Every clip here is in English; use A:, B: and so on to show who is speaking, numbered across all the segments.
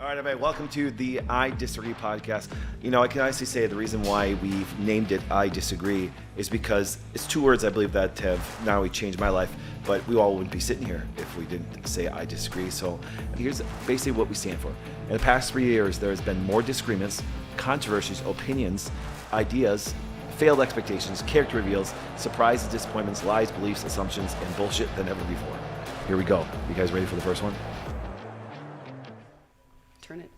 A: All right, everybody, welcome to the I Disagree podcast. You know, I can honestly say the reason why we've named it I Disagree is because it's two words I believe that have not only changed my life, but we all wouldn't be sitting here if we didn't say I disagree. So here's basically what we stand for. In the past 3 years, there has been more disagreements, controversies, opinions, ideas, failed expectations, character reveals, surprises, disappointments, lies, beliefs, assumptions, and bullshit than ever before. Here we go. You guys ready for the first one?
B: Turn it.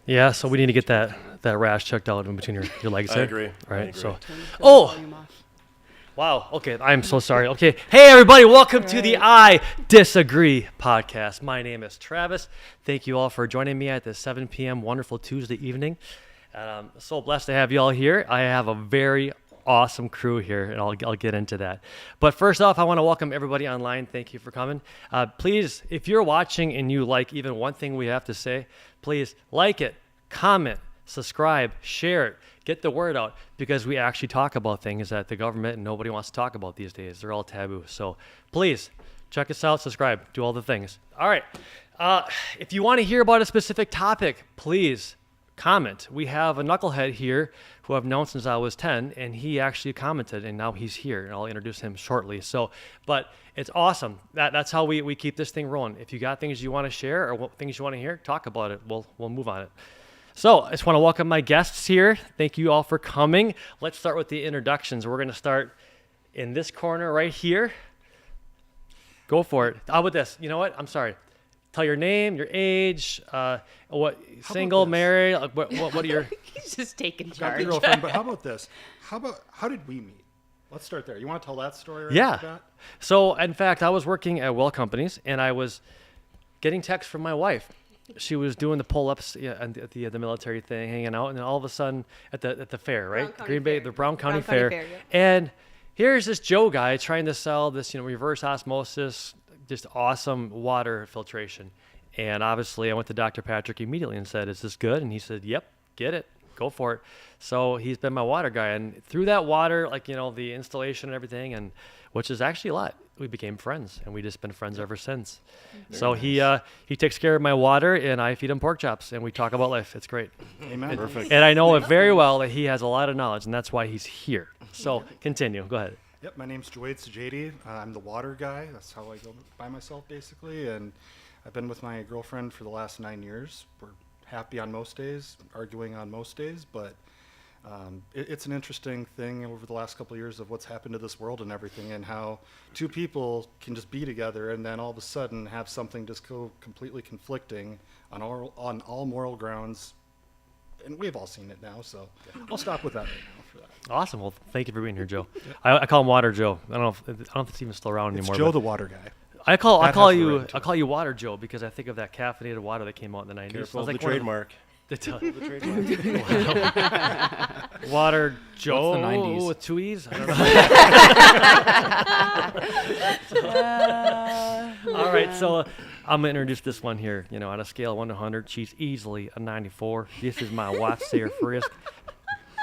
C: Yeah, so we need to get that rash checked out in between your legs there.
D: I agree.
C: Right. So,
B: Turn the
C: oh,
B: volume off.
C: wow. Okay, I'm so sorry. Okay, hey everybody, welcome to the I Disagree podcast. My name is Travis. Thank you all for joining me at this 7 p.m. wonderful Tuesday evening. I'm so blessed to have you all here. I have a very awesome crew here, and I'll get into that. But first off, I want to welcome everybody online. Thank you for coming. Please, if you're watching and you like even one thing we have to say, please like it, comment, subscribe, share it, get the word out, because we actually talk about things that the government and nobody wants to talk about these days. They're all taboo. So please check us out, subscribe, do all the things. All right. If you want to hear about a specific topic, please comment. We have a knucklehead here who I've known since I was 10, and he actually commented, and now he's here, and I'll introduce him shortly. So, but it's awesome. That's how we keep this thing rolling. If you got things you want to share or things you want to hear, talk about it. We'll move on it. So I just want to welcome my guests here. Thank you all for coming. Let's start with the introductions. We're going to start in this corner right here. Go for it. How about this? You know what? I'm sorry. Tell your name, your age, single, married, like what are your...
B: He's just taking
E: Got
B: charge.
E: your girlfriend, but how about this? How did we meet? Let's start there. You want to tell that story right off the
C: Yeah.
E: bat?
C: So, in fact, I was working at well companies, and I was getting texts from my wife. She was doing the pull-ups at the military thing, hanging out, and then all of a sudden at the fair, right?
B: County
C: Green Bay,
B: Fair.
C: the Brown County
B: Brown County
C: Fair.
B: Fair, yep.
C: And here's this Joe guy trying to sell this, reverse osmosis, just awesome water filtration. And obviously I went to Dr. Patrick immediately and said, "Is this good?" And he said, "Yep, get it, go for it." So he's been my water guy. And through that water, the installation and everything, and which is actually a lot, we became friends, and we just been friends ever since. So nice. He takes care of my water, and I feed him pork chops, and we talk about life. It's great.
E: Amen.
D: Perfect.
C: And I know it very well that he has a lot of knowledge, and that's why he's here. So continue. Go ahead.
E: Yep, my name's Joade Sajady. I'm the water guy. That's how I go by myself, basically. And I've been with my girlfriend for the last 9 years. We're happy on most days, arguing on most days, but it's an interesting thing over the last couple of years of what's happened to this world and everything, and how two people can just be together and then all of a sudden have something just go completely conflicting on all moral grounds. And we've all seen it now, so I'll stop with that right now for that.
C: Awesome. Well, thank you for being here, Joe. I call him Water Joe. I don't know if it's even still around
E: It's
C: anymore.
E: Joe
C: but
E: the water guy.
C: I call
E: That has the
C: you
E: ring to
C: I call you Water Joe because I think of that caffeinated water that came out in the 90s.
D: Careful
C: It was
D: of the
C: one
D: trademark.
C: The trademark. Wow. Water Joe
F: What's the 90s?
C: with two E's. I don't know. All right, so I'm gonna introduce this one here. On a scale of 1 to 100, she's easily a 94. This is my wife, Sarah Frisk.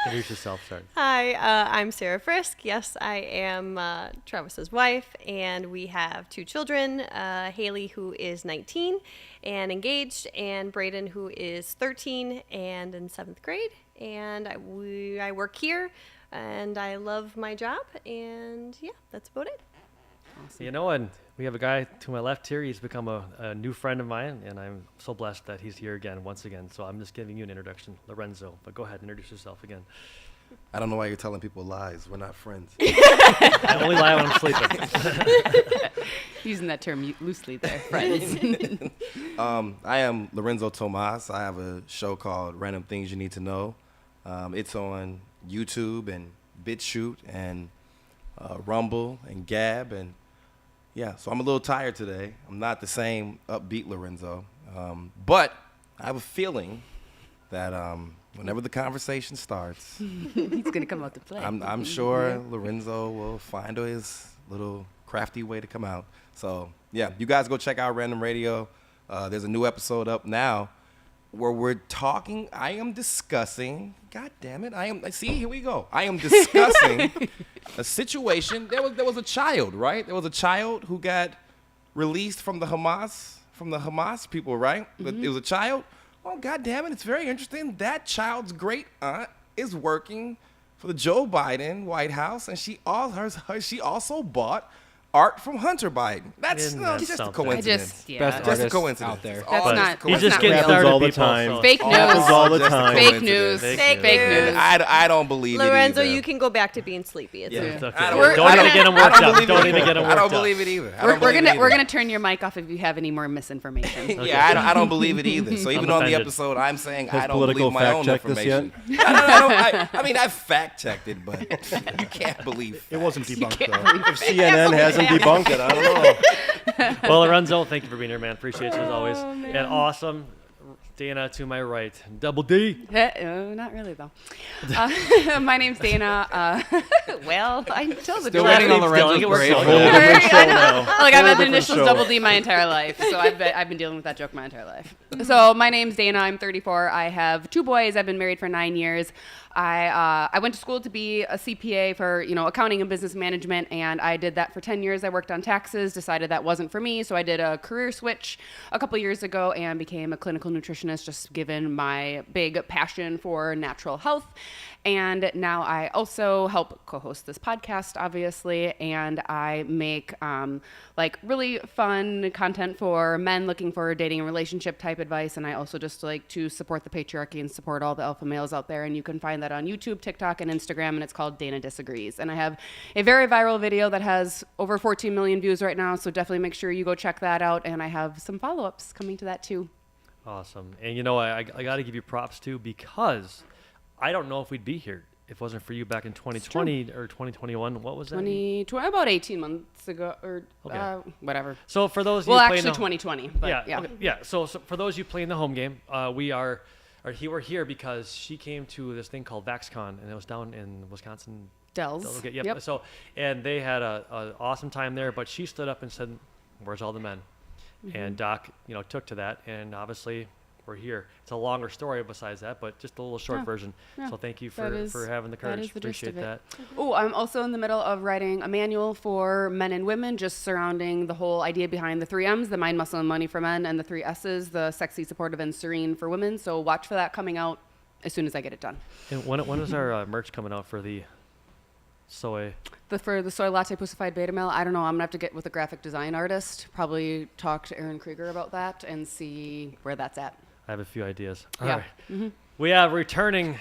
C: Introduce yourself, sorry.
G: Hi, I'm Sarah Frisk. Yes, I am Travis's wife, and we have 2 children, Haley, who is 19 and engaged, and Braden, who is 13 and in 7th grade. And I work here, and I love my job, and yeah, that's about it.
C: And we have a guy to my left here. He's become a new friend of mine, and I'm so blessed that he's here once again. So I'm just giving you an introduction, Lorenzo. But go ahead and introduce yourself again.
F: I don't know why you're telling people lies. We're not friends.
C: I only lie when I'm sleeping.
B: Using that term loosely there, friends.
F: I am Lorenzo Tomas. I have a show called Random Things You Need to Know. It's on YouTube and BitChute and Rumble and Gab. And yeah, so I'm a little tired today. I'm not the same upbeat Lorenzo. But I have a feeling that whenever the conversation starts,
B: He's going to come out to play.
F: I'm sure Lorenzo will find his little crafty way to come out. So yeah, you guys go check out Random Radio. There's a new episode up now where we're talking. I am discussing. God damn it! See, here we go. I am discussing a situation. There was a child, right? There was a child who got released from the Hamas from the Hamas people, right? But it was a child. Oh, God damn it. It's very interesting. That child's great aunt is working for the Joe Biden White House, and she also bought art from Hunter Biden. That's
C: Isn't that
F: just a
C: something?
F: coincidence.
B: Yeah.
D: Best
F: Just a
D: artists
F: coincidence.
D: out there.
F: It's all
B: But
F: just a
C: He's
F: coincidence.
C: just getting
B: real.
C: started,
H: all the
C: people,
H: time.
C: so-
B: Fake
F: All
B: news.
H: Happens all the
F: just a
H: time.
B: Fake
F: coincidence.
B: news.
C: Fake
B: Fake
C: news.
B: news.
F: I don't believe
G: Lorenzo,
F: it either.
G: you can go back to being sleepy. It's
C: Yeah,
G: okay.
C: it's okay.
F: I
C: Don't
F: I
C: even get him
F: I
C: worked up.
F: believe it
C: Don't even
F: either.
C: get him
F: I
C: worked
F: don't
C: up.
F: believe it either. I
B: We're
F: don't believe it
B: gonna
F: either.
B: turn your mic off if you have any more misinformation.
F: Yeah, I don't believe it either. So even on the
C: offended.
F: episode, I'm saying
H: Has
F: I don't
H: political
F: believe my own
H: fact checked this
F: information.
H: yet?
F: I mean, I've fact checked it, but you can't believe
E: It wasn't debunked
B: can't
E: though.
H: If CNN hasn't debunked it, I don't know.
C: Well, Lorenzo, thank you for being here, man. Appreciate you as always.
B: Oh, man.
C: And awesome. Dana to my right. Double D.
B: Not really though. My name's Dana. Well, I tell the
D: Still
B: truth.
D: waiting on
C: Keep
D: Lorenzo's
C: going. It works
D: break.
C: out.
H: Whole different show now.
B: Like I've had the
H: different
B: initials
H: show.
B: double D my entire life, so I've been dealing with that joke my entire life. So my name's Dana. I'm 34. I have 2 boys. I've been married for 9 years. I went to school to be a CPA for accounting and business management, and I did that for 10 years. I worked on taxes. Decided that wasn't for me, so I did a career switch a couple years ago and became a clinical nutritionist, just given my big passion for natural health. And now I also help co-host this podcast, obviously, and I make like really fun content for men looking for dating and relationship type advice. And I also just like to support the patriarchy and support all the alpha males out there. And you can find that on YouTube, TikTok, and Instagram, and it's called Dana Disagrees. And I have a very viral video that has over 14 million views right now, so definitely make sure you go check that out. And I have some follow-ups coming to that too.
C: Awesome. And I got to give you props too, because I don't know if we'd be here if it wasn't for you back in 2020 or 2021. What was that?
B: 2020, about 18 months ago, or
C: Okay.
B: whatever.
C: So for those
B: Well,
C: you
B: actually
C: playing the,
B: 2020. But yeah.
C: okay, yeah. So for those you playing the home game, we're here because she came to this thing called VaxCon, and it was down in Wisconsin.
B: Dells.
C: Okay, yep.
B: Yep.
C: So and they had a awesome time there, but she stood up and said, "Where's all the men?"
B: Mm-hmm.
C: And Doc, took to that, and obviously we're here. It's a longer story besides that, but just a little short
B: Yeah.
C: version.
B: Yeah.
C: So thank you
B: That is-
C: for having the
B: that
C: courage.
B: is the gist
C: Appreciate
B: of it.
C: that.
B: Oh, I'm also in the middle of writing a manual for men and women, just surrounding the whole idea behind the 3 M's, the mind, muscle, and money for men, and the 3 S's, the sexy, supportive, and serene for women. So watch for that coming out as soon as I get it done.
C: And when is our merch coming out for the soy?
B: For the soy latte pussified beta male, I don't know. I'm gonna have to get with a graphic design artist, probably talk to Aaron Krieger about that and see where that's at.
C: I have a few ideas.
B: Yeah.
C: All right. We have returning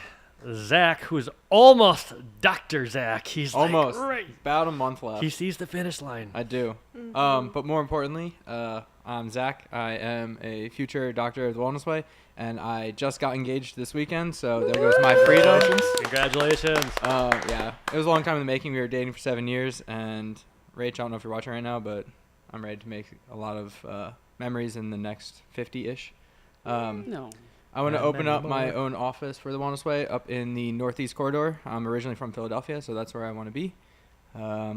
C: Zach, who's almost Dr. Zach. He's
D: Almost.
C: like, right.
D: About a month left.
C: He sees the finish line.
D: I do. But more importantly, I'm Zach. I am a future doctor of the Wellness Way, and I just got engaged this weekend, so there goes my freedom.
C: Congratulations.
D: Yeah, it was a long time in the making. We were dating for 7 years, and Rach, I don't know if you're watching right now, but I'm ready to make a lot of memories in the next 50-ish.
B: No.
D: I want to
C: Not
D: open
C: many
D: up my
C: more.
D: own office for the Wellness Way up in the Northeast Corridor. I'm originally from Philadelphia, so that's where I want to be. Yeah,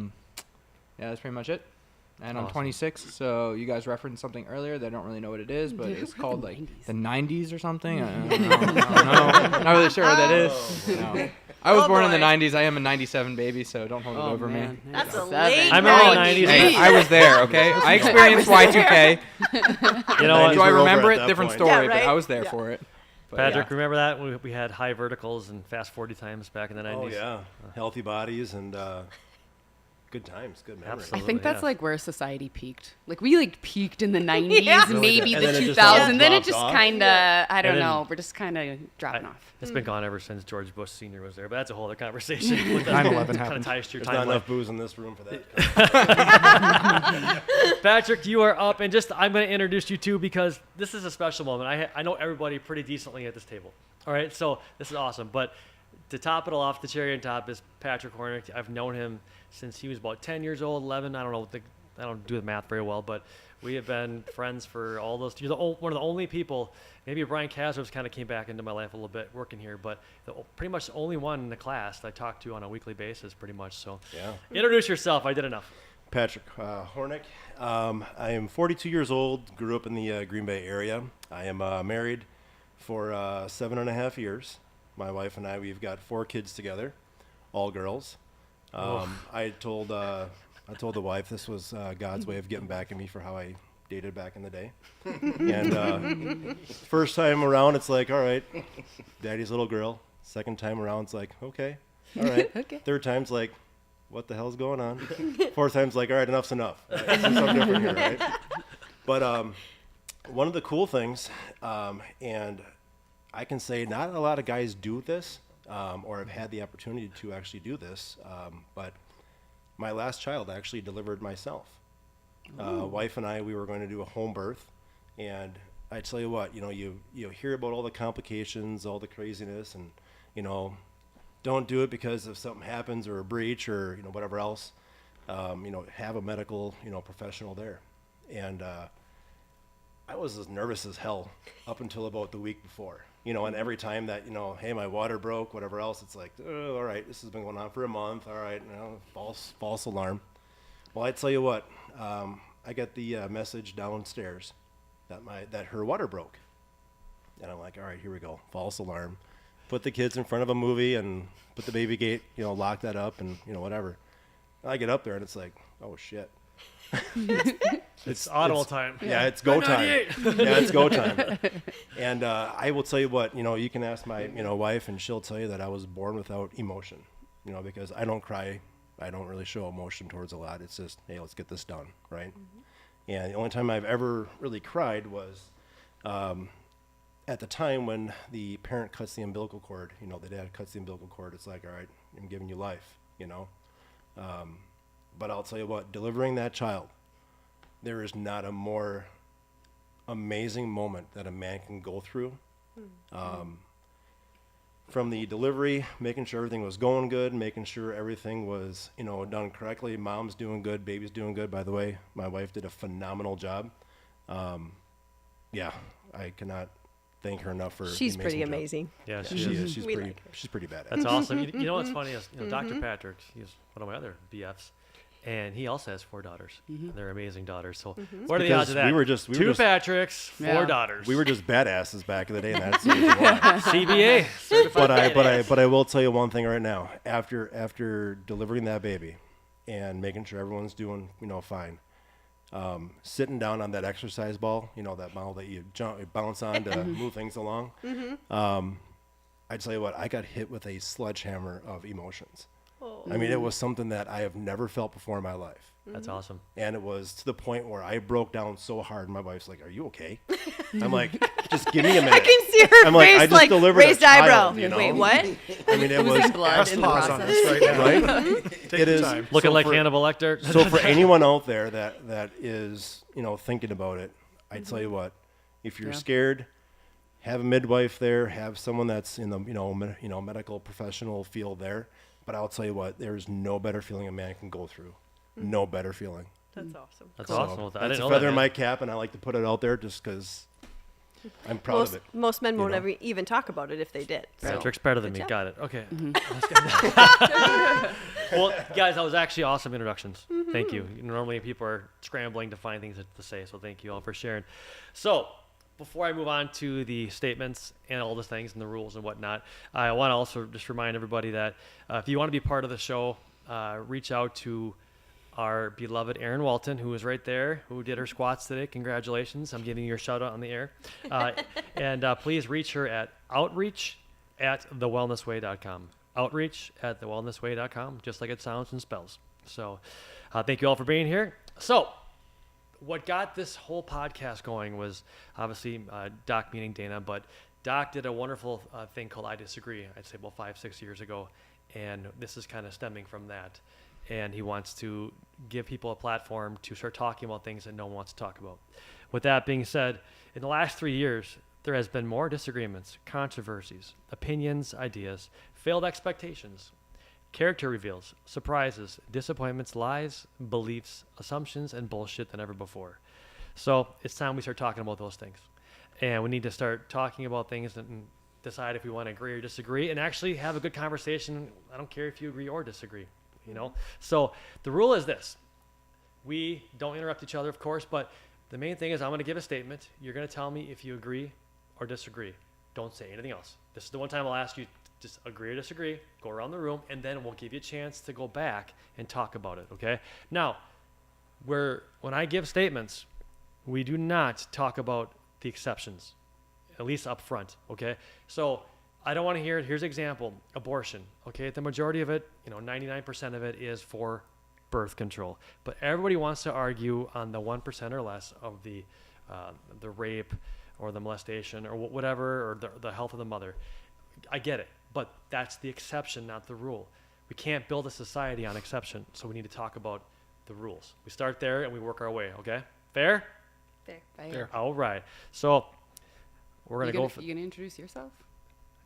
D: that's pretty much it. And I'm
C: Awesome.
D: 26, so you guys referenced something earlier that I don't really know what it is, but it's called like
B: 90s.
D: the 90s or something. I don't know. Not really sure what that is. No. I was born in the
G: boy.
D: 90s. I am a 97 baby, so don't hold it
B: Oh,
D: over
B: man.
D: me.
G: That's a
B: 97.
G: late
C: I remember the
G: 90s.
C: 90s.
D: Hey, I was there, okay? I experienced Y2K.
C: You know what,
D: Do I
H: were over
D: remember
H: at
D: it?
H: that
D: Different
H: point.
D: story,
G: Yeah,
D: but
G: right?
D: I was there
G: Yeah.
D: for it. But
C: Patrick,
D: yeah.
C: remember that? We had high verticals and fast 40 times back in the 90s.
H: Oh yeah, healthy bodies and good times, good memories.
B: I
C: Absolutely.
B: think that's
C: yes.
B: like where society peaked. Like we peaked in the 90s,
G: Yeah.
B: maybe
H: And
B: the
H: then it just all
B: 2000s. Then it
H: dropped
B: just
H: off.
B: kind of, I don't
C: then-
B: know, we're just kind of dropping off.
C: It's been gone ever since George Bush Sr. was there, but that's a whole other conversation.
E: 9/11
C: kind of
E: happened.
C: ties to your
H: There's not
C: timeline.
H: enough booze in this room for that.
C: Patrick, you are up, and I'm going to introduce you too because this is a special moment. I know everybody pretty decently at this table. All right, so this is awesome. But to top it all off, the cherry on top is Patrick Hornick. I've known him since he was about 10 years old, 11. I don't know. I don't do the math very well, but we have been friends for all those. You're one of the only people. Maybe Brian Kasrov's kind of came back into my life a little bit working here, but pretty much the only one in the class that I talk to on a weekly basis, pretty much. So,
H: Yeah.
C: Introduce yourself. I did enough.
H: Patrick Hornick. I am 42 years old. Grew up in the Green Bay area. I am married for 7.5 years. My wife and I, we've got 4 kids together, all girls. I told the wife this was God's way of getting back at me for how I dated back in the day. And first time around, it's like, all right, daddy's little girl. Second time around, it's like, okay, all right.
B: Okay.
H: Third time's like, what the hell's going on? Fourth time's like, all right, enough's enough. Right? Let's do something different here, right? But one of the cool things, and I can say not a lot of guys do this, or have had the opportunity to actually do this, but my last child I actually delivered myself. Wife and I, we were going to do a home birth, and I tell you what, you hear about all the complications, all the craziness, and don't do it because if something happens or a breach or whatever else, have a medical professional there. And I was as nervous as hell up until about the week before, and every time that hey, my water broke, whatever else, it's like, oh, all right, this has been going on for a month, all right, false alarm. Well, I tell you what, I got the message downstairs that her water broke, and I'm like, all right, here we go, false alarm. Put the kids in front of a movie and put the baby gate, lock that up and whatever. I get up there and it's like, oh shit.
C: It's audible time.
H: Yeah, it's go time. Yeah, it's go time. And I will tell you what, you can ask my wife and she'll tell you that I was born without emotion, because I don't cry. I don't really show emotion towards a lot. It's just, hey, let's get this done, right? Mm-hmm. And the only time I've ever really cried was at the time when the parent cuts the umbilical cord, the dad cuts the umbilical cord. It's like, all right, I'm giving you life, But I'll tell you what, delivering that child, there is not a more amazing moment that a man can go through. From the delivery, making sure everything was going good, making sure everything was, done correctly. Mom's doing good, baby's doing good. By the way, my wife did a phenomenal job. Yeah, I cannot thank her enough for
G: She's
H: the
G: pretty
H: job.
G: amazing.
C: Yeah,
H: She
C: she is.
H: is. She's
G: We
H: pretty.
G: like her.
H: She's pretty badass.
C: That's awesome. You know what's funny is Dr. Patrick, he's one of my other BFs, and he also has 4 daughters. They're amazing daughters. So what are the
H: Because
C: odds of that?
H: we were just-
C: 2 Patricks, 4
B: Yeah.
C: daughters.
H: We were just badasses back in the day, and that's the reason why.
C: CBA. certified badass.
H: But I will tell you one thing right now. After delivering that baby, and making sure everyone's doing fine, sitting down on that exercise ball, that ball that you bounce on to move things along. I tell you what, I got hit with a sledgehammer of emotions.
G: Oh.
H: I mean, it was something that I have never felt before in my life.
C: That's awesome.
H: And it was to the point where I broke down so hard. My wife's like, "Are you okay?" I'm like, "Just give me a minute."
G: I can see her
H: I'm like, I
G: face
H: just delivered a
G: raised
H: child,
G: eyebrow. Wait, what?
H: I mean, it was
B: Losing blood
E: Press
B: in the
E: pause on
B: process.
E: this right now.
H: right.
E: Take
H: It
E: your
H: is
E: time.
C: Looking
H: so
C: like
H: for-
C: Hannibal Lecter.
H: So for anyone out there that is thinking about it, I tell you what, if you're
B: Yeah.
H: scared, have a midwife there, have someone that's in the medical professional field there. But I'll tell you what, there is no better feeling a man can go through. No better feeling.
G: That's awesome.
C: That's
H: So
C: awesome. Well, I
H: that's
C: didn't
H: a
C: know
H: feather
C: that.
H: in
C: Man.
H: my cap, and I like to put it out there just because I'm proud of it.
G: Most men won't
H: know.
G: ever even talk about it if they did. So.
C: Patrick's better than
G: Good
C: me.
G: job.
C: Got it. Okay. Well, guys, that was actually awesome introductions. Thank you. Normally people are scrambling to find things to say, so thank you all for sharing. So before I move on to the statements and all the things and the rules and whatnot, I want to also just remind everybody that if you want to be part of the show, reach out to our beloved Erin Walton, who is right there, who did her squats today. Congratulations. I'm giving you a shout out on the air. And please reach her at outreach@thewellnessway.com. Outreach@thewellnessway.com, just like it sounds and spells. So thank you all for being here. So what got this whole podcast going was obviously Doc meeting Dana, but Doc did a wonderful thing called I Disagree, I'd say about 5-6 years ago. And this is kind of stemming from that. And he wants to give people a platform to start talking about things that no one wants to talk about. With that being said, in the last 3 years, there has been more disagreements, controversies, opinions, ideas, failed expectations, character reveals, surprises, disappointments, lies, beliefs, assumptions, and bullshit than ever before. So it's time we start talking about those things. And we need to start talking about things and decide if we want to agree or disagree and actually have a good conversation. I don't care if you agree or disagree, So the rule is this. We don't interrupt each other, of course, but the main thing is I'm going to give a statement. You're going to tell me if you agree or disagree. Don't say anything else. This is the one time I'll ask you just agree or disagree, go around the room, and then we'll give you a chance to go back and talk about it, okay? Now, when I give statements, we do not talk about the exceptions, at least up front, okay? So I don't want to hear it. Here's an example, abortion, okay? The majority of it, 99% of it is for birth control. But everybody wants to argue on the 1% or less of the rape or the molestation or whatever, or the health of the mother. I get it, but that's the exception, not the rule. We can't build a society on exception, so we need to talk about the rules. We start there and we work our way, okay? Fair?
G: Fair.
C: All right. So we're going to go for...
B: You going to introduce yourself?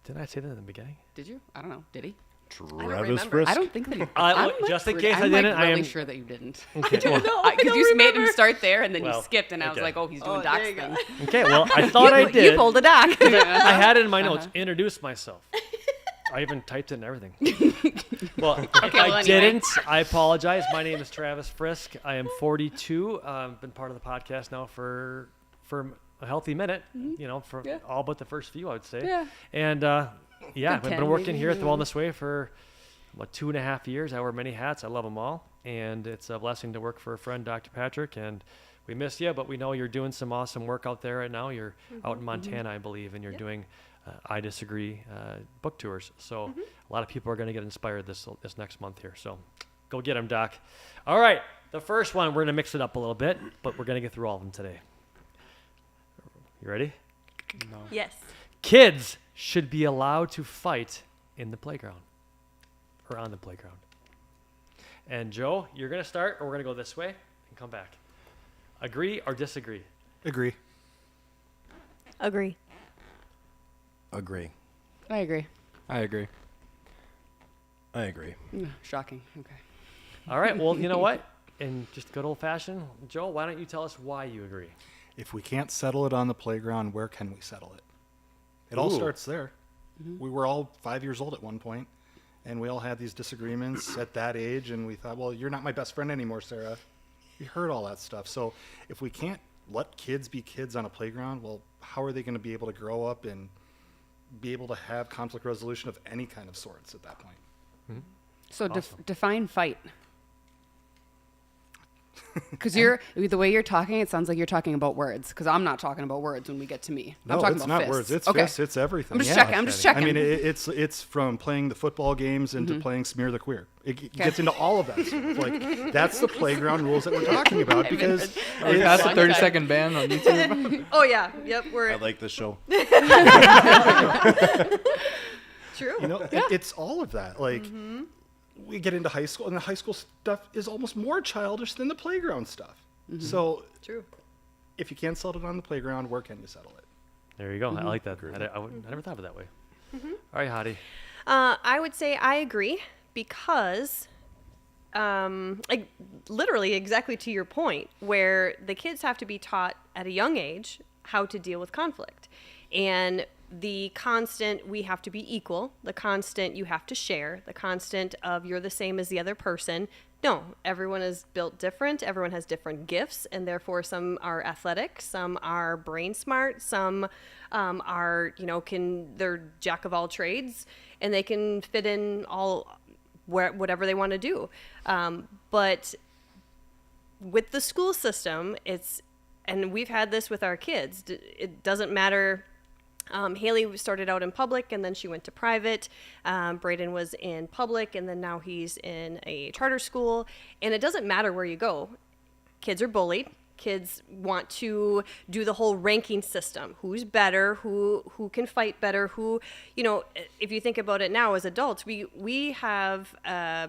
C: Didn't I say that in the beginning?
B: Did you? I don't know. Did he?
H: Travis Frisk.
B: I don't think that he
C: Just in case I didn't,
B: I'm
C: I
B: really
C: am
B: sure that you didn't.
C: Okay, well,
B: Because you made him start there and then you
C: Well,
B: skipped, and I was
C: okay.
B: like, oh, he's doing Doc's
G: there you
B: thing.
C: okay, well, I thought I did.
G: You pulled a doc.
C: I had it in my notes. Introduce myself. I even typed it and everything. Well, if
B: well,
C: I
B: anyway.
C: didn't, I apologize. My name is Travis Frisk. I am 42. Been part of the podcast now for a healthy minute. For all but the first few, I would say.
B: Yeah.
C: And I've
B: Good
C: been
B: 10,
C: working
B: maybe.
C: here at the Wellness Way for 2.5 years. I wear many hats. I love them all, and it's a blessing to work for a friend, Dr. Patrick. And we miss you, but we know you're doing some awesome work out there right now. You're out in Montana, I believe, and you're doing I Disagree book tours. So a lot of people are going to get inspired this next month here. So go get them, Doc. All right, the first one, we're going to mix it up a little bit, but we're going to get through all of them today. You ready?
D: No.
G: Yes.
C: Kids should be allowed to fight in the playground or on the playground. And Joe, you're going to start, or we're going to go this way and come back. Agree or disagree?
E: Agree.
G: Agree.
F: Agree.
B: I agree.
D: I agree.
H: I agree.
B: Shocking. Okay.
C: All right, well, you know what? In just good old-fashioned, Joe, why don't you tell us why you agree?
E: If we can't settle it on the playground, where can we settle it? It all
C: Ooh.
E: starts there. We were all 5 years old at one point, and we all had these disagreements at that age, and we thought, well, you're not my best friend anymore, Sarah. We heard all that stuff. So if we can't let kids be kids on a playground, well, how are they going to be able to grow up and be able to have conflict resolution of any kind of sorts at that point?
B: So
C: Awesome.
B: define fight. Because the way you're talking, it sounds like you're talking about words. Because I'm not talking about words when we get to me. I'm
E: No,
B: talking
E: it's
B: about
E: not
B: fists.
E: words. It's
B: okay.
E: fists. It's everything.
B: I'm just
E: Yeah.
B: checking. I'm just checking.
E: I mean, it's from playing the football games into playing Smear the Queer. It gets into all of that stuff. Like, that's the playground rules that we're talking about because
D: We passed the 30-second ban on YouTube.
G: Oh yeah. Yep.
H: I
G: We're
H: like this show.
G: true.
E: it's all of that. Like, we get into high school, and the high school stuff is almost more childish than the playground stuff. So
G: True.
E: if you can't settle it on the playground, where can you settle it?
C: There you go. I like that. I never thought of it that way. All right, Hottie.
G: I would say I agree because, like, literally exactly to your point, where the kids have to be taught at a young age how to deal with conflict. And the constant, we have to be equal, the constant, you have to share, the constant of you're the same as the other person. No, everyone is built different. Everyone has different gifts, and therefore some are athletic, some are brain smart, some are, they're jack of all trades, and they can fit in whatever they want to do. But with the school system, and we've had this with our kids, it doesn't matter. Haley started out in public, and then she went to private. Braden was in public, and then now he's in a charter school. And it doesn't matter where you go. Kids are bullied. Kids want to do the whole ranking system. Who's better? Who can fight better? If you think about it now as adults, we have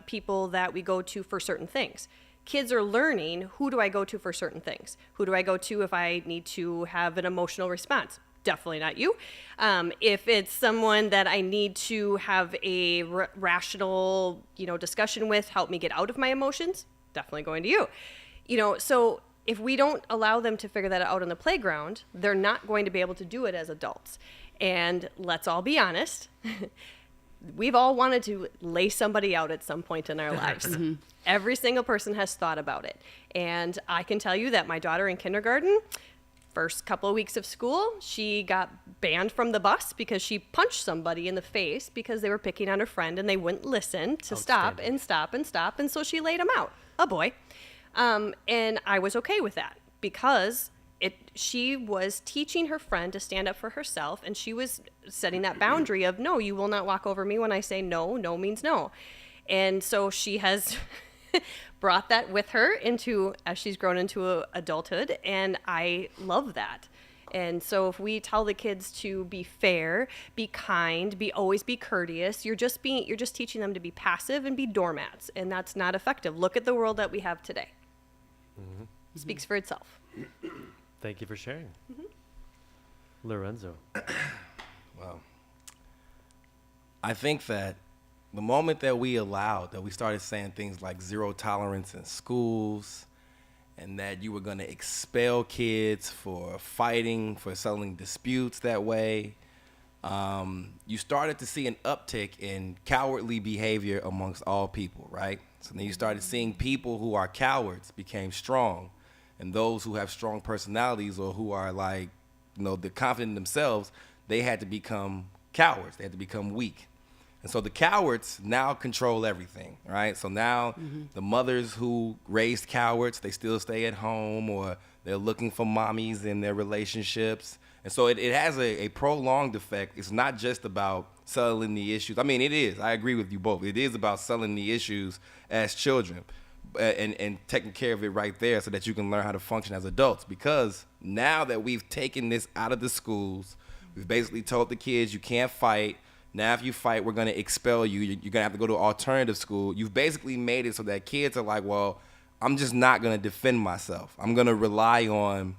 G: people that we go to for certain things. Kids are learning, who do I go to for certain things? Who do I go to if I need to have an emotional response? Definitely not you. If it's someone that I need to have a rational, discussion with, help me get out of my emotions, definitely going to you. So if we don't allow them to figure that out on the playground, they're not going to be able to do it as adults. And let's all be honest. We've all wanted to lay somebody out at some point in our lives. Every single person has thought about it. And I can tell you that my daughter in kindergarten, first couple of weeks of school, she got banned from the bus because she punched somebody in the face because they were picking on her friend and they wouldn't listen to stop and stop and stop. And so she laid him out, a boy. And I was okay with that because she was teaching her friend to stand up for herself, and she was setting that boundary of, no, you will not walk over me when I say no. No means no. And so she has brought that with her as she's grown into adulthood, and I love that. And so if we tell the kids to be fair, be kind, always be courteous, you're just teaching them to be passive and be doormats, and that's not effective. Look at the world that we have today.
C: Mm-hmm.
G: Speaks for itself.
C: Thank you for sharing. Lorenzo.
F: Well, I think that the moment that we started saying things like zero tolerance in schools, and that you were going to expel kids for fighting, for settling disputes that way, you started to see an uptick in cowardly behavior amongst all people, right? So then you started seeing people who are cowards became strong, and those who have strong personalities or who are like, they're confident in themselves, they had to become cowards. They had to become weak. And so the cowards now control everything, right? So now the mothers who raised cowards, they still stay at home, or they're looking for mommies in their relationships. And so it has a prolonged effect. It's not just about settling the issues. I mean, it is. I agree with you both. It is about settling the issues as children and taking care of it right there so that you can learn how to function as adults. Because now that we've taken this out of the schools, we've basically told the kids you can't fight. Now, if you fight, we're going to expel you. You're going to have to go to alternative school. You've basically made it so that kids are like, well, I'm just not going to defend myself. I'm going to rely on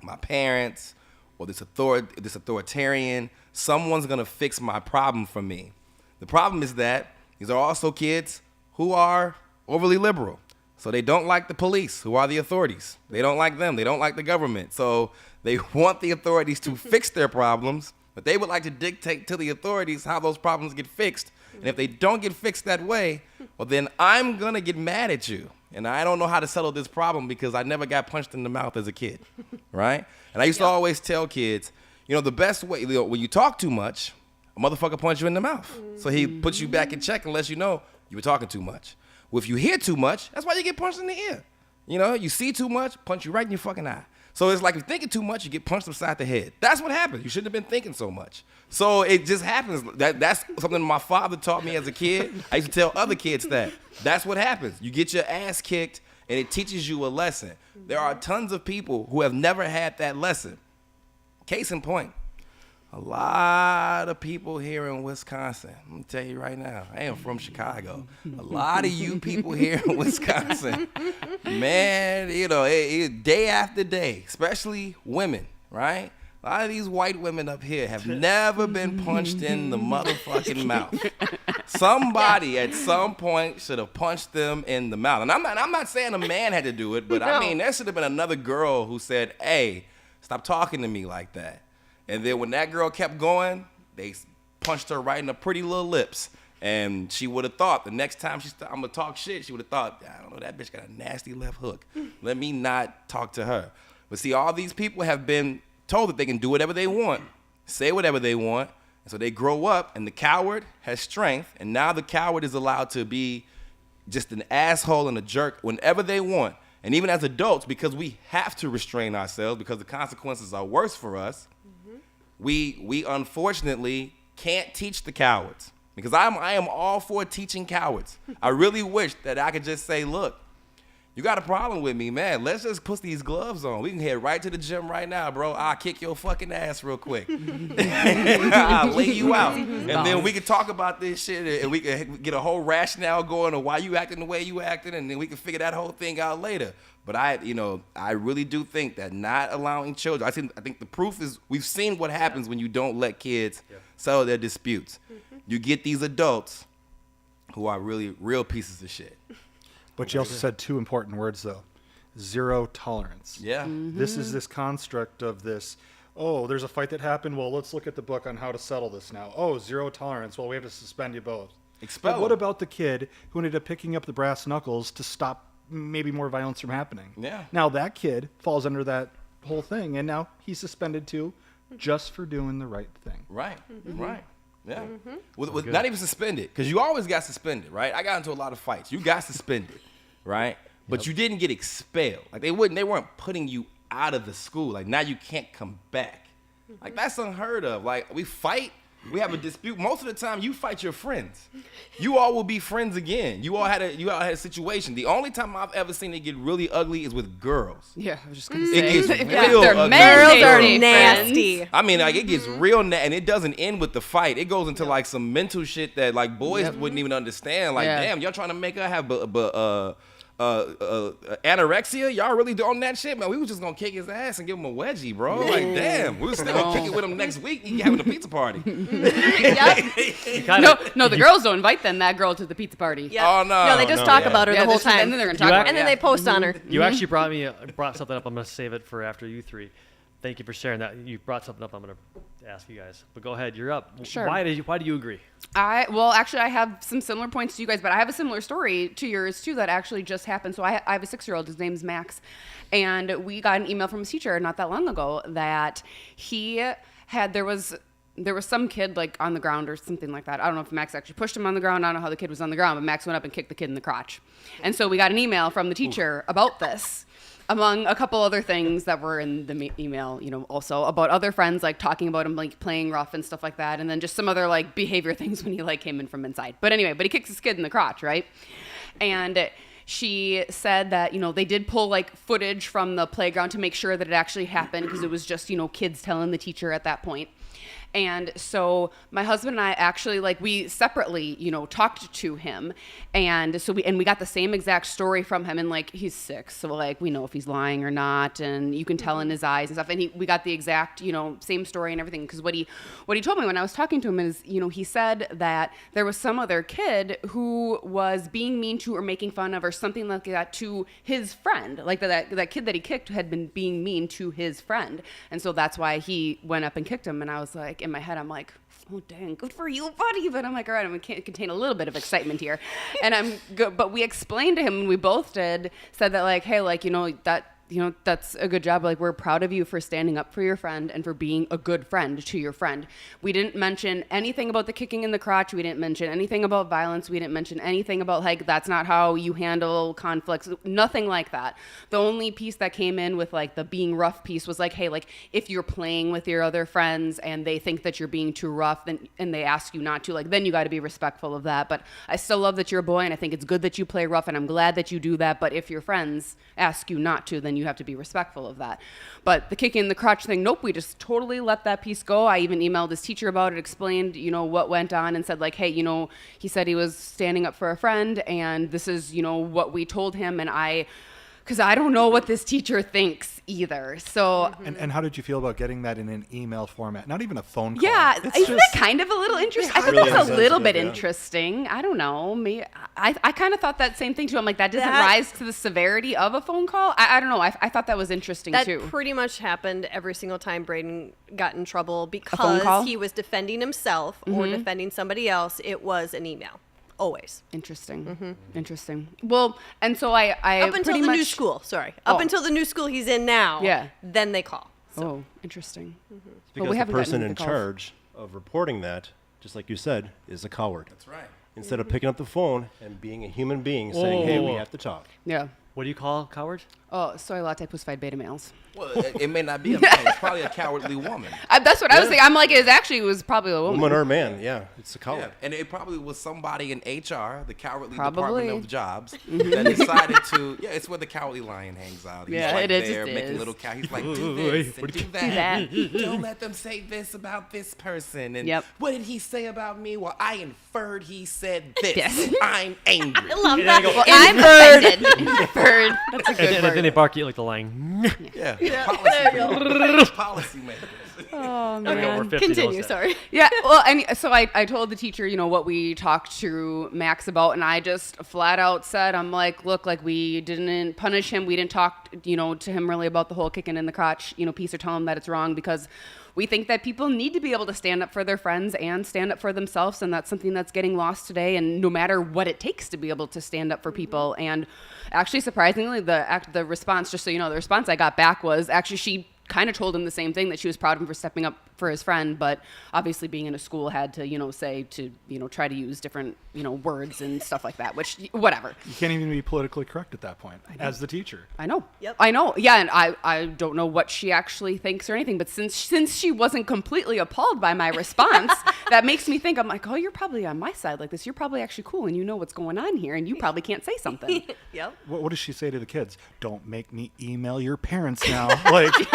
F: my parents or this authoritarian. Someone's going to fix my problem for me. The problem is that these are also kids who are overly liberal. So they don't like the police, who are the authorities. They don't like them. They don't like the government. So they want the authorities to fix their problems, but they would like to dictate to the authorities how those problems get fixed. And if they don't get fixed that way, well, then I'm going to get mad at you. And I don't know how to settle this problem because I never got punched in the mouth as a kid, right? And I used to always tell kids, the best way, when you talk too much, a motherfucker punch you in the mouth. So he puts you back in check and lets you know you were talking too much. Well, if you hear too much, that's why you get punched in the ear. You see too much, punch you right in your fucking eye. So it's like if you're thinking too much, you get punched upside the head. That's what happens. You shouldn't have been thinking so much. So it just happens. That's something my father taught me as a kid. I used to tell other kids that. That's what happens. You get your ass kicked, and it teaches you a lesson. There are tons of people who have never had that lesson. Case in point, a lot of people here in Wisconsin, I'm going to tell you right now, I am from Chicago. A lot of you people here in Wisconsin, man, day after day, especially women, right? A lot of these white women up here have never been punched in the motherfucking mouth. Somebody at some point should have punched them in the mouth. And I'm not saying a man had to do it, but I mean, there should have been another girl who said, hey, stop talking to me like that. And then when that girl kept going, they punched her right in the pretty little lips. And she would have thought the next time I'm going to talk shit, she would have thought, I don't know, that bitch got a nasty left hook. Let me not talk to her. But see, all these people have been told that they can do whatever they want, say whatever they want. And so they grow up, and the coward has strength. And now the coward is allowed to be just an asshole and a jerk whenever they want. And even as adults, because we have to restrain ourselves because the consequences are worse for us, we unfortunately can't teach the cowards. Because I am all for teaching cowards. I really wish that I could just say, look, you got a problem with me, man. Let's just put these gloves on. We can head right to the gym right now, bro. I'll kick your fucking ass real quick. I'll lay you out. And then we can talk about this shit and we can get a whole rationale going on why you acting the way you acting, and then we can figure that whole thing out later. But I really do think that not allowing children, I think the proof is we've seen what happens when you don't let kids settle their disputes. You get these adults who are really real pieces of shit.
E: But you also said two important words, though. Zero tolerance.
F: Yeah.
E: This is this construct of this, there's a fight that happened. Well, let's look at the book on how to settle this now. Zero tolerance. Well, we have to suspend you both.
F: Expel
E: But what
F: them.
E: about the kid who ended up picking up the brass knuckles to stop maybe more violence from happening?
F: Yeah.
E: Now that kid falls under that whole thing, and now he's suspended too just for doing the right thing.
F: Right. Right. Yeah. With not even suspended, because you always got suspended, right? I got into a lot of fights. You got suspended, right? But you didn't get expelled. Like they weren't putting you out of the school. Like, now you can't come back. Like, that's unheard of. Like, we fight. We have a dispute. Most of the time, you fight your friends. You all will be friends again. You all had a situation. The only time I've ever seen it get really ugly is with girls.
B: Yeah, I was just gonna
F: It
B: say.
F: gets
B: If
F: real
B: they're
F: ugly.
B: married,
G: Girls are
B: they're
G: nasty.
B: friends.
F: I mean, like, it gets real, and it doesn't end with the fight. It goes into like some mental shit that like boys wouldn't even understand. Like, damn, y'all trying to make her have anorexia? Y'all really doing that shit, man? We was just gonna kick his ass and give him a wedgie, bro. Like, damn, we was still gonna kick it with him next week. He having a pizza party.
B: No, the girls don't invite that girl to the pizza party.
G: Yep.
F: Oh, no.
G: No, they just talk about her
B: Yeah,
G: the whole
B: this is-
G: time.
B: and then they're gonna
C: You
B: talk
C: act-
B: about
G: And
B: it.
G: then they post on her.
C: You actually brought something up. I'm going to save it for after you three. Thank you for sharing that. You brought something up I'm going to ask you guys. But go ahead. You're up.
B: Sure.
C: Why do you agree?
B: Actually, I have some similar points to you guys, but I have a similar story to yours too that actually just happened. So I have a 6-year-old. His name's Max, and we got an email from his teacher not that long ago that there was some kid like on the ground or something like that. I don't know if Max actually pushed him on the ground. I don't know how the kid was on the ground, but Max went up and kicked the kid in the crotch. And so we got an email from the teacher about this, among a couple other things that were in the email, also about other friends, like talking about him, like playing rough and stuff like that. And then just some other like behavior things when he like came in from inside. But anyway, he kicks his kid in the crotch, right? And she said that, they did pull like footage from the playground to make sure that it actually happened, because it was just, kids telling the teacher at that point. And so my husband and I actually, like, we separately, talked to him. And so we got the same exact story from him. And like, he's 6. So like, we know if he's lying or not. And you can tell in his eyes and stuff. And we got the exact, same story and everything. Because what he told me when I was talking to him is, he said that there was some other kid who was being mean to or making fun of or something like that to his friend. Like that kid that he kicked had been being mean to his friend. And so that's why he went up and kicked him. And I was like, in my head, I'm like, oh dang, good for you, buddy. But I'm like, all right, I'm gonna contain a little bit of excitement here. And I'm good. But we explained to him, and we both said that like, hey, like, that's a good job. Like, we're proud of you for standing up for your friend and for being a good friend to your friend. We didn't mention anything about the kicking in the crotch. We didn't mention anything about violence. We didn't mention anything about, like, that's not how you handle conflicts. Nothing like that. The only piece that came in with, like, the being rough piece was like, hey, like, if you're playing with your other friends and they think that you're being too rough and they ask you not to, like, then you got to be respectful of that. But I still love that you're a boy, and I think it's good that you play rough, and I'm glad that you do that. But if your friends ask you not to, then you have to be respectful of that. But the kicking in the crotch thing, nope, we just totally let that piece go. I even emailed his teacher about it, explained, what went on, and said, like, hey, he said he was standing up for a friend, and this is, what we told him, and because I don't know what this teacher thinks either. So
E: And how did you feel about getting that in an email format? Not even a phone call.
B: yeah, isn't that kind of a little interesting? I thought
H: really
B: that was a little bit
H: insensitive, yeah.
B: interesting. I don't know. Maybe I kind of thought that same thing too. I'm like, that doesn't
G: That-
B: rise to the severity of a phone call. I don't know. I thought that was interesting
G: That
B: too.
G: pretty much happened every single time Braden got in trouble
B: phone
G: because
B: call?
G: he was defending himself or defending somebody else. It was an email. Always.
B: Interesting. Interesting. Well, and so I
G: Up until
B: pretty
G: the
B: much,
G: new school. Sorry. Up
B: Oh.
G: until the new school he's in now.
B: Yeah.
G: Then they call.
B: Oh, interesting.
H: Because
B: we
H: the
B: haven't gotten
H: person
B: the
H: in
B: calls.
H: charge of reporting that, just like you said, is a coward.
F: That's right.
H: Instead of picking up the phone and being a human being, saying, "Hey, we
C: Whoa.
H: have to talk."
B: Yeah.
C: What do you call cowards?
B: Oh, soy latte pussified beta males.
F: Well, it may not be a man. It's probably a cowardly woman.
B: That's what I was thinking. I'm like, it was probably a woman.
H: Woman or man, yeah, it's a coward.
F: Yeah, and it probably was somebody in HR, the cowardly
B: Probably.
F: Department of Jobs, that decided to. Yeah, it's where the cowardly lion hangs out. He's
B: Yeah,
F: like
B: it is,
F: there
B: it
F: making
B: is.
F: little cow. He's like, do
C: Ooh,
F: this
C: what
F: and
C: do
F: do
C: you-
F: that. Don't let them say this about this person. And
B: Yep.
F: what did he say about me? Well, I inferred he said this.
B: Yes.
F: I'm angry.
G: I love
C: And then
G: that.
C: I go,
G: I'm
B: Offended. Bird. That's a good
C: And
B: word.
C: then they bark at you like the lion.
F: Yeah. Policy makers.
B: Oh,
C: Like over
B: man.
C: 50 knows
G: Continue.
C: that.
G: Sorry.
B: Yeah, well, and so I told the teacher, what we talked to Max about, and I just flat out said, I'm like, look, like, we didn't punish him. We didn't talk, to him really about the whole kicking in the crotch, piece or tell him that it's wrong, because we think that people need to be able to stand up for their friends and stand up for themselves, and that's something that's getting lost today, and no matter what it takes to be able to stand up for people. And actually, surprisingly, the response, just so you know, the response I got back was actually she kind of told him the same thing, that she was proud of him for stepping up for his friend, but obviously being in a school had to, say to, try to use different, words and stuff like that, which, whatever.
E: You can't even be politically correct at that point as the teacher.
B: I know.
G: Yep.
B: I know. Yeah, and I don't know what she actually thinks or anything, but since she wasn't completely appalled by my response, that makes me think, I'm like, oh, you're probably on my side like this. You're probably actually cool and you know what's going on here and you probably can't say something.
G: Yep.
E: What does she say to the kids? Don't make me email your parents now. Like,
F: She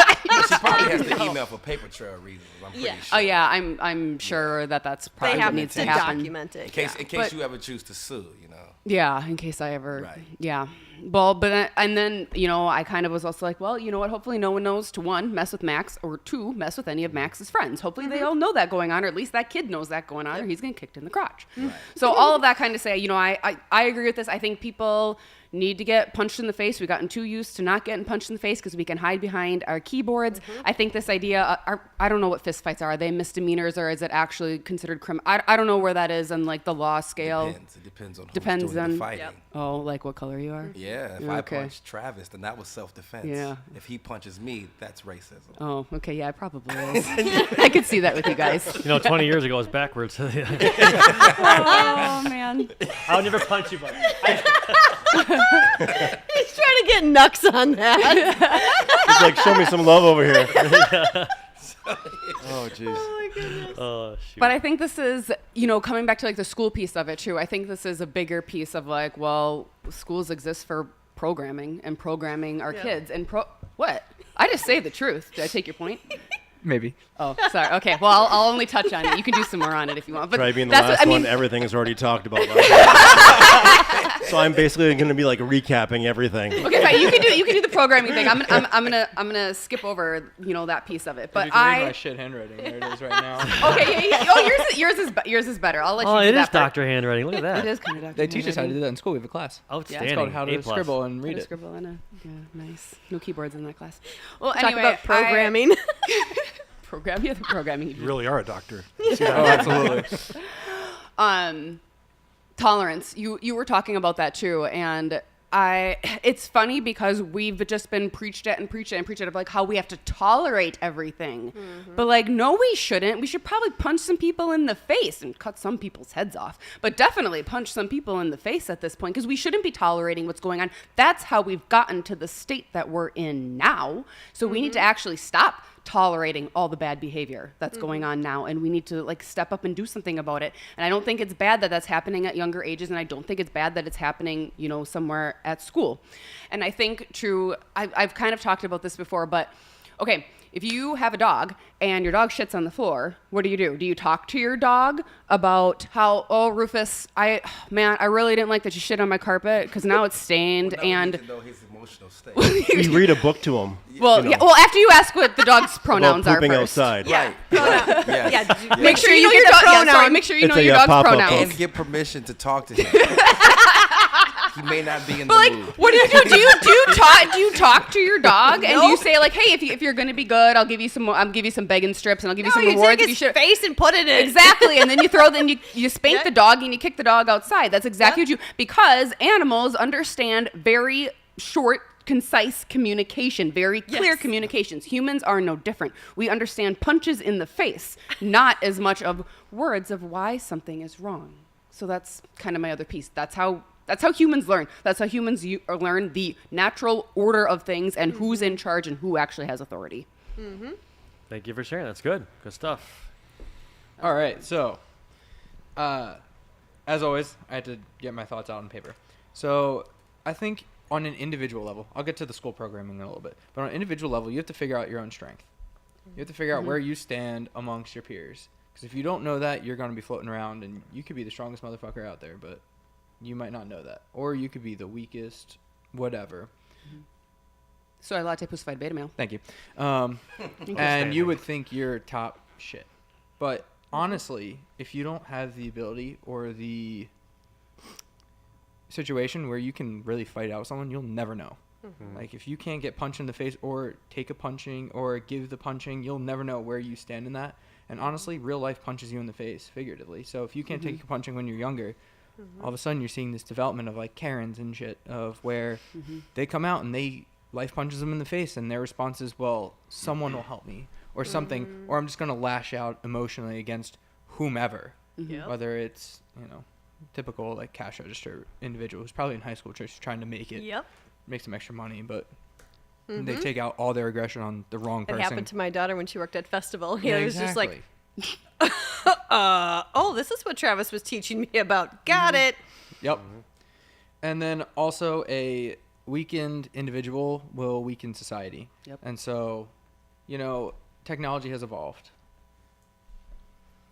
F: probably has to email for paper trail reasons. I'm pretty
G: Yeah.
F: sure.
B: Oh yeah, I'm sure that's
G: They
B: probably what
G: have
B: needs
G: to
B: to happen.
G: document it.
F: In case
B: But-
F: you ever choose to sue,
B: Yeah, in case I ever.
F: Right.
B: Yeah. Well, and then I kind of was also like, well, you know what? Hopefully, no one knows to one, mess with Max, or two, mess with any of Max's friends. Hopefully, they all know that going on, or at least that kid knows that going on, or he's getting kicked in the crotch.
F: Right.
B: So all of that kind of say, I agree with this. I think people need to get punched in the face. We've gotten too used to not getting punched in the face because we can hide behind our keyboards. I think this idea, I don't know what fist fights are. Are they misdemeanors or is it actually considered criminal? I don't know where that is on like the law scale.
F: It depends on who's doing the fighting.
G: Yep.
B: Oh, like what color you are?
F: Yeah, if I
B: Okay.
F: punch Travis, then that was self-defense.
B: Yeah.
F: If he punches me, that's racism.
B: Oh, okay. Yeah, it probably is. I could see that with you guys.
C: 20 years ago it was backwards.
B: Oh, man.
C: I'll never punch you, buddy.
G: He's trying to get Nux on that.
H: He's like, show me some love over here.
F: Oh, jeez.
C: Oh, shoot.
B: But I think this is, coming back to like the school piece of it too. I think this is a bigger piece of like, well, schools exist for programming and programming our kids and what? I just say the truth. Did I take your point?
D: Maybe.
B: Oh, sorry. Okay. Well, I'll only touch on it. You can do some more on it if you want. But
H: Try being the
B: that's
H: last
B: what,
H: one. Everything is already talked about. So I'm basically going to be like recapping everything.
B: Okay, fine. You can do the programming thing. I'm gonna skip over that piece of it. But
D: you can read my shit handwriting. There it is right now.
B: Okay. Yeah. Oh, yours is better. I'll let you.
C: Oh,
B: do
C: it
B: that
C: is
B: part.
C: doctor handwriting. Look at that.
B: It is kind of doctor.
D: They teach us how to do that in school. We have a class.
C: Outstanding.
D: It's called How to
C: A+.
D: Scribble and Read it.
B: Scribble in yeah, nice. No keyboards in that class. Well,
G: Talk
B: anyway,
G: about programming.
B: The programming.
E: you really are a doctor.
D: Oh, absolutely.
B: Tolerance. You were talking about that too, and it's funny because we've just been preached at of like how we have to tolerate everything. But like, no, we shouldn't. We should probably punch some people in the face and cut some people's heads off, but definitely punch some people in the face at this point because we shouldn't be tolerating what's going on. That's how we've gotten to the state that we're in now. So we need to actually stop tolerating all the bad behavior that's going on now, and we need to like step up and do something about it. And I don't think it's bad that that's happening at younger ages, and I don't think it's bad that it's happening somewhere at school. And I think I've kind of talked about this before, but okay, if you have a dog and your dog shits on the floor, what do? Do you talk to your dog about how, oh, Rufus, I really didn't like that you shit on my carpet because now it's stained.
F: Well, no,
B: and
F: you need to know his emotional state.
H: We read a book to him.
B: well, yeah, well, after you ask what the dog's pronouns are
H: pooping
B: first.
H: outside.
F: Right.
G: Yeah.
B: Make sure you know
G: get
B: your
G: the
B: dog. Yeah, sorry,
G: pronoun.
B: make sure you
H: It's
B: know
H: a
B: your dog's
H: pop-up
B: pronouns.
H: book.
F: And get permission to talk to him. He may not be in the
B: But like,
F: mood.
B: what do you do? Do you talk to your dog and do you say like, hey, if you're gonna be good, I'll give you some bacon strips and I'll give you some
G: you
B: rewards.
G: take
B: if
G: his
B: you should
G: face and put it in.
B: exactly, and then you spank the dog and you kick the dog outside. That's exactly what you because animals understand very short, concise communication, very clear communications. Humans are no different. We understand punches in the face, not as much of words of why something is wrong. So that's kind of my other piece. That's how humans learn. That's how humans learn the natural order of things and who's in charge and who actually has authority.
C: Thank you for sharing. That's good. Good stuff.
D: All right, so as always, I had to get my thoughts out on paper. So I think on an individual level, I'll get to the school programming in a little bit, but on an individual level, you have to figure out your own strength. You have to figure out where you stand amongst your peers. Because if you don't know that, you're going to be floating around, and you could be the strongest motherfucker out there, but you might not know that. Or you could be the weakest, whatever.
B: Soy latte pussified beta male.
D: Thank you. And you would think you're top shit. But honestly, if you don't have the ability or the situation where you can really fight out someone, you'll never know. Like, if you can't get punched in the face or take a punching or give the punching, you'll never know where you stand in that. And honestly, real life punches you in the face, figuratively. So if you can't take a punching when you're younger, all of a sudden you're seeing this development of, like, Karens and shit, of where they come out and life punches them in the face, and their response is, well, someone will help me. or something, or I'm just going to lash out emotionally against whomever,
G: Yep.
D: whether it's, typical like cash register individual who's probably in high school just trying to make it,
G: Yep.
D: make some extra money, but they take out all their aggression on the wrong
G: It
D: person.
G: happened to my daughter when she worked at Festival.
D: Yeah,
G: It was just like,
D: exactly.
G: oh, this is what Travis was teaching me about. Got it.
D: Yep. And then also a weakened individual will weaken society.
B: Yep.
D: And so, technology has evolved.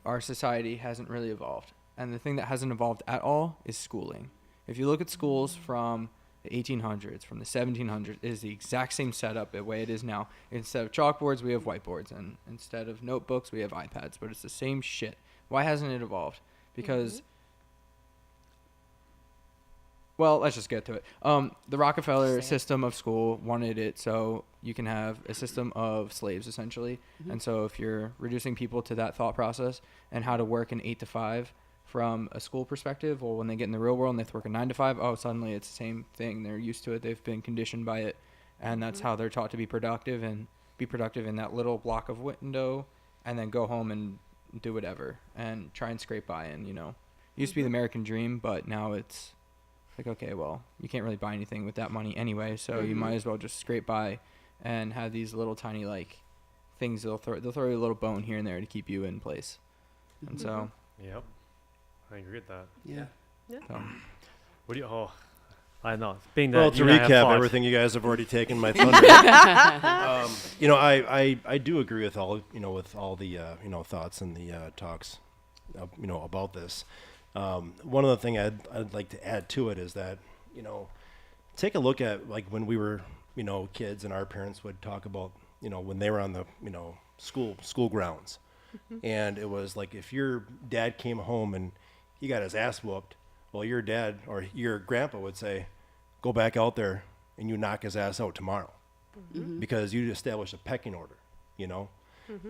D: Our society hasn't really evolved. And the thing that hasn't evolved at all is schooling. If you look at schools from the 1800s, from the 1700s, it is the exact same setup the way it is now. Instead of chalkboards, we have whiteboards. And instead of notebooks, we have iPads. But it's the same shit. Why hasn't it evolved? Because... Well, let's just get to it. The Rockefeller system of school wanted it so you can have a system of slaves, essentially. And so if you're reducing people to that thought process and how to work an 8 to 5 from a school perspective, well, when they get in the real world and they have to work a 9 to 5, suddenly it's the same thing. They're used to it. They've been conditioned by it. And that's how they're taught to be productive and be productive in that little block of window and then go home and do whatever and try and scrape by. And, it used to be the American dream, but now it's... like, okay, well, you can't really buy anything with that money anyway, so you might as well just scrape by and have these little tiny things they'll throw you a little bone here and there to keep you in place. And so
C: Yep. I agree with that.
B: Yeah.
D: so
C: What do you? Oh, I know. Being that
H: Well, to
C: you and I have
H: recap
C: thoughts.
H: everything, you guys have already taken my thunder. I do agree with all the thoughts and the talks, about this. One of the things I'd like to add to it is that, take a look at like when we were, kids and our parents would talk about, when they were on the, school grounds. And it was like if your dad came home and he got his ass whooped, well, your dad or your grandpa would say, go back out there and you knock his ass out tomorrow because you established a pecking order,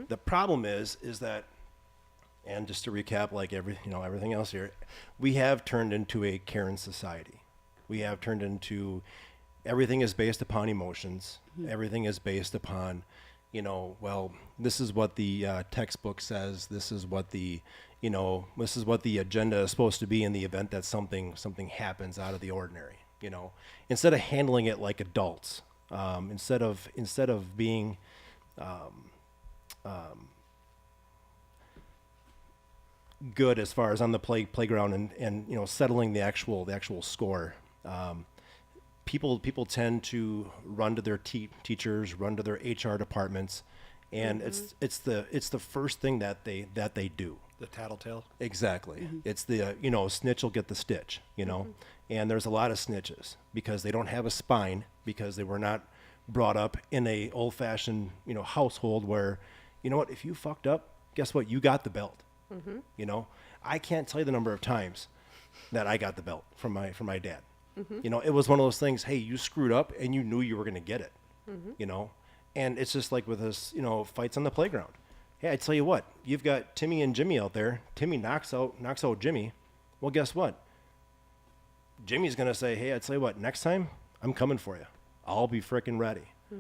H: The problem is that, and just to recap, like everything else here, we have turned into a Karen society. We have turned into everything is based upon emotions. Everything is based upon, well, this is what the textbook says. This is what the, this is what the agenda is supposed to be in the event that something happens out of the ordinary. Instead of handling it like adults, instead of being good as far as on the playground and settling the actual score. People tend to run to their teachers, run to their HR departments, and it's the first thing that they do.
E: The tattletale.
H: Exactly. It's the snitch will get the stitch. And there's a lot of snitches because they don't have a spine, because they were not brought up in a old-fashioned household where, if you fucked up, guess what, you got the belt. I can't tell you the number of times that I got the belt from my dad. It was one of those things, hey, you screwed up and you knew you were going to get it, and it's just like with us, fights on the playground. Hey, I tell you what, you've got Timmy and Jimmy out there. Timmy knocks out Jimmy. Well, guess what? Jimmy's going to say, hey, I tell you what, next time I'm coming for you. I'll be frickin' ready. I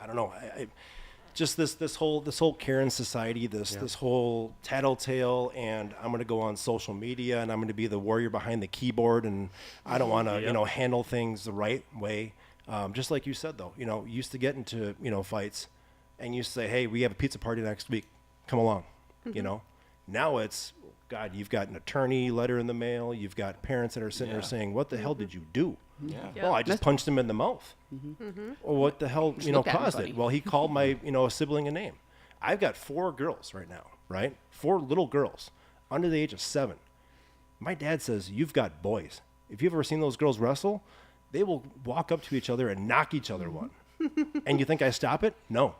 H: don't know. I just this whole Karen society, this whole tattletale, and I'm going to go on social media and I'm going to be the warrior behind the keyboard, and I don't want to handle things the right way. Just like you said though, you used to get into fights, and you say, hey, we have a pizza party next week, come along. Now it's, God, you've got an attorney letter in the mail, you've got parents that are sitting there saying, what the hell did you do? Well, I just punched him in the mouth. Well, what the hell, caused it? Well, he called my, sibling a name. I've got 4 girls right now, right? 4 little girls under the age of 7. My dad says, you've got boys. If you've ever seen those girls wrestle, they will walk up to each other and knock each other one. And you think I stop it? No.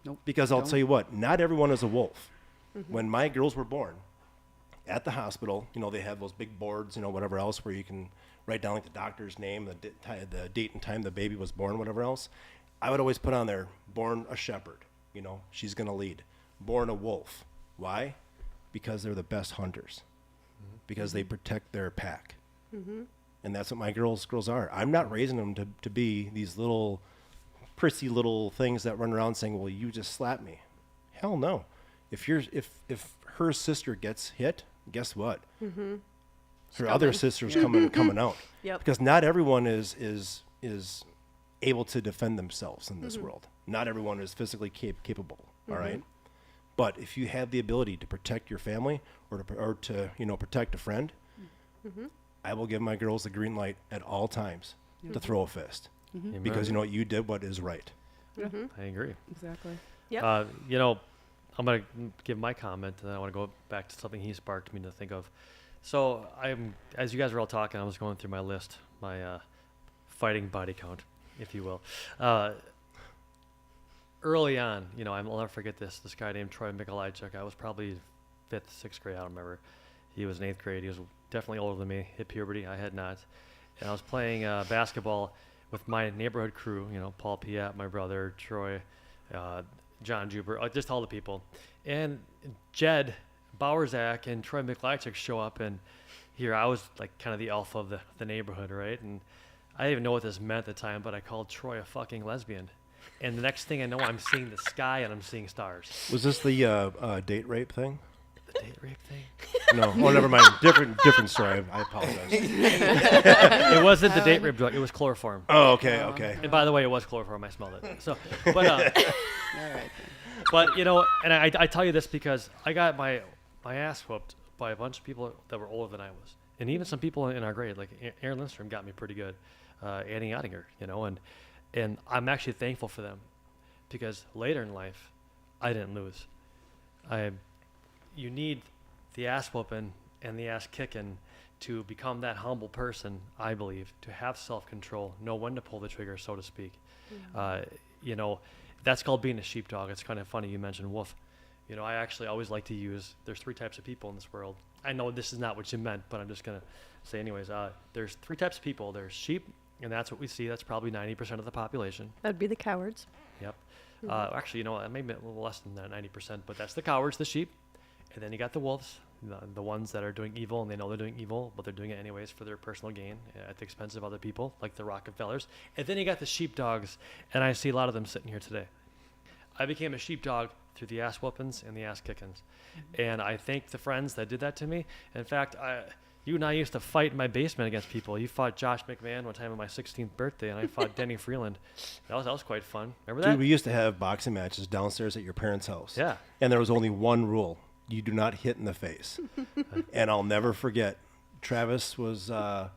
B: Nope.
H: Because I'll tell you what, not everyone is a wolf. When my girls were born at the hospital, they have those big boards, whatever else, where you can write down like the doctor's name, the date and time the baby was born, whatever else. I would always put on there, born a shepherd, she's going to lead. Born a wolf. Why? Because they're the best hunters. Because they protect their pack. And that's what my girls are. I'm not raising them to be these little prissy little things that run around saying, well, you just slapped me. Hell no. If her sister gets hit, guess what? Her other sister's coming out.
G: Yep.
H: Because not everyone is able to defend themselves in this world. Not everyone is physically capable. All right. But if you have the ability to protect your family or to protect a friend, I will give my girls the green light at all times to throw a fist, because you did what is right.
C: I agree.
B: Exactly.
G: Yep.
C: I'm going to give my comment, and then I want to go back to something he sparked me to think of. So as you guys were all talking, I was going through my list, my fighting body count, if you will. Early on, I'll never forget this guy named Troy Mikolajchuk. I was probably 5th, 6th grade, I don't remember. He was in 8th grade. He was definitely older than me, hit puberty. I had not. And I was playing basketball with my neighborhood crew, Paul Piat, my brother, Troy, John Juber, just all the people. And Jed Bowerzak and Troy Mikolajchuk show up, and here I was like kind of the alpha of the neighborhood, right? And I didn't even know what this meant at the time, but I called Troy a fucking lesbian. And the next thing I know, I'm seeing the sky and I'm seeing stars.
H: Was this the date rape thing?
C: The date rape thing?
H: No. Oh, never mind. Different story. I apologize.
C: It wasn't the date rape drug. It was chloroform.
H: Oh, okay.
C: And by the way, it was chloroform. I smelled it. So, but
B: All right.
C: but and I tell you this because I got my ass whooped by a bunch of people that were older than I was, and even some people in our grade, like Aaron Lindstrom, got me pretty good. Annie Ottinger, and I'm actually thankful for them, because later in life, I didn't lose. You need the ass whooping and the ass kicking to become that humble person, I believe, to have self-control, know when to pull the trigger, so to speak. That's called being a sheepdog. It's kind of funny you mentioned wolf. I actually always like to use, there's 3 types of people in this world. I know this is not what you meant, but I'm just going to say anyways. There's 3 types of people. There's sheep, and that's what we see. That's probably 90% of the population.
G: That'd be the cowards.
C: Yep. Actually, maybe a little less than that, 90%, but that's the cowards, the sheep. And then you got the wolves, the ones that are doing evil, and they know they're doing evil, but they're doing it anyways for their personal gain at the expense of other people, like the Rockefellers. And then you got the sheepdogs, and I see a lot of them sitting here today. I became a sheepdog through the ass whoopings and the ass kickings. And I thank the friends that did that to me. In fact, you and I used to fight in my basement against people. You fought Josh McMahon one time on my 16th birthday, and I fought Denny Freeland. That was quite fun. Remember that?
H: Dude, we used to have boxing matches downstairs at your parents' house.
C: Yeah.
H: And there was only one rule. You do not hit in the face. And I'll never forget, Travis was, were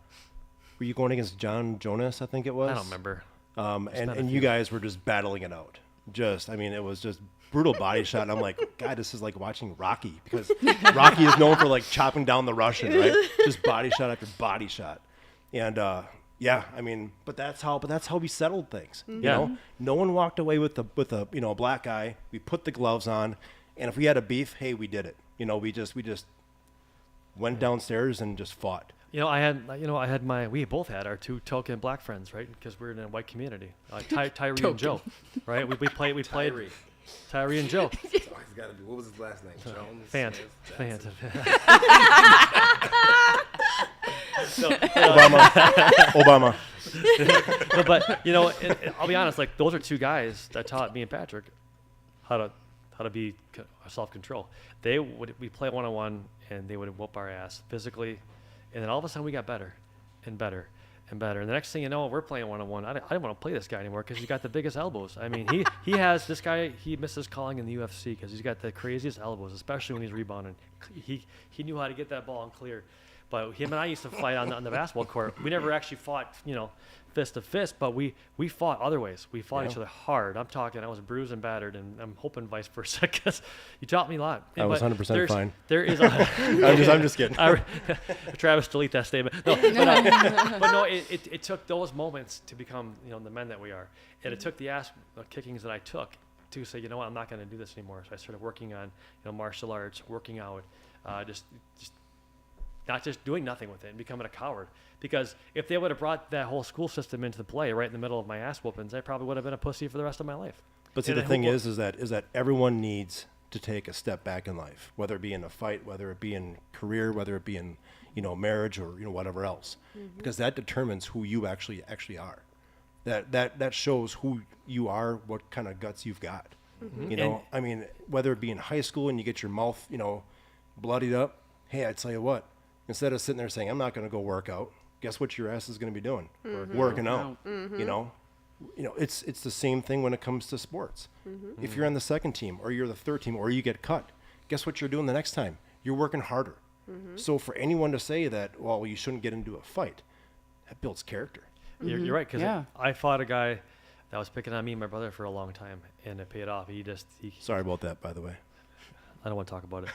H: you going against John Jonas, I think it was?
C: I don't remember.
H: And you guys were just battling it out. It was just brutal body shot. And I'm like, God, this is like watching Rocky, because Rocky is known for like chopping down the Russian, right? Just body shot after body shot. And but that's how we settled things.
C: Yeah.
H: No one walked away with a black guy. We put the gloves on, and if we had a beef, hey, we did it. We just went downstairs and just fought. We both had our 2 token black friends, right? Because we're in a white community. Tyree and Joe, right? We played Tyree and Joe.
F: It's always got to be. What was his last name? Jones.
C: Fant.
H: Obama.
C: No, but I'll be honest. Like, those are 2 guys that taught me and Patrick how to be self-control. We play one-on-one, and they would whoop our ass physically, and then all of a sudden we got better and better and better. And the next thing you know, we're playing one-on-one. I didn't want to play this guy anymore because he's got the biggest elbows. I mean, he has this guy. He misses calling in the UFC because he's got the craziest elbows, especially when he's rebounding. He knew how to get that ball and clear. But him and I used to fight on the basketball court. We never actually fought, fist to fist, but we fought other ways. We fought each other hard. I was bruised and battered, and I'm hoping vice versa, because you taught me a lot.
H: I was 100% fine.
C: There is
H: I'm just kidding.
C: Travis, delete that statement. No, but no, it took those moments to become, the men that we are. And it took the ass kickings that I took to say, you know what, I'm not going to do this anymore. So I started working on, martial arts, working out, just not just doing nothing with it and becoming a coward. Because if they would have brought that whole school system into the play right in the middle of my ass whoopings, I probably would have been a pussy for the rest of my life.
H: But see, the thing is that everyone needs to take a step back in life, whether it be in a fight, whether it be in career, whether it be in, marriage or, whatever else, because that determines who you actually are. that shows who you are, what kind of guts you've got. You know, I mean, whether it be in high school and you get your mouth, you know, bloodied up. Hey, I tell you what, instead of sitting there saying, I'm not going to go work out, guess what your ass is going to be doing? Working out. You know, it's the same thing when it comes to sports. If you're on the second team or you're the third team or you get cut, guess what you're doing the next time? You're working harder. So for anyone to say that, well, you shouldn't get into a fight, that builds character.
C: You're right, because I fought a guy that was picking on me and my brother for a long time, and it paid off. He
H: Sorry about that, by the way.
C: I don't want to talk about it.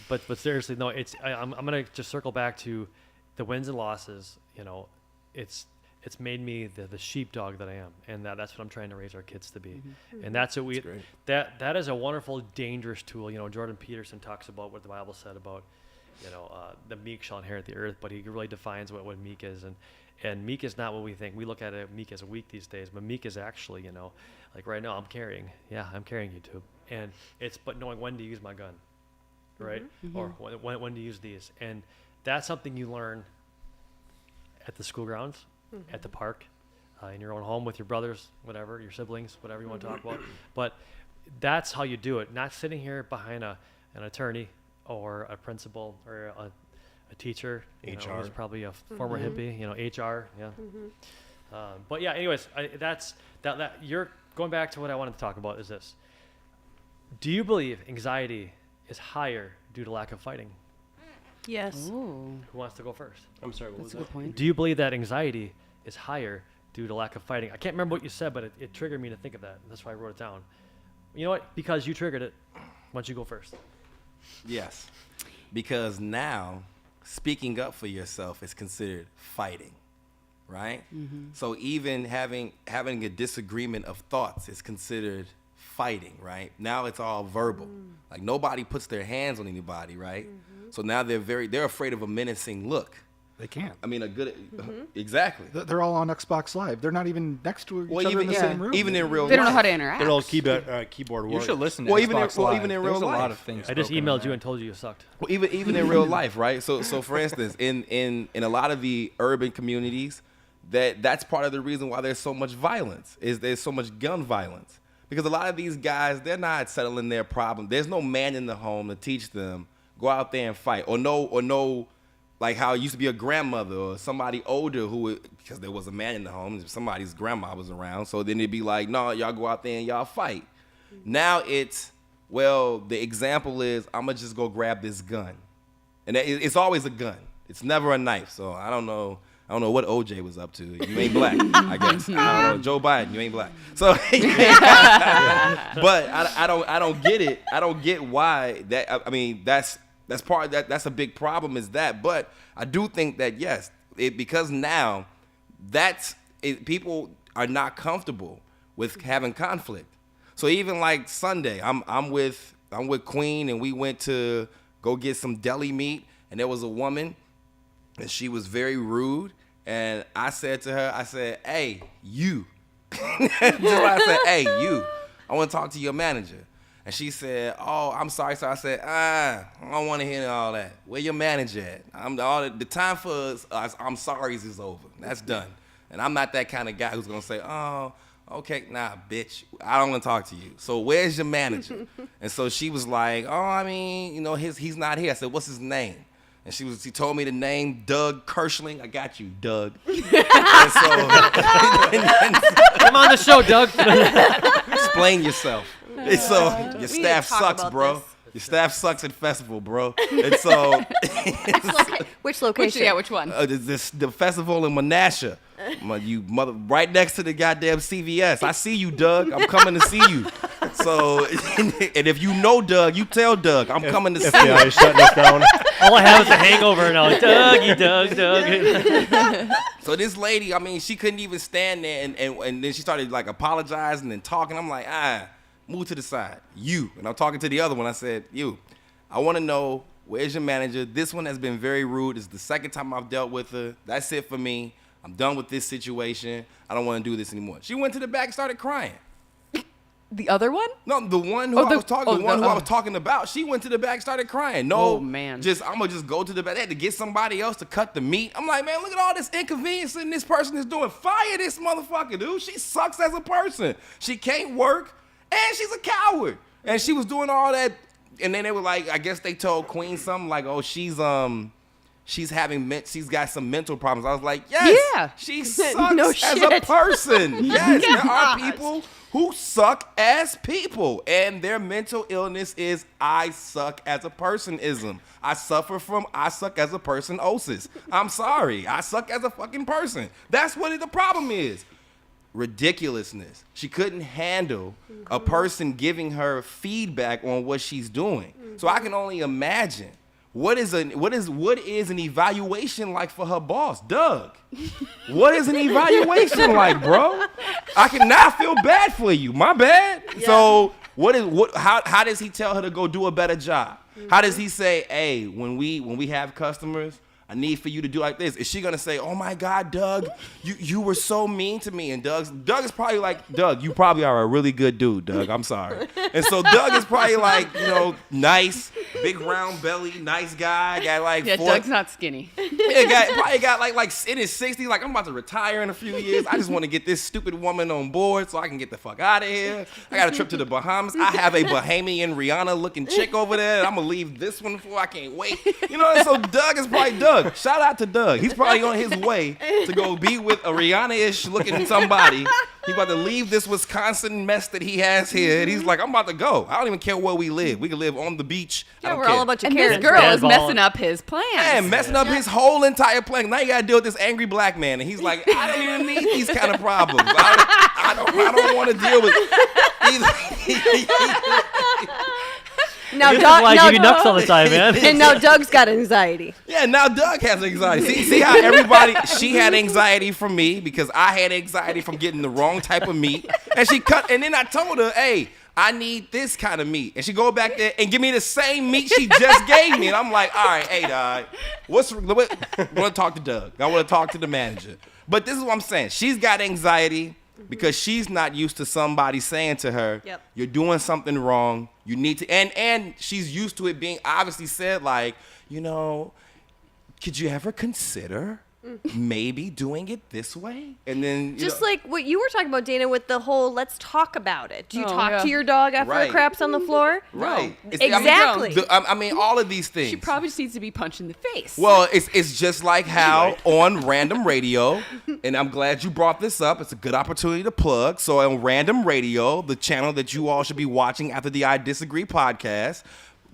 C: but seriously, no, I'm going to just circle back to the wins and losses. You know, it's made me the sheepdog that I am, and that's what I'm trying to raise our kids to be. And that's what that is a wonderful, dangerous tool. You know, Jordan Peterson talks about what the Bible said about, you know, the meek shall inherit the earth, but he really defines what meek is. And meek is not what we think. We look at it meek as weak these days, but meek is actually, you know, like right now I'm carrying you too. And but knowing when to use my gun, right? Or when to use these. And that's something you learn at the school grounds, at the park, in your own home with your brothers, whatever, your siblings, whatever you want to talk about. But that's how you do it. Not sitting here behind an attorney or a principal or a teacher,
H: HR.
C: Who's probably a former hippie, you know, HR, yeah. But yeah, anyways, that's you're going back to what I wanted to talk about is this. Do you believe anxiety is higher due to lack of fighting?
G: Yes.
B: Ooh,
C: Who wants to go first?
H: I'm sorry, what
B: that's a
H: was
B: good
H: that?
B: point.
C: Do you believe that anxiety is higher due to lack of fighting? I can't remember what you said, but it triggered me to think of that. That's why I wrote it down. You know what? Because you triggered it. Why don't you go first?
F: Yes, because now speaking up for yourself is considered fighting, right? So even having a disagreement of thoughts is considered fighting, right? Now it's all verbal. Like nobody puts their hands on anybody, right? So now they're afraid of a menacing look.
E: They can't.
F: I mean, exactly.
E: They're all on Xbox Live. They're not even next to each other
F: even
E: in the same room.
F: even in real
B: They don't know
F: life.
B: how to interact.
H: They're all keyboard
D: You
H: warriors.
D: should listen to
F: Well,
D: Xbox
F: even in real
D: There's a lot
F: life.
D: of things.
C: I just
D: spoken
C: emailed
D: in
C: you
D: that.
C: and told you sucked.
F: Well, even in real life, right? So for instance, in a lot of the urban communities, that's part of the reason why there's so much violence. Is there's so much gun violence because a lot of these guys, they're not settling their problem. There's no man in the home to teach them go out there and fight or no. Like how it used to be a grandmother or somebody older because there was a man in the home, somebody's grandma was around. So then it'd be like, no, y'all go out there and y'all fight. Now it's, well, the example is, I'm going to just go grab this gun. And it's always a gun. It's never a knife. So I don't know what OJ was up to. You ain't black, I guess. I don't know. Joe Biden, you ain't black. So, but I don't get it. I don't get why that, I mean, that's part of that. That's a big problem is that. But I do think that, yes, because now people are not comfortable with having conflict. So even like Sunday, I'm with Queen and we went to go get some deli meat and there was a woman and she was very rude and I said to her, hey, you. Just like I said, hey, you. I want to talk to your manager. And she said, oh, I'm sorry. So I said, I don't want to hear all that. Where your manager at? The time for I'm sorry's is over. That's done. And I'm not that kind of guy who's going to say, oh, okay, nah, bitch, I don't want to talk to you. So where's your manager? And so she was like, oh, I mean, you know, he's not here. I said, what's his name? And she told me the name, Doug Kirschling. I got you, Doug. And so,
C: Come on the show, Doug.
F: explain yourself. And so your
G: We
F: staff
G: need to talk
F: sucks,
G: about
F: bro.
G: this.
F: Your staff sucks at festival, bro. And so
G: Which location?
B: Which one?
F: the festival in Menasha. Right next to the goddamn CVS. I see you, Doug. I'm coming to see you. So, and if you know Doug, you tell Doug I'm coming to see you.
H: FBI is shutting us down.
C: All I have is a hangover now. Doug.
F: So this lady, I mean, she couldn't even stand there, and then she started like apologizing and talking. I'm like, move to the side. You. And I'm talking to the other one. I said, you. I want to know, where's your manager? This one has been very rude. It's the second time I've dealt with her. That's it for me. I'm done with this situation. I don't want to do this anymore. She went to the back and started crying.
B: The other one?
F: No, the one who
B: Oh,
F: I
B: the-
F: was talking,
B: oh,
F: the one
B: the-
F: who I
B: oh.
F: was talking about, she went to the back, started crying. No,
B: Oh, man.
F: I'm gonna just go to the back. They had to get somebody else to cut the meat. I'm like, man, look at all this inconvenience that this person is doing. Fire this motherfucker, dude. She sucks as a person. She can't work, and she's a coward. And she was doing all that, and then they were like, I guess they told Queen something like, oh, she's got some mental problems. I was like, yes,
B: Yeah.
F: she sucks
G: No
F: as
G: shit.
F: a person. Yes, there are
G: Yes.
F: people who suck as people, and their mental illness is I suck as a personism. I suffer from I suck as a person osis. I'm sorry, I suck as a fucking person. That's what the problem is. Ridiculousness. She couldn't handle a person giving her feedback on what she's doing. So I can only imagine what is an evaluation like for her boss, Doug? What is an evaluation like, bro? I can now feel bad for you. My bad.
G: Yeah.
F: So how does he tell her to go do a better job? How does he say, hey, when we have customers, I need for you to do like this? Is she gonna say, oh my God, Doug, you were so mean to me? And Doug is probably like, Doug, you probably are a really good dude, Doug. I'm sorry. And so Doug is probably like, nice, big round belly, nice guy, got like
B: Yeah, Doug's not skinny.
F: probably got like in his 60s, like I'm about to retire in a few years. I just want to get this stupid woman on board so I can get the fuck out of here. I got a trip to the Bahamas. I have a Bahamian Rihanna looking chick over there. And I'm gonna leave this one for. I can't wait. And so Doug is probably Doug. Shout out to Doug. He's probably on his way to go be with a Rihanna-ish looking somebody. He's about to leave this Wisconsin mess that he has here. And he's like, I'm about to go. I don't even care where we live. We can live on the beach. I
G: Yeah,
F: don't
G: we're
F: care.
G: all a bunch of
B: And this
G: Karens.
B: girl
C: Bad
B: is
C: ball.
B: messing up his plans.
F: Man, messing up his whole entire plan. Now you gotta deal with this angry black man, and he's like, I don't even need these kind of problems. I don't want to deal with either.
G: Now,
C: This is
G: Doug,
C: why I
G: now,
C: give you nuts all the time, man.
G: and now Doug's got anxiety.
F: Yeah, now Doug has anxiety. See how she had anxiety from me because I had anxiety from getting the wrong type of meat, and then I told her, hey, I need this kind of meat, and she go back there and give me the same meat she just gave me, and I'm like, all right, hey, Doug, I want to talk to Doug. I want to talk to the manager. But this is what I'm saying. She's got anxiety because she's not used to somebody saying to her,
G: Yep.
F: you're doing something wrong. You need to, and she's used to it being obviously said like, could you ever consider maybe doing it this way? And then
G: Just like what you were talking about, Dana, with the whole let's talk about it. Do you
B: Oh,
G: talk
B: yeah.
G: to your dog after
F: Right.
G: it craps on the floor?
F: right. It's-
G: Exactly.
F: I mean, all of these things.
B: She probably just needs to be punched in the face.
F: Well, it's just like how on Random Radio, and I'm glad you brought this up. It's a good opportunity to plug. So on Random Radio, the channel that you all should be watching after the I Disagree podcast,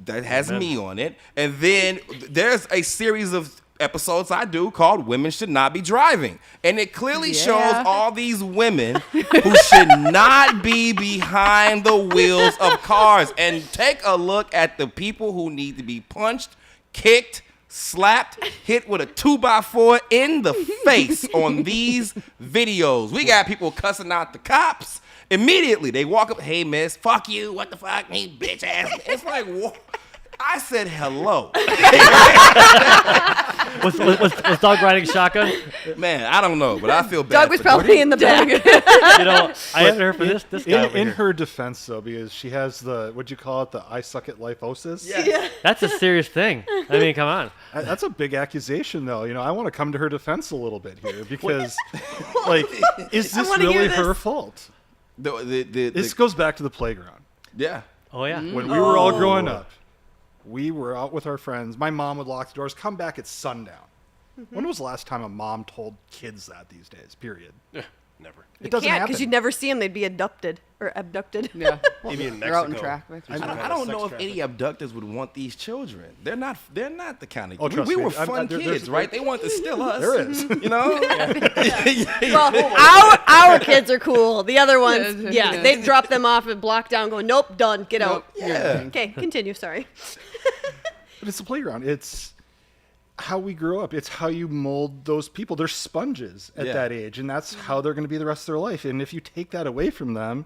F: that has me on it. And then there's a series of episodes I do called Women Should Not Be Driving. And it clearly shows all these women who should not be behind the wheels of cars. And take a look at the people who need to be punched, kicked, slapped, hit with a 2x4 in the face on these videos. We got people cussing out the cops. Immediately, they walk up, hey, miss, fuck you, what the fuck, me, bitch ass. It's like, what? I said hello.
C: Was Doug riding shotgun?
F: Man, I don't know, but I feel bad.
G: Doug was
F: for
G: probably in the back.
C: I haven't heard from this guy over
E: In
C: here.
E: her defense, though, because she has what'd you call it, the I suck at life-osis?
C: That's a serious thing. I mean, come on.
E: That's a big accusation, though. I want to come to her defense a little bit here because, is this
G: wanna hear
E: really
G: this.
E: her fault? This goes back to the playground.
F: Yeah.
C: Oh, yeah.
E: When we were all growing up, we were out with our friends. My mom would lock the doors, come back at sundown. When was the last time a mom told kids that these days, period?
H: Never.
E: It doesn't
G: Can't
E: happen.
G: because you'd never see them. They'd be abducted.
B: Yeah.
H: Maybe in
B: They're out in
H: Mexico.
B: traffic.
F: I don't know if any abductors would want these children. They're not the kind of.
E: Oh, trust
F: we
E: me.
F: were fun
E: There's-
F: kids, right? They want to steal us.
E: There is.
G: Well, our kids are cool. The other ones,
B: Yeah.
G: yeah, they drop them off and block down, going, nope, done, get out.
F: Yeah.
G: Okay, continue. Sorry.
E: But it's the playground. It's how we grow up. It's how you mold those people. They're sponges at
F: Yeah.
E: that age, and that's how they're going to be the rest of their life. And if you take that away from them,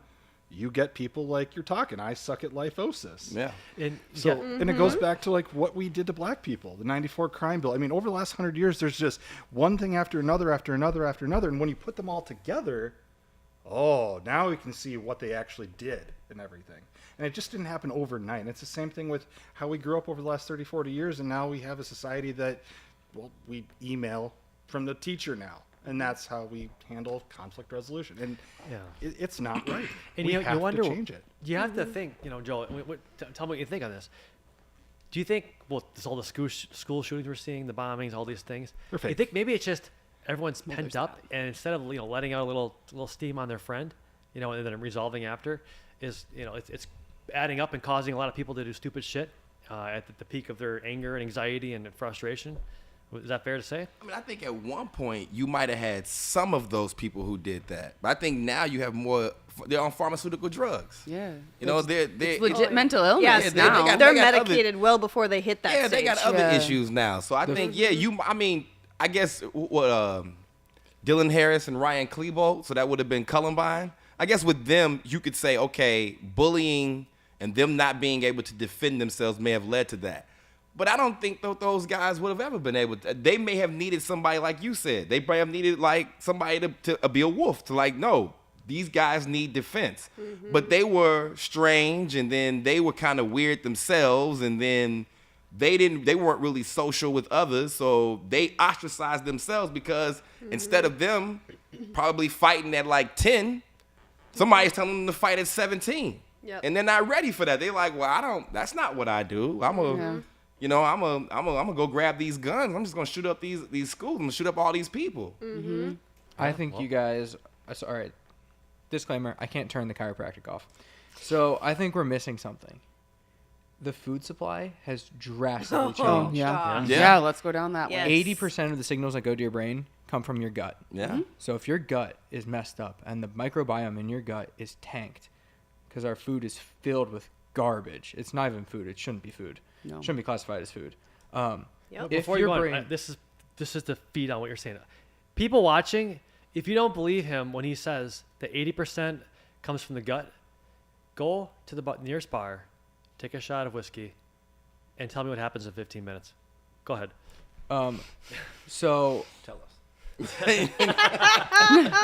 E: you get people like you're talking. I suck at life-osis.
F: Yeah.
C: And,
E: So,
C: yeah,
E: and it goes back to what we did to black people, the '94 crime bill. I mean, over the last 100 years, there's just one thing after another, after another, after another. And when you put them all together, now we can see what they actually did. and everything. And it just didn't happen overnight. And it's the same thing with how we grew up over the last 30, 40 years. And now we have a society that, well, we email from the teacher now. And that's how we handle conflict resolution. And it's not right.
C: And
E: we
C: you
E: have
C: wonder,
E: to change it.
C: You have to think, Joel, tell me what you think on this. Do you think, this all the school shootings we're seeing, the bombings, all these things,
E: They're
C: do you
E: fake.
C: think maybe it's just everyone's pent up, and instead of letting out a little steam on their friend, and then resolving after, is it's adding up and causing a lot of people to do stupid shit at the peak of their anger and anxiety and frustration? Is that fair to say?
F: I mean, I think at one point you might have had some of those people who did that, but I think now you have more. They're on pharmaceutical drugs.
B: Yeah.
F: They're
B: It's legit mental illness
G: Yes,
B: now.
G: they're
F: they got
G: medicated well before they hit that
F: Yeah,
G: stage.
F: they got other
B: Yeah.
F: issues now. So I think, I guess what Dylan Harris and Ryan Klebold, so that would have been Columbine. I guess with them, you could say, okay, bullying and them not being able to defend themselves may have led to that. But I don't think those guys would have ever been able to. They may have needed somebody like you said. They may have needed like somebody to be a wolf to like, no, these guys need defense.
G: Mm-hmm.
F: But they were strange, and then they were kind of weird themselves, and then they weren't really social with others, so they ostracized themselves because instead of them probably fighting at like 10, somebody's telling them to fight at 17.
G: Yep.
F: And they're not ready for that. They're like, well, that's not what I do. I'm gonna go grab these guns. I'm just gonna shoot up these schools. I'm gonna shoot up all these people.
G: Mm-hmm.
D: I think you guys. All right. Disclaimer: I can't turn the chiropractic off. So I think we're missing something. The food supply has drastically changed.
B: Yeah, let's go down that
G: Yes.
B: way.
D: 80% of the signals that go to your brain come from your gut.
F: Yeah.
D: So if your gut is messed up and the microbiome in your gut is tanked, because our food is filled with garbage. It's not even food. It shouldn't be food.
B: No.
D: It shouldn't be classified as food.
G: Yep.
D: If
C: Before you
D: your
C: go on,
D: brain,
C: this is to feed on what you're saying. People watching, if you don't believe him when he says that 80% comes from the gut, go to the nearest bar, take a shot of whiskey, and tell me what happens in 15 minutes. Go ahead.
D: so
C: Tell us.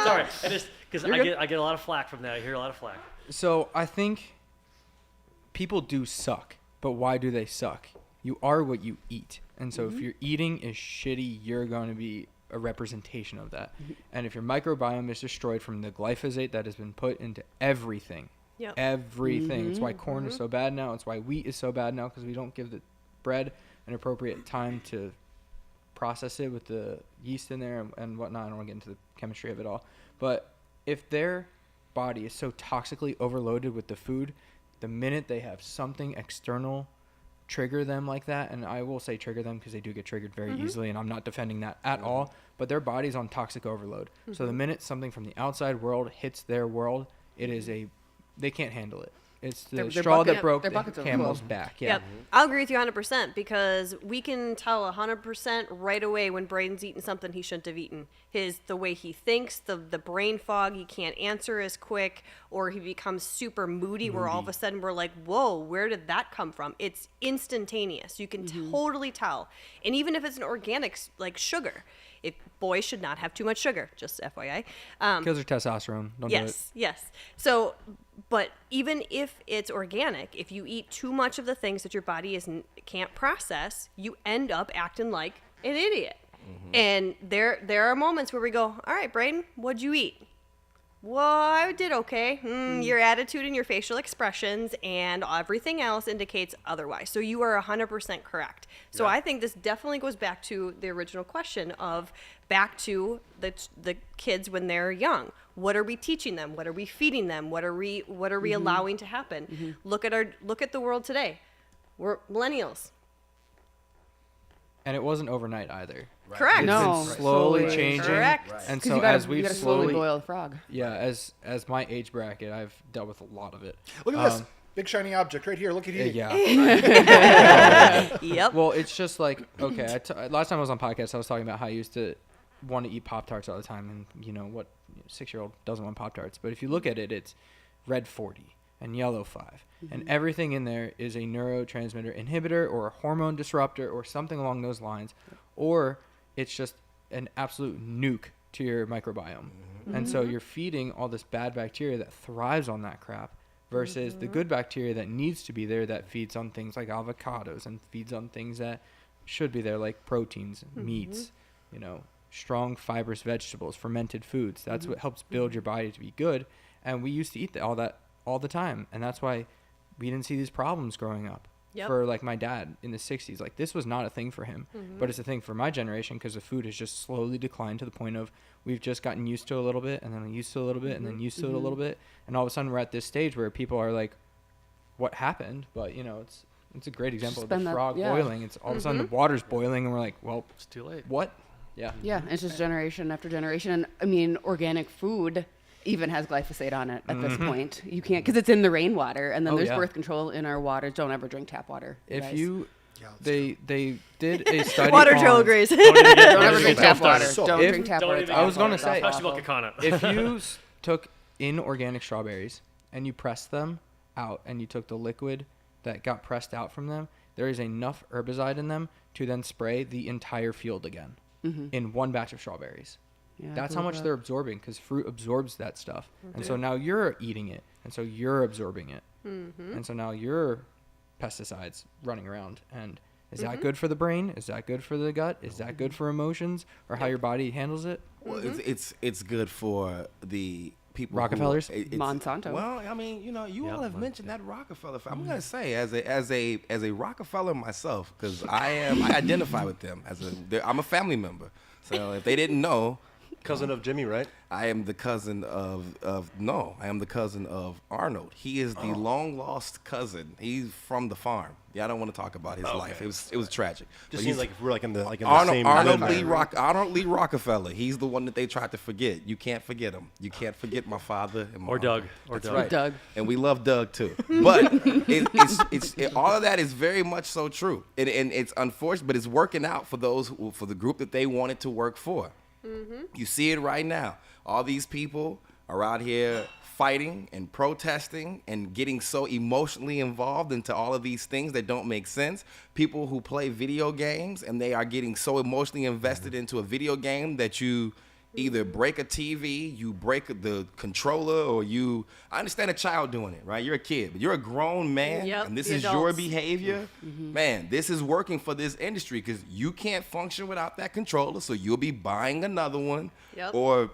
C: Sorry, because I get a lot of flack from that. I hear a lot of flack.
D: So I think people do suck, but why do they suck? You are what you eat. And so if your eating is shitty, you're going to be a representation of that. And if your microbiome is destroyed from the glyphosate that has been put into everything,
G: Yep.
D: everything. It's why corn is so bad now. It's why wheat is so bad now, because we don't give the bread an appropriate time to process it with the yeast in there and whatnot. I don't want to get into the chemistry of it all. But if their body is so toxically overloaded with the food, the minute they have something external trigger them like that, and I will say trigger them because they do get triggered very easily, and I'm not defending that at all, but their body's on toxic overload. So the minute something from the outside world hits their world, they can't handle it. It's the
B: Their
D: straw
B: bucket-
D: that broke
B: their
D: the
B: buckets are
D: camel's
B: full.
D: back. Yeah.
G: Yep. I'll agree with you 100% because we can tell 100% right away when Braden's eating something he shouldn't have eaten. The way he thinks, the brain fog, he can't answer as quick, or he becomes super moody where all of a sudden we're like, whoa, where did that come from? It's instantaneous. You can totally tell. And even if it's an organic, like sugar, boys should not have too much sugar, just FYI.
D: Kills their testosterone. Don't do it.
G: Yes. So, but even if it's organic, if you eat too much of the things that your body can't process, you end up acting like an idiot. And there are moments where we go, all right, Braden, what'd you eat? Well, I did okay. Your attitude and your facial expressions and everything else indicates otherwise. So you are 100% correct. So I think this definitely goes back to the original question of back to the kids when they're young. What are we teaching them? What are we feeding them? What are we allowing to happen? Look at the world today. We're millennials.
D: And it wasn't overnight either.
G: Correct.
D: It's
B: No.
D: been slowly
B: Slowly.
D: changing.
G: Correct.
D: And
B: 'Cause
D: so
B: you gotta,
D: as
B: you
D: we've
B: gotta slowly
D: slowly
B: boil the frog.
D: as my age bracket, I've dealt with a lot of it.
E: Look at this big shiny object right here. Look at you.
D: Yeah.
G: Yep.
D: Well, it's just like, okay, last time I was on podcast, I was talking about how I used to want to eat Pop-Tarts all the time. And you know what 6-year-old doesn't want Pop-Tarts? But if you look at it, it's red 40 and yellow 5. And everything in there is a neurotransmitter inhibitor or a hormone disruptor or something along those lines. Or it's just an absolute nuke to your microbiome. And so you're feeding all this bad bacteria that thrives on that crap versus the good bacteria that needs to be there that feeds on things like avocados and feeds on things that should be there, like proteins, meats, you know, strong fibrous vegetables, fermented foods. That's what helps build your body to be good. And we used to eat all that all the time. And that's why we didn't see these problems growing up. For like my dad in the 60s, like this was not a thing for him, but it's a thing for my generation because the food has just slowly declined to the point of we've just gotten used to a little bit and then used to a little bit and then used to it a little bit. And all of a sudden we're at this stage where people are like, what happened? But, you know, it's a great example of the frog boiling. It's all of a sudden the water's boiling and we're like, well,
C: It's too late.
D: what? Yeah.
B: Yeah, it's just generation after generation. And I mean, organic food even has glyphosate on it at this point. You can't, because it's in the rainwater, and then there's birth control in our water. Don't ever drink tap water.
D: If
B: guys.
D: you, they did a study
G: Water
D: on,
G: Joe agrees.
B: don't ever drink tap water.
H: So-
B: Don't
D: If-
B: drink tap
C: Don't
B: water.
C: even
B: It's
D: I was
B: awful.
D: gonna say,
B: It's
C: Especially
B: awful.
C: about Kakana.
D: if you took inorganic strawberries and you pressed them out and you took the liquid that got pressed out from them, there is enough herbicide in them to then spray the entire field again in one batch of strawberries.
B: Yeah, I
D: That's how
B: believe
D: much
B: that.
D: they're absorbing because fruit absorbs that stuff. And so now you're eating it. And so you're absorbing it. And so now you're pesticides running around. And is that good for the brain? Is that good for the gut? Is that good for emotions or how your body handles it?
F: Well, it's good for the people.
D: Rockefellers?
B: Monsanto.
F: Well, I mean, you know, you all have mentioned that Rockefeller. I'm gonna say, as a Rockefeller myself, because I identify with them I'm a family member. So if they didn't know,
H: Cousin of Jimmy, right?
F: I am the cousin of Arnold. He is the long lost cousin. He's from the farm. Yeah, I don't want to talk about his life. It was tragic.
H: Just
F: But
H: seems
F: he's-
H: like if we're like in the same
F: Arnold
H: line.
F: Lee Rockefeller. He's the one that they tried to forget. You can't forget him. You can't forget my father and my
C: Or Doug.
F: uncle.
C: Or
F: That's
C: Doug.
F: right.
B: Doug.
F: And we love Doug too. But all of that is very much so true. And it's unfortunate, but it's working out for for the group that they wanted to work for. You see it right now. All these people are out here fighting and protesting and getting so emotionally involved into all of these things that don't make sense. People who play video games and they are getting so emotionally invested into a video game that you either break a TV, you break the controller, or I understand a child doing it, right? You're a kid, but you're a grown man,
G: Yep,
F: and this
G: the
F: is your
G: adults.
F: behavior. Man, this is working for this industry because you can't function without that controller, so you'll be buying another one.
G: Yep.
F: Or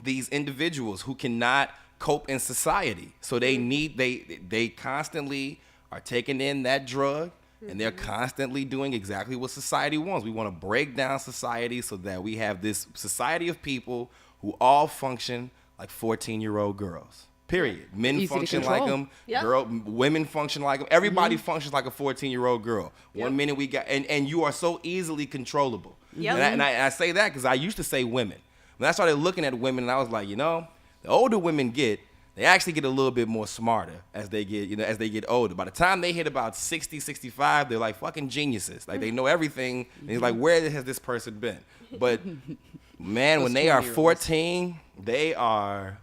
F: these individuals who cannot cope in society, so they constantly are taking in that drug. And they're constantly doing exactly what society wants. We want to break down society so that we have this society of people who all function like 14-year-old girls. Period. Men
B: Easy to
F: function like
B: control.
F: them.
G: Yep.
F: Women function like them. Everybody functions like a 14-year-old girl.
G: Yep.
F: One minute we got, and you are so easily controllable.
G: Yep.
F: And I say that because I used to say women. When I started looking at women, and I was like, the older women get, they actually get a little bit more smarter as they get older. By the time they hit about 60, 65, they're like fucking geniuses. Like they know everything. And it's like, where has this person been? But man, when they are 14, they are.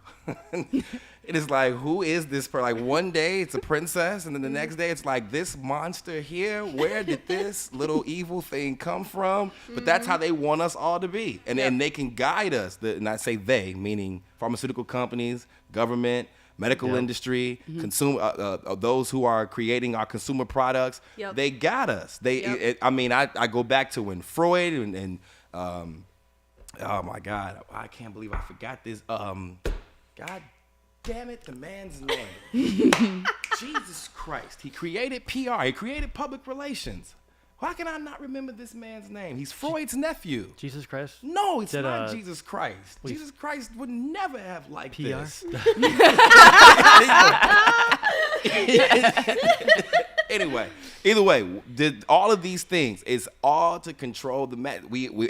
F: It is like, who is this person? Like one day it's a princess, and then the next day it's like this monster here. Where did this little evil thing come from? But that's how they want us all to be, and they can guide us. And I say they, meaning pharmaceutical companies, government, medical industry, consumer, those who are creating our consumer products.
G: Yep.
F: They got us. I go back to when Freud and oh my God, I can't believe I forgot this. God damn it, the man's name. Jesus Christ. He created PR. He created public relations. Why can I not remember this man's name? He's Freud's nephew.
C: Jesus Christ.
F: No, it's
C: Did,
F: not Jesus Christ. Jesus Christ would never have liked
C: PR?
F: this. Anyway, either way, all of these things is all to control the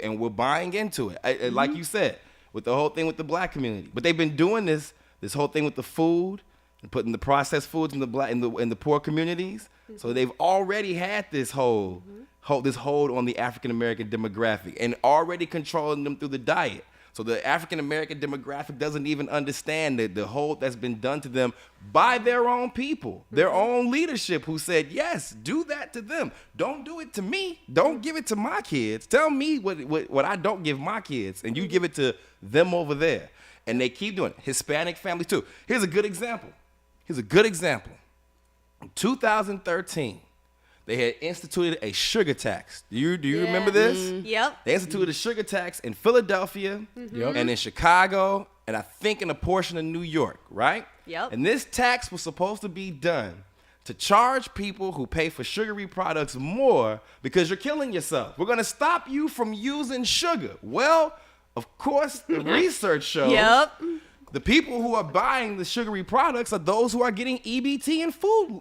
F: and we're buying into it. Like you said, with the whole thing with the black community. But they've been doing this whole thing with the food and putting the processed foods in the poor communities. So they've already had this hold on the African American demographic and already controlling them through the diet. So the African American demographic doesn't even understand the hold that's been done to them by their own people, their own leadership, who said, yes, do that to them. Don't do it to me. Don't give it to my kids. Tell me what I don't give my kids, and you give it to them over there. And they keep doing it. Hispanic family too. Here's a good example. Here's a good example. In 2013, they had instituted a sugar tax. Do you remember this?
G: Yep.
F: They instituted a sugar tax in Philadelphia
D: Yep.
F: and in Chicago and I think in a portion of New York, right?
G: Yep.
F: And this tax was supposed to be done to charge people who pay for sugary products more because you're killing yourself. We're going to stop you from using sugar. Well, of course, the research shows
G: Yep.
F: the people who are buying the sugary products are those who are getting EBT and food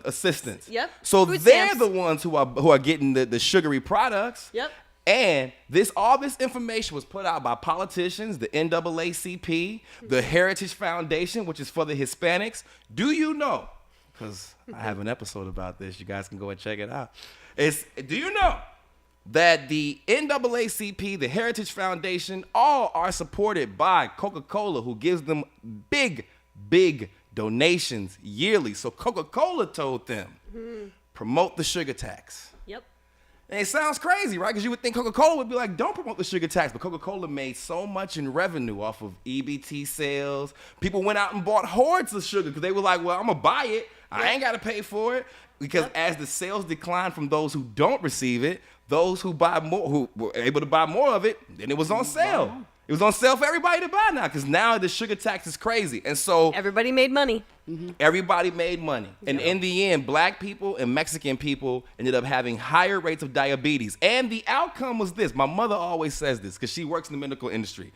F: assistance.
G: Yep.
F: So
G: Food
F: they're
G: stamps.
F: the ones who are getting the sugary products.
G: Yep.
F: And all this information was put out by politicians, the NAACP, the Heritage Foundation, which is for the Hispanics. Do you know? Because I have an episode about this. You guys can go and check it out. Do you know that the NAACP, the Heritage Foundation, all are supported by Coca-Cola, who gives them big donations yearly. So Coca-Cola told them, promote the sugar tax.
G: Yep.
F: And it sounds crazy, right? Because you would think Coca-Cola would be like, don't promote the sugar tax. But Coca-Cola made so much in revenue off of EBT sales. People went out and bought hordes of sugar because they were like, well, I'm going to buy it. I ain't got to pay for it. Because as the sales declined from those who don't receive it, those who buy more, who were able to buy more of it, then it was on sale. It was on sale for everybody to buy now because now the sugar tax is crazy. And so
G: Everybody made money.
F: everybody made money. And in the end, black people and Mexican people ended up having higher rates of diabetes. And the outcome was this. My mother always says this because she works in the medical industry.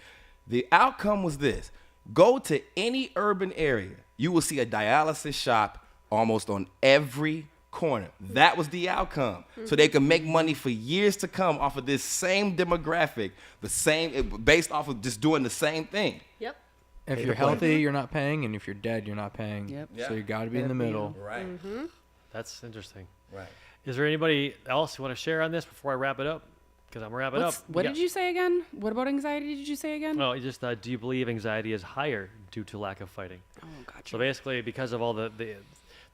F: The outcome was this. Go to any urban area. You will see a dialysis shop almost on every corner. That was the outcome. So they could make money for years to come off of this same demographic, based off of just doing the same thing.
G: Yep.
D: If
F: Pay
D: you're
F: to play.
D: healthy, you're not paying, and if you're dead, you're not paying.
B: Yep.
D: So you got to be in the middle.
F: Right.
C: That's interesting.
F: Right.
C: Is there anybody else who want to share on this before I wrap it up? Because I'm going to wrap it up.
B: What did you say again? What about anxiety did you say again?
C: No, just do you believe anxiety is higher due to lack of fighting?
B: Oh, gotcha.
C: So basically, because of all the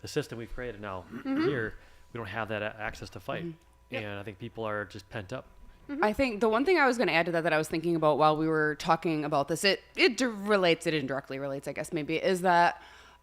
C: system we've created now here, we don't have that access to fight. And I think people are just pent up.
B: I think the one thing I was going to add to that I was thinking about while we were talking about this, it indirectly relates, I guess maybe, is that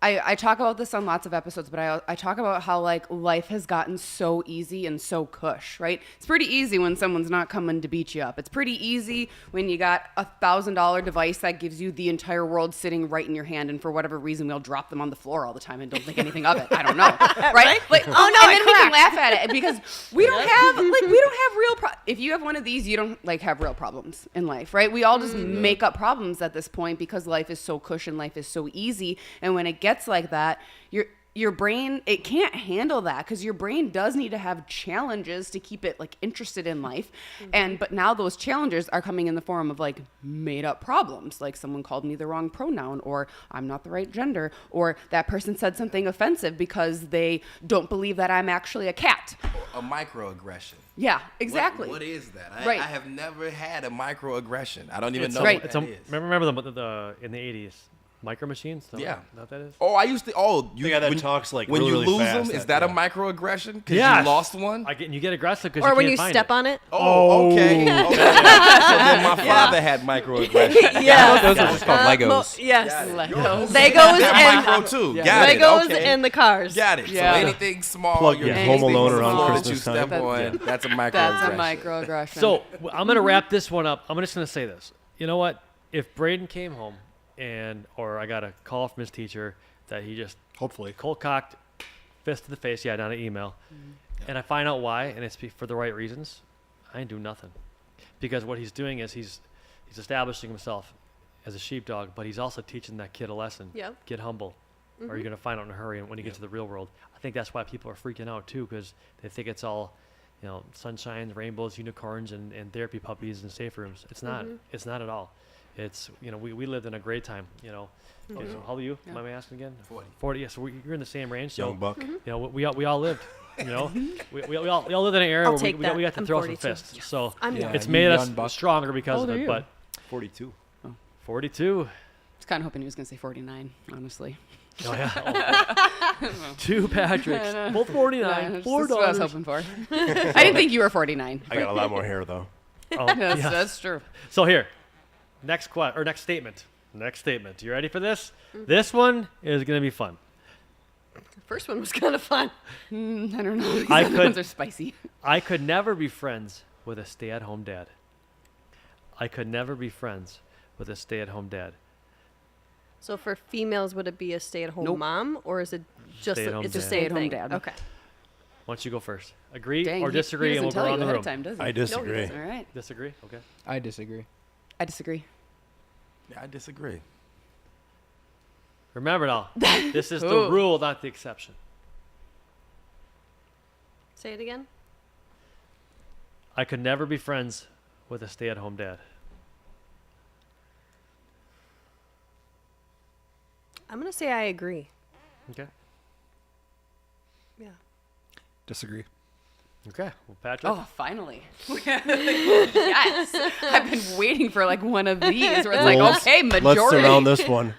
B: I talk about this on lots of episodes, but I talk about how like life has gotten so easy and so cush, right? It's pretty easy when someone's not coming to beat you up. It's pretty easy when you got $1,000 device that gives you the entire world sitting right in your hand, and for whatever reason we'll drop them on the floor all the time and don't think anything of it. I don't know, right? Like,
G: Oh, no,
B: and
G: it
B: then we can
G: cracked.
B: laugh at it because we don't have real if you have one of these, you don't like have real problems in life, right? We all just make up problems at this point because life is so cush and life is so easy, and when it gets like that, your brain, it can't handle that because your brain does need to have challenges to keep it like interested in life. But now those challenges are coming in the form of like made up problems, like someone called me the wrong pronoun, or I'm not the right gender, or that person said something offensive because they don't believe that I'm actually a cat.
F: A microaggression.
B: Yeah, exactly.
F: What is that?
B: Right.
F: I have never had a microaggression. I don't even
C: It's
F: know
B: right.
F: what that is.
C: Remember the in the 80s, micro machines?
F: Yeah.
C: Know what that is?
F: Oh, I used to. Oh,
H: The guy that talks, like,
F: when
H: really,
F: you
H: really
F: lose
H: fast,
F: them, is
H: that-
F: that a
H: yeah.
F: microaggression? Because
C: Yes.
F: you lost one.
C: You get aggressive because
G: Or
C: you
G: when
C: can't
G: you
C: find
G: step
C: it.
G: on it.
F: Oh, okay. Okay. So then my father had microaggressions.
G: Yeah.
D: Those are just called Legos.
G: Yes.
B: Legos.
G: Legos
F: They're
G: and
F: micro too. Got it.
G: Legos
F: Okay.
G: and the cars.
F: Got it.
B: Yeah.
F: So anything small,
H: Plug
F: your
H: your
F: anything
B: Home Alone
F: small
B: around
F: that you
H: Christmas
F: step
H: time.
F: on, that's a microaggression.
B: That's a microaggression.
C: So I'm gonna wrap this one up. I'm just gonna say this. You know what? If Braden came home or I got a call from his teacher that he just
E: Hopefully.
C: cold cocked, fist to the face, not an email, and I find out why, and it's for the right reasons, I ain't do nothing, because what he's doing is he's establishing himself as a sheepdog, but he's also teaching that kid a lesson.
G: Yep.
C: Get humble, or you're gonna find out in a hurry. And when you get to the real world, I think that's why people are freaking out too, because they think it's all, sunshines, rainbows, unicorns, and therapy puppies and safe rooms. It's not. It's not at all. It's we lived in a great time. So how old are you?
B: Yeah.
C: Am I asking again?
F: 40.
C: 40. Yeah. So you're in the same range. So
H: Young buck.
C: we all lived. We all lived in an era
G: I'll
C: where
G: take
C: we
G: that.
C: got to
G: I'm
C: throw
G: 42.
C: some fists. So
G: I'm young.
C: it's
D: you
C: made us
D: young buck.
C: stronger because
B: How
C: of
B: old are
C: it.
B: you?
C: But
H: 42.
C: 42.
B: I was kind of hoping he was going to say 49, honestly.
C: Oh yeah. Two Patricks, both 49,
B: That's
C: four
B: what I was
C: daughters.
B: hoping for. I didn't think you were 49.
H: I got a lot more hair though.
C: Oh,
B: That's,
C: yeah.
B: that's true.
C: So here, next statement. Next statement. You ready for this? This one is going to be fun.
G: The first one was kind of fun.
B: I don't know. These
C: I
B: other
C: could-
B: ones are spicy.
C: I could never be friends with a stay-at-home dad. I could never be friends with a stay-at-home dad.
G: So for females, would it be a stay-at-home
B: Nope.
G: mom, or is it just
C: Stay-at-home
G: it's the
C: dad.
G: same
B: Stay-at-home
G: thing?
B: dad.
G: Okay.
C: Why don't you go first? Agree
B: Dang,
C: or
B: he
C: disagree, and
B: doesn't
C: we'll
B: tell
C: go
B: you
C: around the
B: ahead
C: room.
B: of time, does he?
H: I disagree.
B: All right.
C: Disagree? Okay.
D: I disagree.
B: I disagree.
F: Yeah, I disagree.
C: Remember now, this is the
B: Ooh.
C: rule, not the exception.
G: Say it again.
C: I could never be friends with a stay-at-home dad.
G: I'm gonna say I agree.
C: Okay.
G: Yeah.
E: Disagree.
C: Okay. Well, Patrick.
B: Oh, finally. Yes. I've been waiting for like one of these where it's like,
H: Rules.
B: okay,
H: Let's
B: majority.
H: surround this one.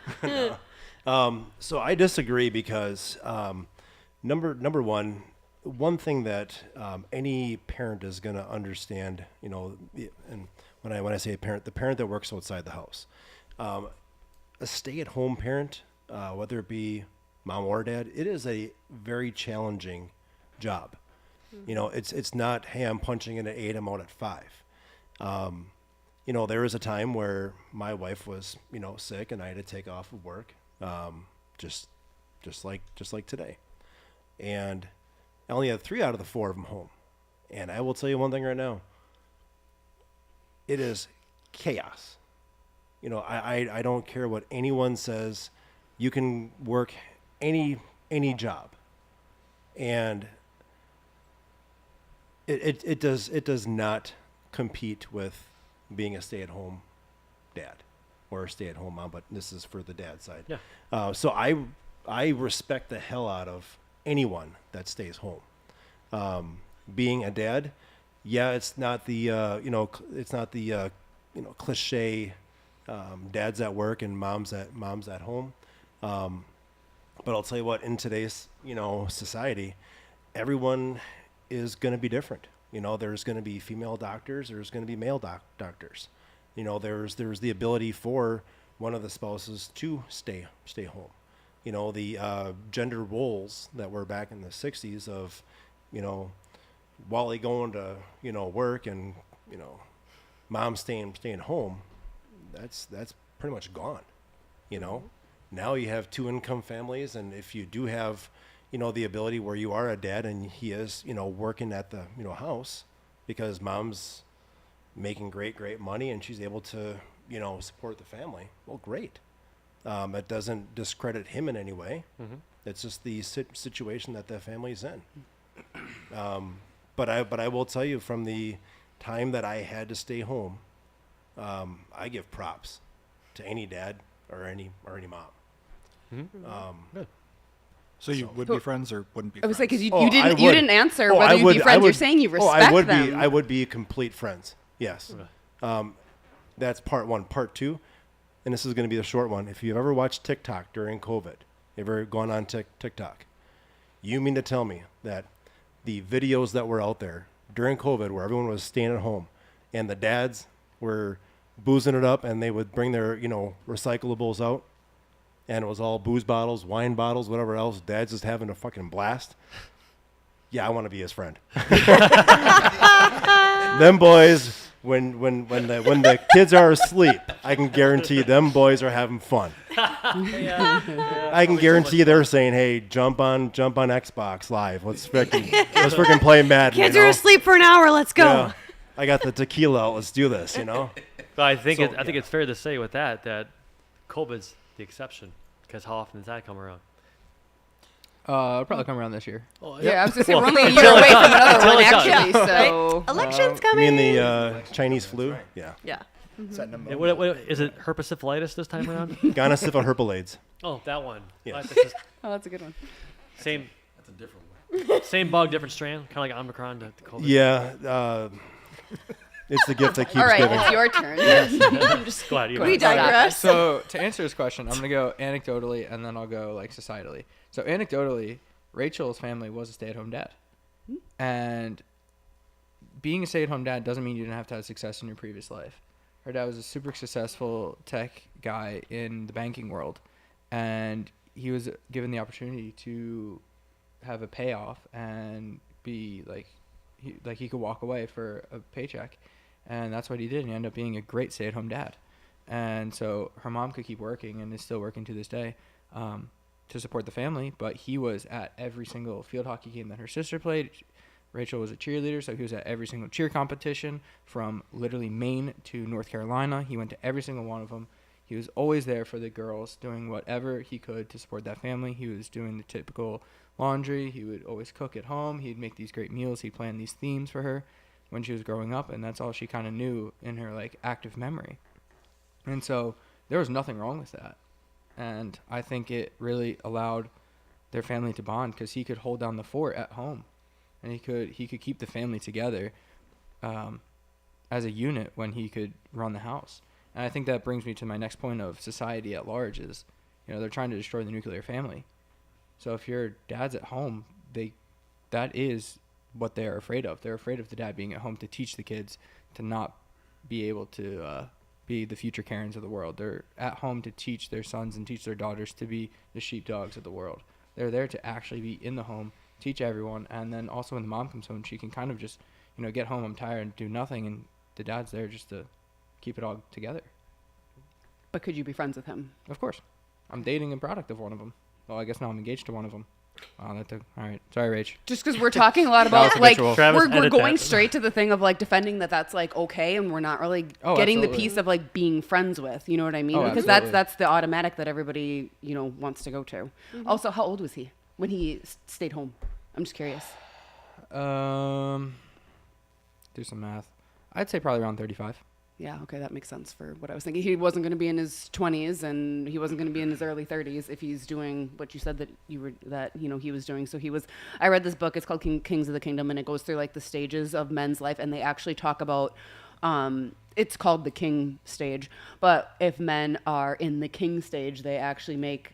H: So I disagree because number one thing that any parent is going to understand, and when I say a parent, the parent that works outside the house, a stay-at-home parent, whether it be mom or dad, it is a very challenging job. It's not, hey, I'm punching in at 8, I'm out at 5. There was a time where my wife was, sick and I had to take off of work, just like today. And I only had 3 out of the 4 of them home. And I will tell you one thing right now. It is chaos. I don't care what anyone says. You can work any job. And it does not compete with being a stay-at-home dad or a stay-at-home mom, but this is for the dad side.
C: Yeah.
H: So I respect the hell out of anyone that stays home. Being a dad, yeah, it's not the cliche dads at work and moms at home. But I'll tell you what, in today's society, everyone is going to be different. There's going to be female doctors, there's going to be male doctors. There's the ability for one of the spouses to stay home. The gender roles that were back in the 60s of, Wally going to, work and, mom staying home, that's pretty much gone. Now you have 2 income families, and if you do have, the ability where you are a dad and he is, working at the, house because mom's making great money and she's able to, support the family. Well, great. It doesn't discredit him in any way.
C: Mm-hmm.
H: It's just the situation that the family's in. But I will tell you, from the time that I had to stay home, I give props to any dad or any mom.
C: Mm-hmm.
E: So you would be friends or wouldn't be
B: I was
E: friends?
B: like, 'cause
H: Oh,
B: you didn't answer whether you'd be friends. You're saying you respect
H: I would
B: them.
H: I would be complete friends. Yes.
C: Okay.
H: That's part 1. Part 2, and this is going to be the short one. If you've ever watched TikTok during COVID, ever gone on TikTok, you mean to tell me that the videos that were out there during COVID where everyone was staying at home and the dads were boozing it up and they would bring their, recyclables out and it was all booze bottles, wine bottles, whatever else, dad's just having a fucking blast? Yeah, I want to be his friend. Them boys, when the kids are asleep, I can guarantee them boys are having fun. I can guarantee they're saying, "Hey, jump on Xbox Live. Let's freaking play Madden."
G: Kids are asleep for an hour. Let's go.
H: Yeah. I got the tequila out. Let's do this.
C: But I think
H: So,
C: I think it's fair to say with that COVID's the exception, because how often does that come around?
D: It'll probably come around this year.
C: Oh,
B: Yeah, I was gonna say
C: Well,
B: we're only a
C: until
B: year
C: it
B: away
C: does.
B: from another
C: Until
B: one,
C: it does.
B: actually.
G: Yeah.
B: So
G: Elections
H: You
G: coming.
H: mean the Chinese flu? Yeah.
G: Yeah.
E: Setting them
C: Yeah,
E: up.
C: what, is it herpessyphilitis this time around?
H: Gonosyphil herpelades.
C: Oh, that one.
H: Yeah.
C: That's just
B: oh, that's a good one.
C: same. That's a different one. Same bug, different strand, kind of like Omicron to COVID.
H: Yeah. It's the gift that keeps
B: All right,
H: giving.
B: it's your turn.
C: Go ahead. You
G: We
C: go ahead.
G: digress.
D: So to answer this question, I'm gonna go anecdotally and then I'll go like societally. So anecdotally, Rachel's family was a stay-at-home dad, and being a stay-at-home dad doesn't mean you didn't have to have success in your previous life. Her dad was a super successful tech guy in the banking world, and he was given the opportunity to have a payoff and be he could walk away for a paycheck, and that's what he did. And he ended up being a great stay-at-home dad. And so her mom could keep working and is still working to this day to support the family, but he was at every single field hockey game that her sister played. Rachel was a cheerleader, so he was at every single cheer competition from literally Maine to North Carolina. He went to every single one of them. He was always there for the girls, doing whatever he could to support that family. He was doing the typical laundry. He would always cook at home. He'd make these great meals. He'd plan these themes for her when she was growing up, and that's all she kind of knew in her like active memory. And so there was nothing wrong with that. And I think it really allowed their family to bond because he could hold down the fort at home, and he could keep the family together as a unit when he could run the house. And I think that brings me to my next point of society at large is, they're trying to destroy the nuclear family. So if your dad's at home, that is what they're afraid of. They're afraid of the dad being at home to teach the kids to not be able to be the future Karens of the world. They're at home to teach their sons and teach their daughters to be the sheepdogs of the world. They're there to actually be in the home, teach everyone, and then also when the mom comes home, she can kind of just, get home, I'm tired, and do nothing, and the dad's there just to keep it all together.
B: But could you be friends with him?
D: Of course. I'm dating a product of one of them. Well, I guess now I'm engaged to one of them. Wow, all right. Sorry, Rach.
B: Just because we're talking a lot about
D: was
B: like
D: habitual.
C: Travis,
B: we're
C: edit
B: going
C: that.
B: straight to the thing of like defending that's like okay, and we're not really getting the
D: absolutely.
B: piece of like being friends with. You know what I mean?
D: Oh,
B: Because
D: absolutely.
B: that's the automatic that everybody wants to go to. Also, how old was he when he stayed home? I'm just curious.
D: Do some math. I'd say probably around 35.
B: Yeah, okay, that makes sense for what I was thinking. He wasn't going to be in his 20s, and he wasn't going to be in his early 30s if he's doing what you said that he was doing. So he was. I read this book. It's called Kings of the Kingdom, and it goes through like the stages of men's life, and they actually talk about. It's called the king stage, but if men are in the king stage, they actually make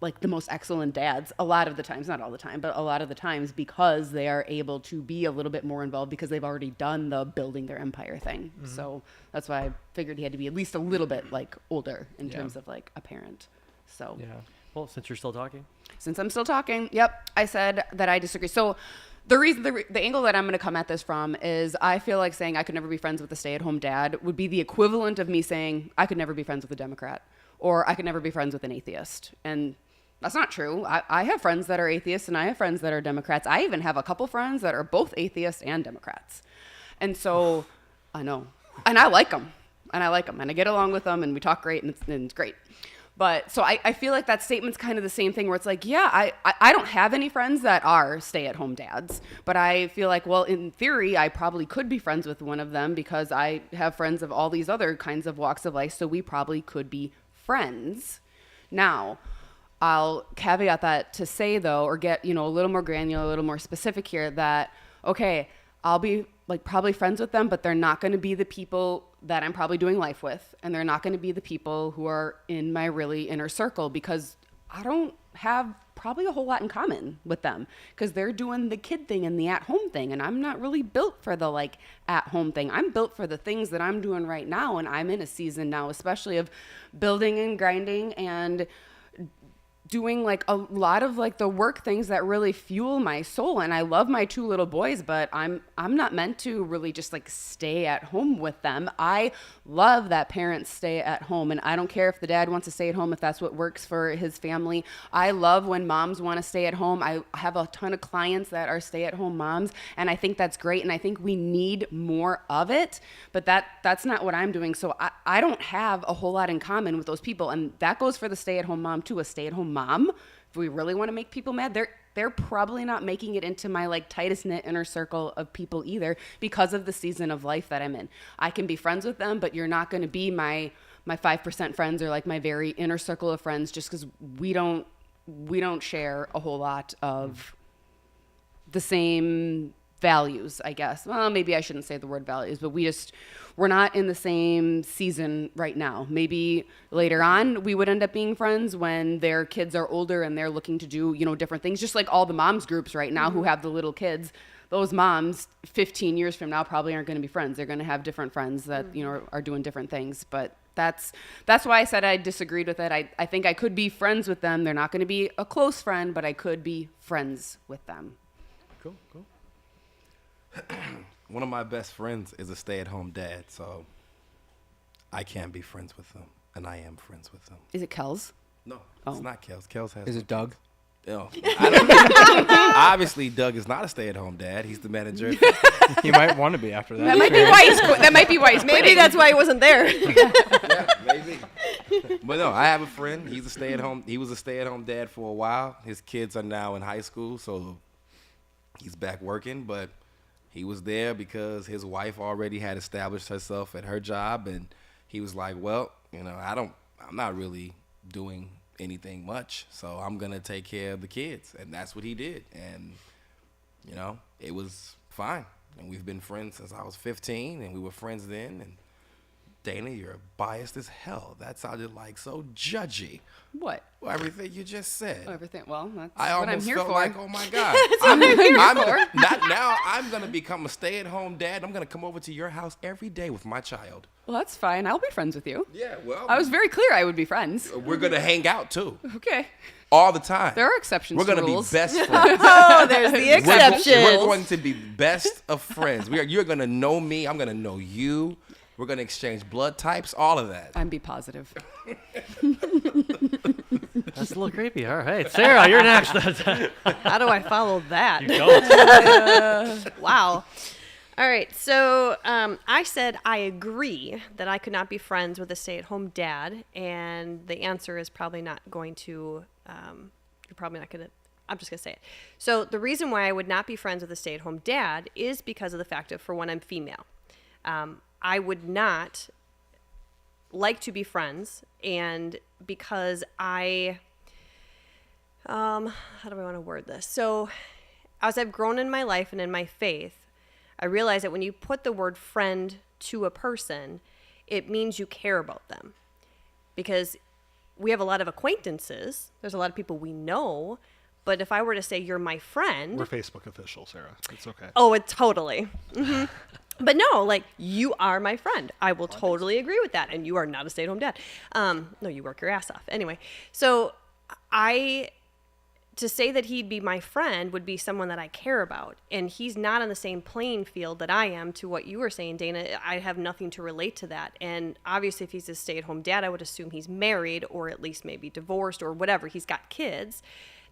B: like the most excellent dads a lot of the times, not all the time, but a lot of the times, because they are able to be a little bit more involved because they've already done the building their empire thing. So that's why I figured he had to be at least a little bit like older in terms of like a parent. So
D: Yeah.
C: Well, since you're still talking.
B: since I'm still talking, yep, I said that I disagree. So the reason, the angle that I'm going to come at this from is I feel like saying I could never be friends with a stay-at-home dad would be the equivalent of me saying I could never be friends with a Democrat, or I could never be friends with an atheist. And that's not true. I have friends that are atheists, and I have friends that are Democrats. I even have a couple friends that are both atheists and Democrats. And so I know. And I like them. And I get along with them, and we talk great, and it's great. But so I feel like that statement's kind of the same thing where it's like, yeah, I don't have any friends that are stay-at-home dads, but I feel like, well, in theory, I probably could be friends with one of them because I have friends of all these other kinds of walks of life, so we probably could be friends. Now, I'll caveat that to say, though, or get, a little more granular, a little more specific here, that, okay, I'll be like probably friends with them, but they're not going to be the people that I'm probably doing life with. And they're not going to be the people who are in my really inner circle, because I don't have probably a whole lot in common with them, because they're doing the kid thing and the at-home thing. And I'm not really built for the like at-home thing. I'm built for the things that I'm doing right now. And I'm in a season now, especially of building and grinding and doing like a lot of like the work things that really fuel my soul. And I love my two little boys, but I'm not meant to really just like stay at home with them. I love that parents stay at home, and I don't care if the dad wants to stay at home, if that's what works for his family. I love when moms want to stay at home. I have a ton of clients that are stay at home moms, and I think that's great, and I think we need more of it, but that's not what I'm doing. So I don't have a whole lot in common with those people, and that goes for the stay at home mom too. A stay at home mom, if we really want to make people mad, they're probably not making it into my like tightest knit inner circle of people either, because of the season of life that I'm in. I can be friends with them, but you're not going to be my 5% friends, or like my very inner circle of friends, just because we don't share a whole lot of the same values, I guess. Well, maybe I shouldn't say the word values, but we're not in the same season right now. Maybe later on we would end up being friends when their kids are older and they're looking to do, different things, just like all the moms groups right now who have the little kids. those moms 15 years from now probably aren't going to be friends. They're going to have different friends that, you know, are doing different things. But that's why I said I disagreed with it. I think I could be friends with them. They're not going to be a close friend, but I could be friends with them.
C: Cool.
F: One of my best friends is a stay-at-home dad, so I can be friends with him, and I am friends with him.
B: Is it Kels?
F: No,
B: Oh.
F: it's not Kels. Kels has.
D: Is it Doug?
F: No. Obviously, Doug is not a stay-at-home dad. He's the manager.
D: He might want to be after that.
B: That might be why he's that might be why he's
G: Maybe
B: quitting.
G: that's why he wasn't there.
F: Yeah, maybe. But no, I have a friend. He was a stay-at-home dad for a while. His kids are now in high school, so he's back working. But he was there because his wife already had established herself at her job, and he was like, "Well, you know, I'm not really doing anything much, so I'm gonna take care of the kids," and that's what he did. And you know, it was fine. And we've been friends since I was 15, and we were friends then. And Dana, you're biased as hell. That sounded like so judgy.
B: What?
F: Well, everything you just said.
B: Everything. Well, that's
F: I
B: what I'm
F: almost
B: here
F: felt
B: for.
F: like, oh my God. I'm going to become a stay-at-home dad. I'm going to come over to your house every day with my child.
B: Well, that's fine. I'll be friends with you.
F: Yeah, well.
B: I was very clear I would be friends.
F: We're going to hang out too.
B: Okay.
F: All the time.
B: There are exceptions
F: We're
B: to
F: going to be
B: rules.
F: best friends.
G: Oh, there's the
F: We're
G: exception.
F: going to be best of friends. You're going to know me. I'm going to know you. We're going to exchange blood types, all of that.
B: I'm be positive.
C: That's a little creepy. All right, Sarah, you're next.
G: How do I follow that?
C: You don't.
G: Wow. All right. So I said I agree that I could not be friends with a stay-at-home dad, and the answer is probably not going to. You're probably not going to. I'm just going to say it. So the reason why I would not be friends with a stay-at-home dad is because of the fact of, for one, I'm female. I would not like to be friends, and because how do I want to word this? So as I've grown in my life and in my faith, I realize that when you put the word friend to a person, it means you care about them. Because we have a lot of acquaintances, there's a lot of people we know, but if I were to say you're my friend...
E: We're Facebook official, Sarah. It's okay.
G: Oh, it totally. Mm-hmm. But no, like, you are my friend. I will totally agree with that. And you are not a stay-at-home dad. No, you work your ass off. Anyway, so to say that he'd be my friend would be someone that I care about. And he's not on the same playing field that I am to what you were saying, Dana. I have nothing to relate to that. And obviously, if he's a stay-at-home dad, I would assume he's married or at least maybe divorced or whatever. He's got kids.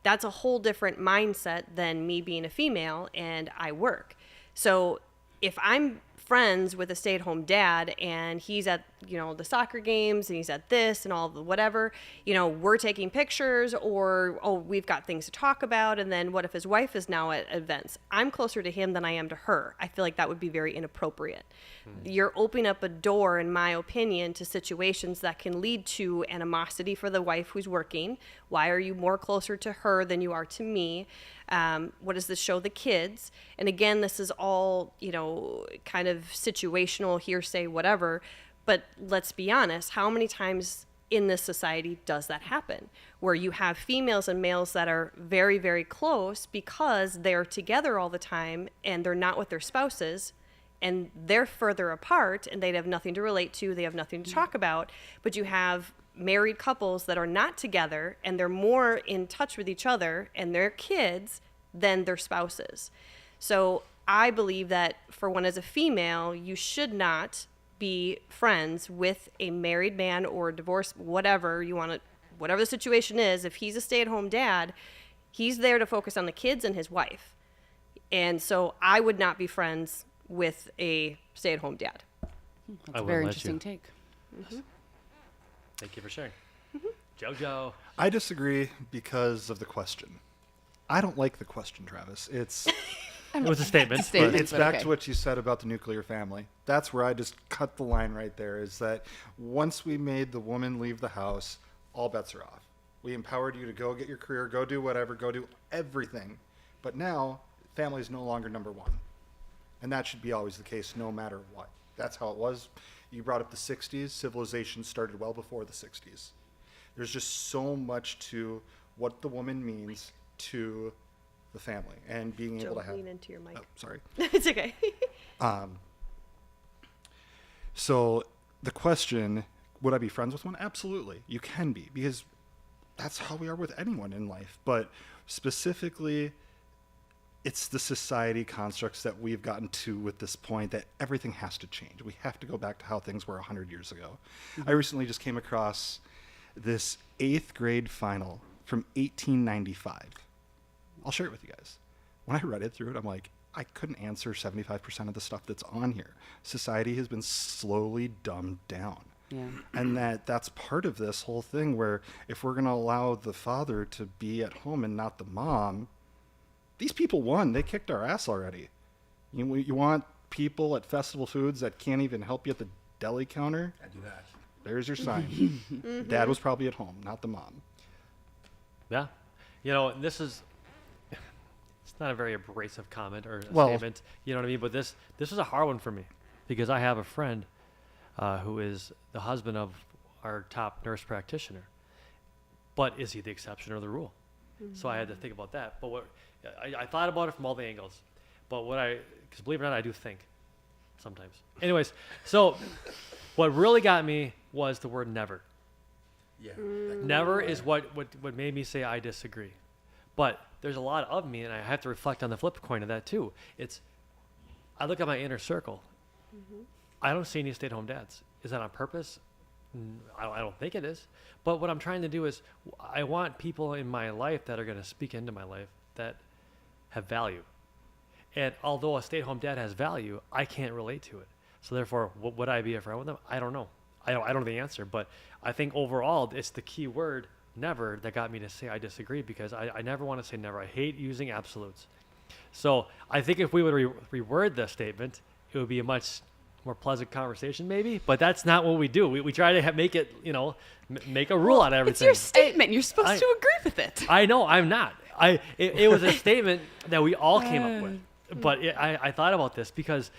G: That's a whole different mindset than me being a female and I work. So if I'm friends with a stay-at-home dad and he's at, the soccer games and he's at this and all the whatever, we're taking pictures or, we've got things to talk about. And then what if his wife is now at events? I'm closer to him than I am to her. I feel like that would be very inappropriate. You're opening up a door, in my opinion, to situations that can lead to animosity for the wife who's working. Why are you more closer to her than you are to me? What does this show the kids? And again, this is all, kind of situational, hearsay, whatever. But let's be honest, how many times in this society does that happen? Where you have females and males that are very, very close because they're together all the time and they're not with their spouses and they're further apart and they'd have nothing to relate to, they have nothing to talk about. But you have married couples that are not together and they're more in touch with each other and their kids than their spouses. So I believe that for one as a female, you should not be friends with a married man or divorced, whatever the situation is. If he's a stay-at-home dad, he's there to focus on the kids and his wife. And so I would not be friends with a stay-at-home dad.
B: That's a very interesting take.
C: Mm-hmm. Thank you for sharing. Jojo.
E: I disagree because of the question. I don't like the question, Travis. It
C: was a statement.
E: It's back to what you said about the nuclear family. That's where I just cut the line right there, is that once we made the woman leave the house, all bets are off. We empowered you to go get your career, go do whatever, go do everything. But now, family is no longer number one. And that should be always the case, no matter what. That's how it was. You brought up the 60s. Civilization started well before the 60s. There's just so much to what the woman means to the family and being able
G: Joe,
E: to have.
G: lean into your mic.
E: Oh, sorry.
G: It's okay.
E: So the question, would I be friends with one? Absolutely. You can be, because that's how we are with anyone in life. But specifically, it's the society constructs that we've gotten to with this point that everything has to change. We have to go back to how things were 100 years ago. I recently just came across this 8th grade final from 1895. I'll share it with you guys. When I read it through it, I'm like, I couldn't answer 75% of the stuff that's on here. Society has been slowly dumbed down.
B: Yeah.
E: And that's part of this whole thing where if we're going to allow the father to be at home and not the mom, these people won. They kicked our ass already. You want people at festival foods that can't even help you at the deli counter?
F: I do that.
E: There's your sign. Dad was probably at home, not the mom.
C: Yeah. This is, it's not a very abrasive comment or a
E: Well-
C: statement, you know what I mean? But this is a hard one for me because I have a friend who is the husband of our top nurse practitioner. But is he the exception or the rule? So I had to think about that. But I thought about it from all the angles. But because believe it or not, I do think sometimes. Anyways, so what really got me was the word never.
F: Yeah.
C: Never is what made me say I disagree. But there's a lot of me, and I have to reflect on the flip coin of that too. I look at my inner circle. I don't see any stay-at-home dads. Is that on purpose? I don't think it is. But what I'm trying to do is I want people in my life that are going to speak into my life that have value. And although a stay-at-home dad has value, I can't relate to it. So therefore, would I be a friend with them? I don't know. I don't know the answer. But I think overall, it's the key word, never, that got me to say I disagree, because I never want to say never. I hate using absolutes. So I think if we would reword the statement, it would be a much more pleasant conversation maybe, but that's not what we do. We try to make it, make a rule out of
B: It's
C: everything.
B: your statement. You're supposed to agree with it.
C: I know, I'm not. It was a statement that we all came up with, but I thought about this because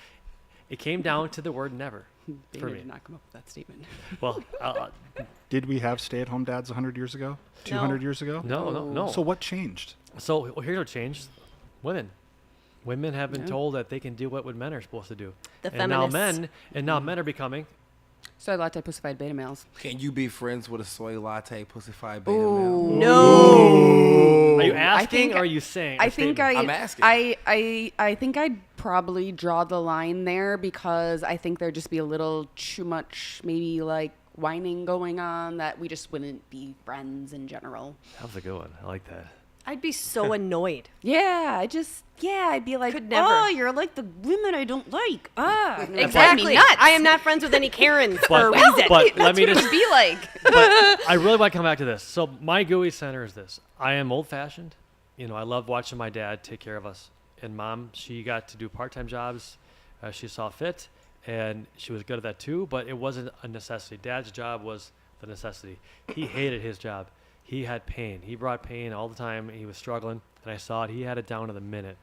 C: it came down to the word never for
B: Dana
C: me.
B: did not come up with that statement.
C: Well,
E: Did we have stay-at-home dads 100 years ago? 200 years ago?
C: no.
E: So what changed?
C: So here's what changed. Women have been told that they can do what men are supposed to do.
G: The
C: and now
G: feminists.
C: men are becoming.
B: Soy latte pussified beta males.
F: Can you be friends with a soy latte pussified beta male?
G: No.
C: Are you asking
B: think-
C: or are you saying?
B: I
C: a
B: think
C: statement?
F: I'm asking.
B: I think I'd probably draw the line there because I think there'd just be a little too much maybe like whining going on that we just wouldn't be friends in general.
C: That was a good one. I like that.
G: I'd be so annoyed.
B: Yeah, I'd be like,
G: Could never.
B: oh, you're like the women I don't like. And it'd drive me
G: Exactly.
B: nuts.
G: I am not friends with any Karens for a
C: But-
G: reason.
C: but
B: That's
C: let me
B: what it
C: just
B: would be like.
C: but I really want to come back to this. So my GUI center is this. I am old-fashioned. I love watching my dad take care of us. And Mom, she got to do part-time jobs. She saw fit, and she was good at that too, but it wasn't a necessity. Dad's job was the necessity. He hated his job. He had pain. He brought pain all the time. He was struggling, and I saw it. He had it down to the minute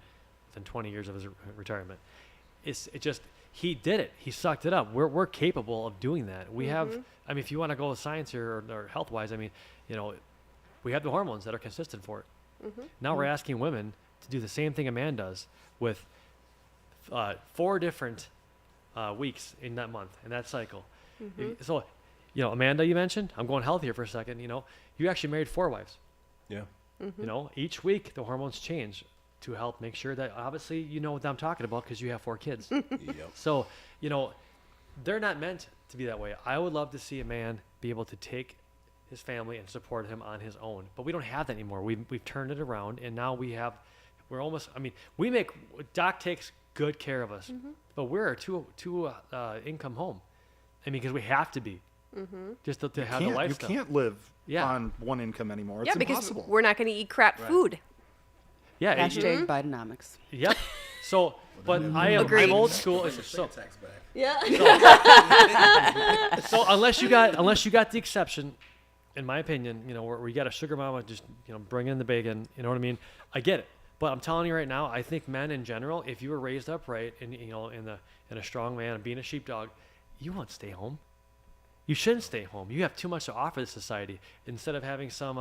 C: within 20 years of his retirement. He did it. He sucked it up. We're capable of doing that. We have, if you want to go with science here or health-wise, we have the hormones that are consistent for it. Now we're asking women to do the same thing a man does with 4 different weeks in that month, in that cycle. So, Amanda, you mentioned, I'm going health here for a second, you actually married 4 wives.
H: Yeah.
C: Each week the hormones change to help make sure that, obviously, you know what I'm talking about because you have 4 kids.
H: Yep.
C: So, they're not meant to be that way. I would love to see a man be able to take his family and support him on his own, but we don't have that anymore. We've turned it around, and now we're almost, Doc takes good care of us, but we're a two income home. Because we have to be, just to have the
E: You
C: lifestyle.
E: can't live
C: Yeah.
E: on one income anymore. It's
G: Yeah, because
E: impossible.
G: we're not going to eat crap food.
C: Yeah.
B: Hashtag Bidenomics.
C: Yep. So, but
G: Agreed.
C: I'm old school. So
G: Yeah.
C: unless you got the exception, in my opinion, where you got a sugar mama just bring in the bacon. You know what I mean? I get it. But I'm telling you right now, I think men in general, if you were raised up right and in a strong man and being a sheepdog, you won't stay home. You shouldn't stay home. You have too much to offer the society. Instead of having some,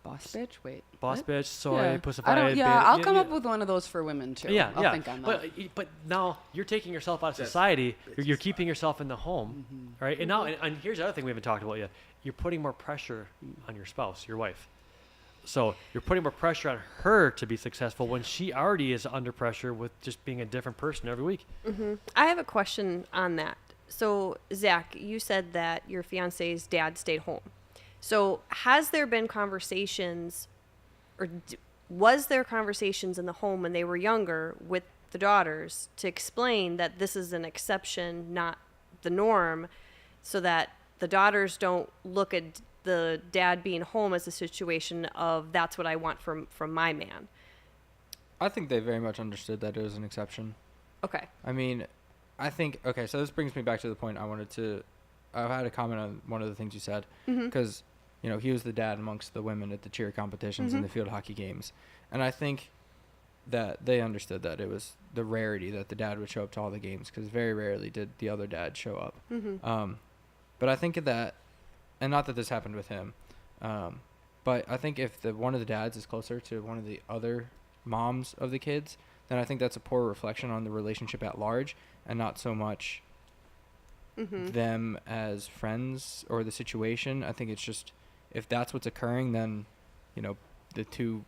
B: Boss bitch? Wait.
C: Boss
B: what?
C: bitch, soy,
B: Yeah.
C: pussified.
B: I don't, yeah,
C: bit-
B: I'll come up with one of those for women too.
C: Yeah,
B: I'll
C: yeah.
B: think on that.
C: But now you're taking yourself out of society. You're keeping yourself in the home, right? And now, and here's the other thing we haven't talked about yet. You're putting more pressure on your spouse, your wife. So you're putting more pressure on her to be successful when she already is under pressure with just being a different person every week.
G: I have a question on that. So, Zach, you said that your fiance's dad stayed home. So, has there been conversations, or was there conversations in the home when they were younger with the daughters to explain that this is an exception, not the norm, so that the daughters don't look at the dad being home as a situation of that's what I want from my man?
D: I think they very much understood that it was an exception.
G: Okay.
D: I mean, I think, okay, so this brings me back to the point I had a comment on one of the things you said, because, you know, he was the dad amongst the women at the cheer competitions and the field hockey games. And I think that they understood that it was the rarity that the dad would show up to all the games, because very rarely did the other dad show up. But I think that, and not that this happened with him, but I think if one of the dads is closer to one of the other moms of the kids, then I think that's a poor reflection on the relationship at large, and not so much them as friends or the situation. I think it's just, if that's what's occurring, then, you know, the two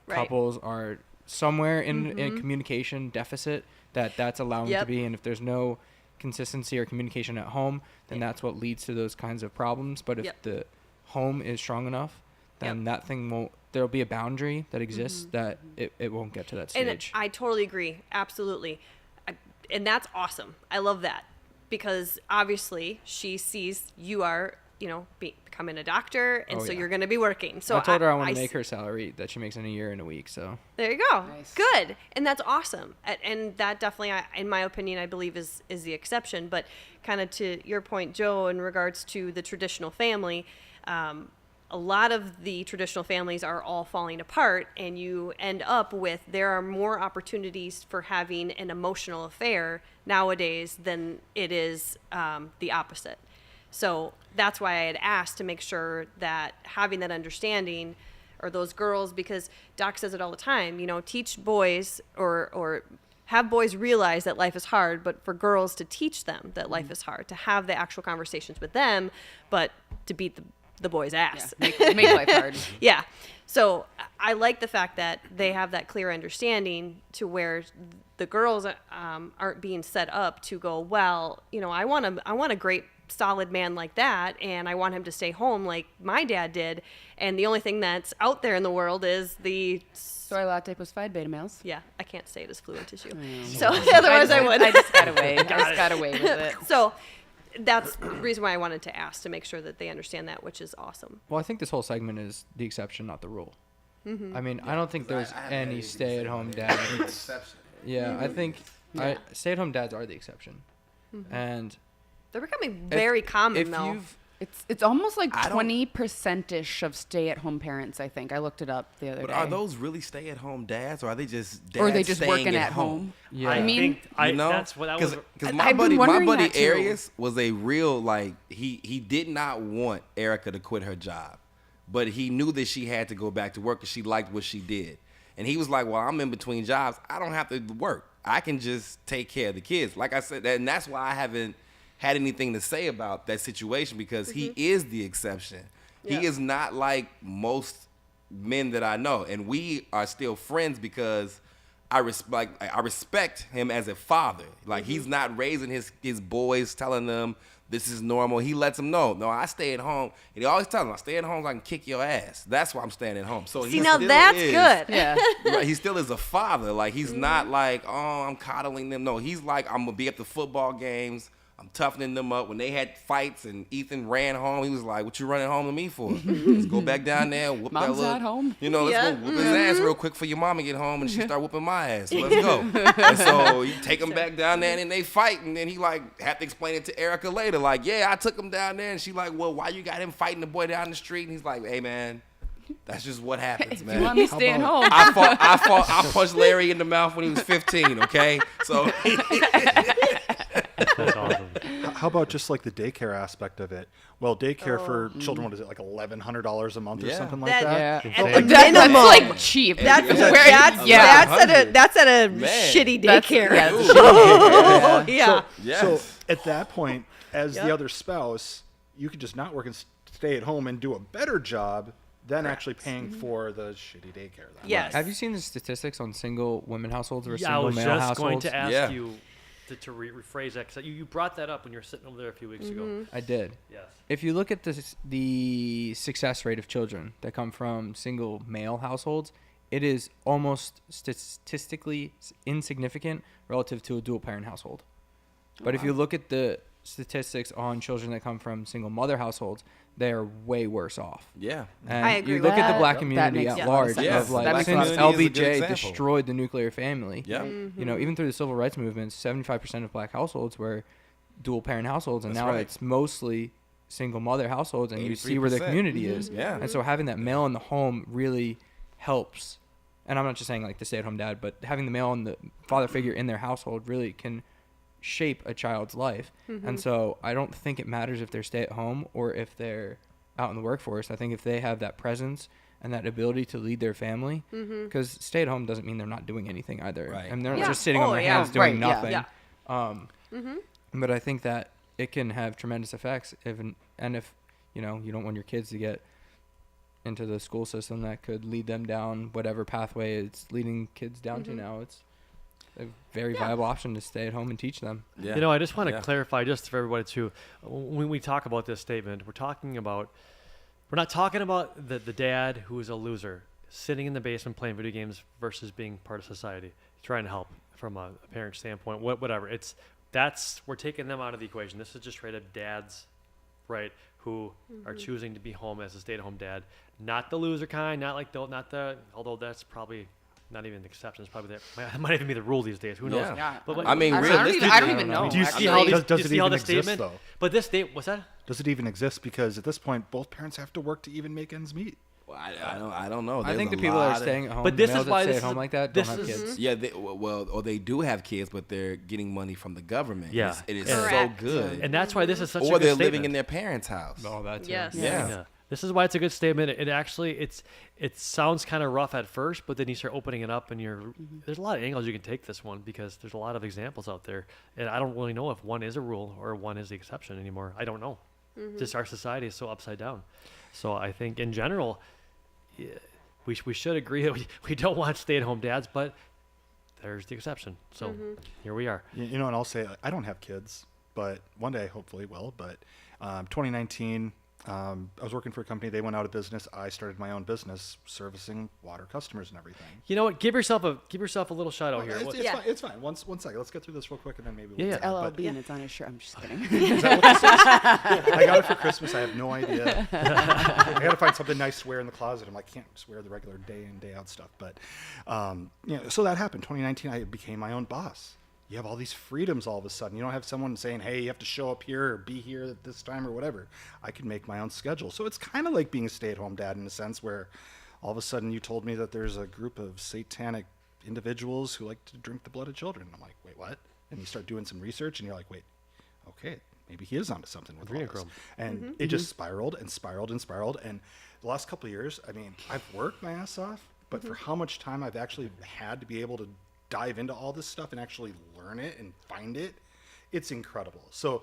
D: couples are somewhere in a communication deficit that's allowing to be. And if there's no consistency or communication at home, then that's what leads to those kinds of problems. But if the home is strong enough, then that thing won't, there'll be a boundary that exists that it won't get to that stage.
G: And I totally agree. Absolutely. And that's awesome. I love that, because obviously she sees you are, you know, becoming a doctor, and so you're going to be working. So
D: I told her I want to make her salary that she makes in a year in a week. So
G: there you go.
B: Nice.
G: Good. And that's awesome. And that definitely, in my opinion, I believe is the exception. But kind of to your point, Joe, in regards to the traditional family, a lot of the traditional families are all falling apart, and you end up with, there are more opportunities for having an emotional affair nowadays than it is the opposite. So that's why I had asked to make sure that having that understanding, or those girls, because Doc says it all the time, you know, teach boys or have boys realize that life is hard, but for girls to teach them that life is hard, to have the actual conversations with them, but to beat the boy's ass.
B: Yeah, make life hard.
G: Yeah. So I like the fact that they have that clear understanding to where the girls aren't being set up to go, well, you know, I want a great solid man like that, and I want him to stay home like my dad did, and the only thing that's out there in the world is the
B: Soy latte plus 5 beta males.
G: yeah, I can't say it as fluent as you, so otherwise I would.
B: I just got away. I just got away with it.
G: So that's the reason why I wanted to ask, to make sure that they understand that, which is awesome.
D: well, I think this whole segment is the exception, not the rule. I mean, I don't think there's any stay-at-home dad. Yeah, I think stay-at-home dads are the exception, and
G: They're becoming very common,
D: if
G: though.
D: you've
B: It's almost like 20%ish of stay-at-home parents, I think. I looked it up the other
F: But
B: day.
F: are those really stay-at-home dads, or are they just dads
B: or are they just
F: staying
B: working at home?
D: Yeah.
C: I
B: mean,
C: think
F: You know,
C: that's what that was.
F: because
B: I've been
F: my
B: wondering
F: buddy
B: that too.
F: Arius was a real, like, he did not want Erica to quit her job, but he knew that she had to go back to work because she liked what she did, and he was like, well, I'm in between jobs, I don't have to work, I can just take care of the kids. Like I said, and that's why I haven't had anything to say about that situation, because he is the exception.
G: Yeah.
F: He is not like most men that I know, and we are still friends because I respect him as a father. Like, he's not raising his boys, telling them this is normal. He lets them know, no, I stay at home. And he always tells them, I stay at home so I can kick your ass. That's why I'm staying at home. So
G: See,
F: he
G: now
F: still
G: that's
F: is,
G: good.
B: Yeah.
F: Right, he still is a father. Like, he's not like, oh, I'm coddling them. No, he's like, I'm gonna be at the football games, I'm toughening them up. When they had fights and Ethan ran home, he was like, what you running home to me for? Let's go back down there and whoop that
B: Mom's
F: little,
B: not home.
F: you know, let's
G: Yeah.
F: go whoop his ass real quick for your mama get home and she start whooping my ass. So let's go. And so you take him back down there and then they fight, and then he like have to explain it to Erica later. Like, yeah, I took him down there, and she like, well, why you got him fighting the boy down the street? And he's like, hey man, that's just what happens, man.
B: You want me staying home?
F: I punched Larry in the mouth when he was 15, okay? So
C: That's awesome.
E: how about just like the daycare aspect of it? Well, daycare for children, what is it, like $1,100 a month or something like that?
B: That's like cheap.
G: That's at a
F: Man.
G: shitty
B: That's-
G: daycare.
B: yeah, it's shitty.
G: Yeah.
F: Yes.
E: So at that point, as the other spouse, you could just not work and stay at home and do a better job than actually paying for the shitty daycare. Then.
G: Yes.
D: Have you seen the statistics on single women households versus
C: Yeah, I
D: single
C: was
D: male
C: just
D: households?
C: going to ask
F: Yeah.
C: you to rephrase that because you brought that up when you were sitting over there a few weeks ago.
D: I did.
C: Yes.
D: If you look at the success rate of children that come from single male households, it is almost statistically insignificant relative to a dual parent household. But if you look at the statistics on children that come from single mother households, they are way worse off.
F: Yeah.
D: And
G: I agree
D: you
G: with
D: look at the
G: that.
D: black
B: That
D: community
B: makes
D: at
B: a lot of
D: large
B: sense.
F: Yes,
D: of like
F: that makes
D: since
F: sense. Community is a good
D: LBJ
F: example.
D: destroyed the nuclear family.
F: Yeah.
D: You know, even through the civil rights movement, 75% of black households were dual parent households, and
F: That's
D: now
F: right.
D: it's mostly single mother households, and you see where the
F: 83%.
D: community is.
F: Yeah.
D: And so having that male in the home really helps. And I'm not just saying like the stay-at-home dad, but having the male and the father figure in their household really can shape a child's life. And so I don't think it matters if they're stay at home or if they're out in the workforce. I think if they have that presence and that ability to lead their family, because stay at home doesn't mean they're not doing anything either.
F: Right.
D: And they're not
G: Yeah.
D: just sitting on
G: Oh,
D: their
G: yeah.
D: hands doing
B: Right,
D: nothing.
G: Yeah.
D: But I think that it can have tremendous effects if you know, you don't want your kids to get into the school system that could lead them down whatever pathway it's leading kids down to now. It's a very viable option to stay at home and teach them.
F: Yeah.
C: You know, I just want to
F: Yeah.
C: clarify just for everybody too. When we talk about this statement, we're not talking about the dad who is a loser sitting in the basement playing video games versus being part of society, trying to help from a parent standpoint, whatever. We're taking them out of the equation. This is just straight up dads, right, who are choosing to be home as a stay-at-home dad, not the loser kind, although that's probably not even an exception. It's probably that might even be the rule these days. Who knows?
F: Yeah.
B: Yeah.
C: But
F: I mean,
B: I
F: realistically,
B: don't even know.
C: do you see
B: actually.
C: how these,
E: Does
C: do
E: it
C: you see how
E: even
C: the
E: exist,
C: statement?
E: though?
C: But this state, what's that?
E: Does it even exist? Because at this point, both parents have to work to even make ends meet.
F: Well, I don't know.
D: I think the
F: There's a
D: people that are
F: lot of-
D: staying at home,
C: But
D: the
C: this
D: males
C: is why
D: that stay
C: this
D: at home
C: is-
D: like that don't
C: this
D: have
C: is-
D: kids.
F: Yeah, or they do have kids, but they're getting money from the government.
C: Yeah.
F: It is
G: Correct.
F: so good.
C: And that's why this is such a
F: Or
C: good
F: they're
C: statement.
F: living in their parents' house.
D: Oh, that too.
G: Yes.
F: Yeah.
C: Yeah. This is why it's a good statement. It actually it sounds kind of rough at first, but then you start opening it up, and there's a lot of angles you can take this one because there's a lot of examples out there, and I don't really know if one is a rule or one is the exception anymore. I don't know. Just our society is so upside down. So I think in general, we should agree that we don't want stay-at-home dads, but there's the exception. So here we are.
E: You know, and I'll say I don't have kids, but one day I hopefully will. But 2019, I was working for a company. They went out of business. I started my own business servicing water customers and everything.
C: You know what? Give yourself a little shout out here.
E: It's,
C: What-
E: it's
G: Yeah.
E: fine. It's fine. One second. Let's get through this real quick, and then maybe we'll
C: Yeah,
B: It's
C: yeah.
B: LLB and it's on his shirt. I'm just kidding.
E: Is that what this is? I got it for Christmas. I have no idea. I got to find something nice to wear in the closet. I'm like, can't just wear the regular day in, day out stuff. But, so that happened. 2019, I became my own boss. You have all these freedoms all of a sudden. You don't have someone saying, hey, you have to show up here or be here at this time or whatever. I can make my own schedule. So it's kind of like being a stay-at-home dad in a sense where all of a sudden you told me that there's a group of satanic individuals who like to drink the blood of children. I'm like, wait, what? And you start doing some research and you're like, wait, okay, maybe he is onto something with all this.
C: Adrenochrome.
E: And it just spiraled and spiraled and spiraled. And the last couple of years, I mean, I've worked my ass off, but for how much time I've actually had to be able to dive into all this stuff and actually learn it and find it, it's incredible. So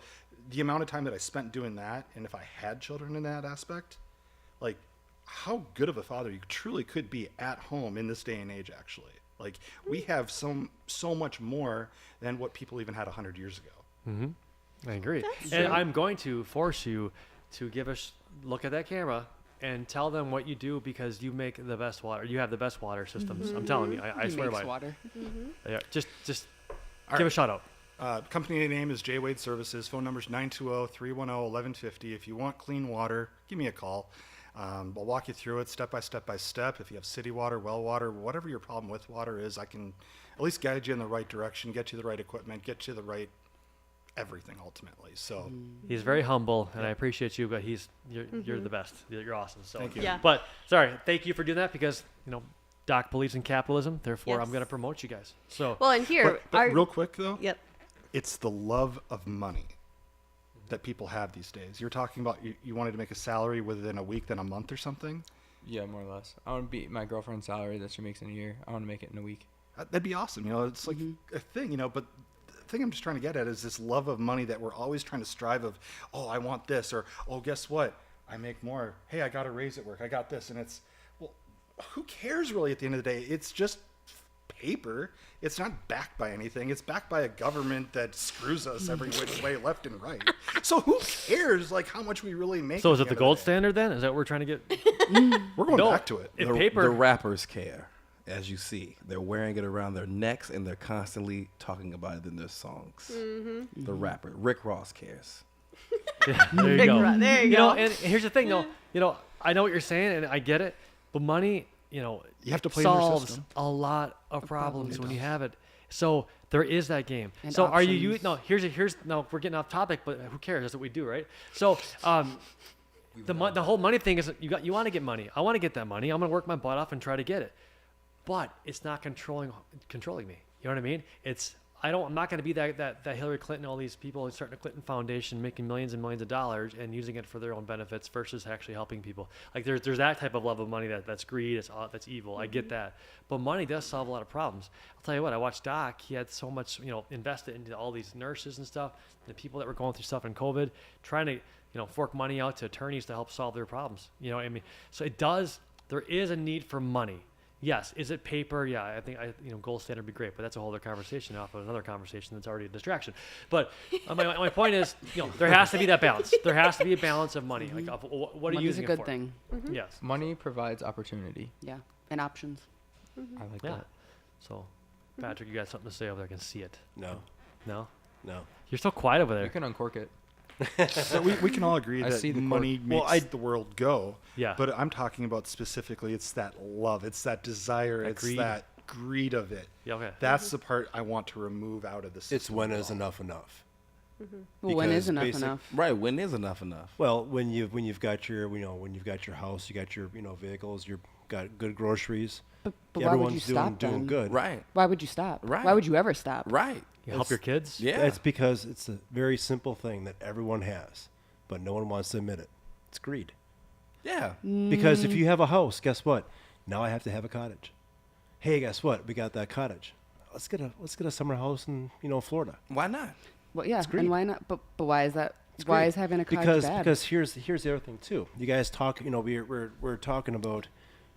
E: the amount of time that I spent doing that, and if I had children in that aspect, like how good of a father you truly could be at home in this day and age, actually. Like we have so much more than what people even had 100 years ago.
C: I agree. And I'm going to force you to give us look at that camera and tell them what you do because you make the best water. You have the best water systems. I'm telling you. I
B: He
C: swear
B: makes
C: by
B: water.
C: it. Yeah, just give a shout out.
E: Company name is J Wade Services. Phone number is 920-310-1150. If you want clean water, give me a call. We'll walk you through it step by step by step. If you have city water, well water, whatever your problem with water is, I can at least guide you in the right direction, get you the right equipment, get you the right everything ultimately. So
C: He's very humble, and I appreciate you, but you're the best. You're awesome. So
E: Thank you.
G: Yeah.
C: But sorry, thank you for doing that because Doc believes in capitalism. Therefore, I'm
G: Yes.
C: going to promote you guys. So
G: Well, and here,
E: but real quick though,
G: yep.
E: it's the love of money. that people have these days. You're talking about you wanted to make a salary within a week, then a month or something.
D: Yeah, more or less. I want to beat my girlfriend's salary that she makes in a year. I want to make it in a week.
E: That'd be awesome. It's like a thing, but the thing I'm just trying to get at is this love of money that we're always trying to strive of, oh, I want this, or, oh, guess what? I make more. Hey, I got a raise at work. I got this. And it's, well, who cares really at the end of the day? It's just paper. It's not backed by anything. It's backed by a government that screws us every which way, left and right. So who cares, like, how much we really make?
C: So is it the gold standard then? Is that what we're trying to get?
E: We're going
C: No,
E: back to it.
C: in
F: The
C: paper.
F: rappers care, as you see. They're wearing it around their necks, and they're constantly talking about it in their songs. The rapper, Rick Ross cares.
C: Yeah, there you go.
G: There you
C: You
G: go.
C: know, and here's the thing, though. I know what you're saying, and I get it. But money,
E: You have to play in their
C: solves
E: system.
C: a lot of problems when you have it. So there is that game.
B: And
C: So are you?
B: options.
C: No, here's. No, we're getting off topic, but who cares? That's what we do, right? So, the whole money thing is you want to get money. I want to get that money. I'm gonna work my butt off and try to get it, but it's not controlling me. You know what I mean? I'm not going to be that Hillary Clinton, all these people starting a Clinton Foundation, making millions and millions of dollars and using it for their own benefits versus actually helping people. Like there's that type of love of money that's greed, that's evil. I get that, but money does solve a lot of problems. I'll tell you what. I watched Doc. He had so much invested into all these nurses and stuff, the people that were going through stuff in COVID, trying to fork money out to attorneys to help solve their problems. You know what I mean? So there is a need for money. Yes. Is it paper? Yeah. I think gold standard would be great, but that's a whole other conversation off of another conversation that's already a distraction. But my point is, there has to be that balance. There has to be a balance of money. Like, what are you
B: Money's
C: using
B: a
C: it
B: good
C: for?
B: thing.
C: Yes.
D: Money provides opportunity.
B: Yeah, and options.
D: I like
C: Yeah.
D: that.
C: So, Patrick, you got something to say over there? I can see it.
H: No,
C: No?
H: no.
C: You're so quiet over
D: You
C: there.
D: can uncork it.
E: So we can all agree
D: I
E: that
D: see the
E: money makes the world go.
C: Yeah.
E: But I'm talking about specifically, it's that love, it's that desire,
C: That
E: it's
C: greed.
E: that greed of it.
C: Yeah, okay.
E: That's the part I want to remove out of the system.
H: It's when
E: as
H: is
E: well.
H: enough enough.
B: Well, when is
H: Because
B: enough
H: basic-
B: enough?
F: Right, when is enough enough?
H: Well, when you've got your when you've got your house, you got your vehicles, you've got good groceries.
B: But why would you
H: everyone's
B: stop
H: doing
B: then?
H: good.
F: Right,
B: Why would you stop?
F: Right.
B: Why would you ever stop?
F: right.
C: You help your kids?
F: Yeah.
H: It's because it's a very simple thing that everyone has, but no one wants to admit it. It's greed.
F: Yeah.
H: Because if you have a house, guess what? Now I have to have a cottage. Hey, guess what? We got that cottage. Let's get a summer house in Florida.
F: Why not?
B: Well, yeah,
H: greed.
B: and why not? But why is that? Why is having a cottage bad?
H: Because here's the other thing too. You guys talk. We're talking about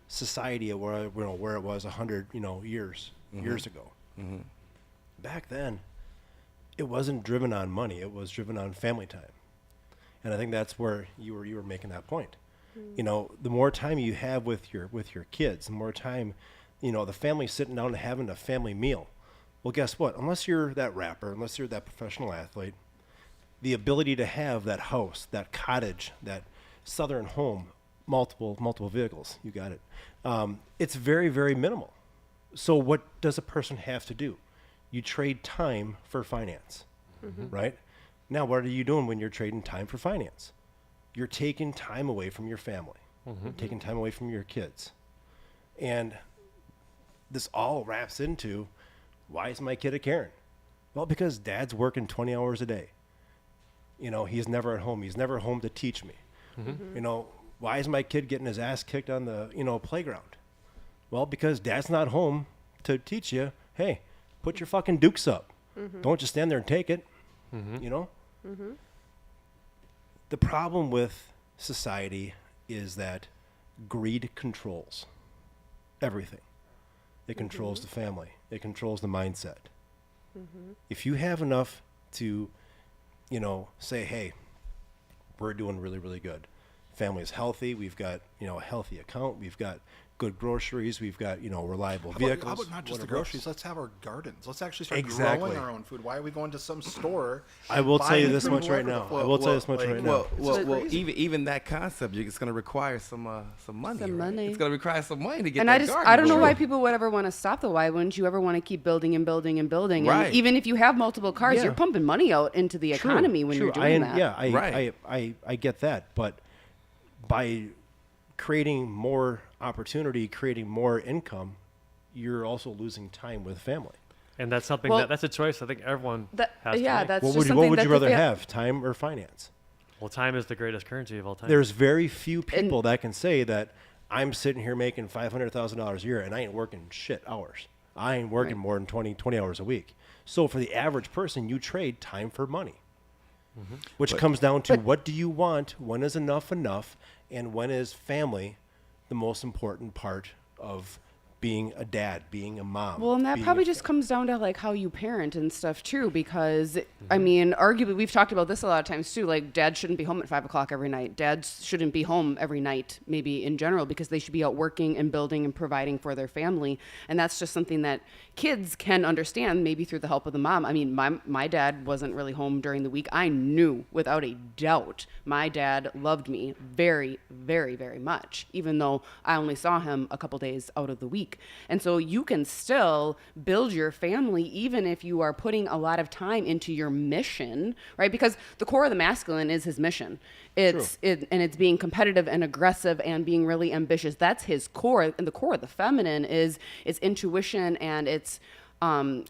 H: society where it was 100 years ago.
F: Mm-hmm.
H: Back then, it wasn't driven on money. It was driven on family time, and I think that's where you were making that point. The more time you have with your kids, the more time, the family sitting down and having a family meal. Well, guess what? Unless you're that rapper, unless you're that professional athlete, the ability to have that house, that cottage, that southern home, multiple vehicles, you got it. It's very, very minimal. So what does a person have to do? You trade time for finance, right? Now, what are you doing when you're trading time for finance? You're taking time away from your family, taking time away from your kids. And this all wraps into, why is my kid a Karen? Well, because dad's working 20 hours a day. He's never at home. He's never home to teach me. Why is my kid getting his ass kicked on the, playground? Well, because dad's not home to teach you, hey, put your fucking dukes up. Don't just stand there and take it, The problem with society is that greed controls everything. It controls the family. It controls the mindset. If you have enough to, say, hey, we're doing really, really good. Family is healthy. We've got, a healthy account. We've got good groceries. We've got, reliable vehicles.
E: How about not just the
H: whatever else.
E: groceries? Let's have our gardens. Let's actually start
H: Exactly.
E: growing our own food. Why are we going to some store?
H: I will tell you
E: buying
H: this
E: from
H: much right
E: whoever
H: now.
E: the
H: I
E: fuck-
H: will tell you this much right now.
F: Well,
E: crazy.
F: even that concept, it's going to require some money.
B: Some
F: right?
B: money.
F: It's going to require some money to get
B: And
F: that
B: I just,
F: garden
B: I don't know
F: going.
B: why people would ever want to stop though. Why wouldn't you ever want to keep building and building and building?
F: Right.
B: And even if you have multiple cars,
H: Yeah.
B: you're pumping money out into the
H: True,
B: economy when
H: true.
B: you're doing
H: I,
B: that.
H: Yeah,
F: Right.
H: I get that. But by creating more opportunity, creating more income, you're also losing time with family.
C: And that's something
B: Well,
C: that's a choice I think everyone has to
B: yeah,
C: make.
B: that's
H: What
B: just
H: would you,
B: something
H: what would
B: that
H: you
B: the
H: rather
B: fa-
H: have, time or finance?
C: Well, time is the greatest currency of all time.
H: There's very few people that can say that I'm sitting here making $500,000 a year and I ain't working shit hours. I ain't working more than 20 hours a week. So for the average person, you trade time for money, which comes down to what do you want? When is enough, and when is family the most important part of being a dad, being a mom?
B: Well, and that
H: being
B: probably
H: a
B: just comes down to like how you parent and stuff too, because
H: Mm-hmm.
B: I mean, arguably we've talked about this a lot of times too. Like dads shouldn't be home at 5 o'clock every night. Dads shouldn't be home every night, maybe in general, because they should be out working and building and providing for their family. And that's just something that kids can understand, maybe through the help of the mom. I mean, my dad wasn't really home during the week. I knew without a doubt my dad loved me very, very, very much, even though I only saw him a couple days out of the week. And so you can still build your family even if you are putting a lot of time into your mission, right? Because the core of the masculine is his mission. And it's being competitive and aggressive and being really ambitious. That's his core. And the core of the feminine is its intuition and its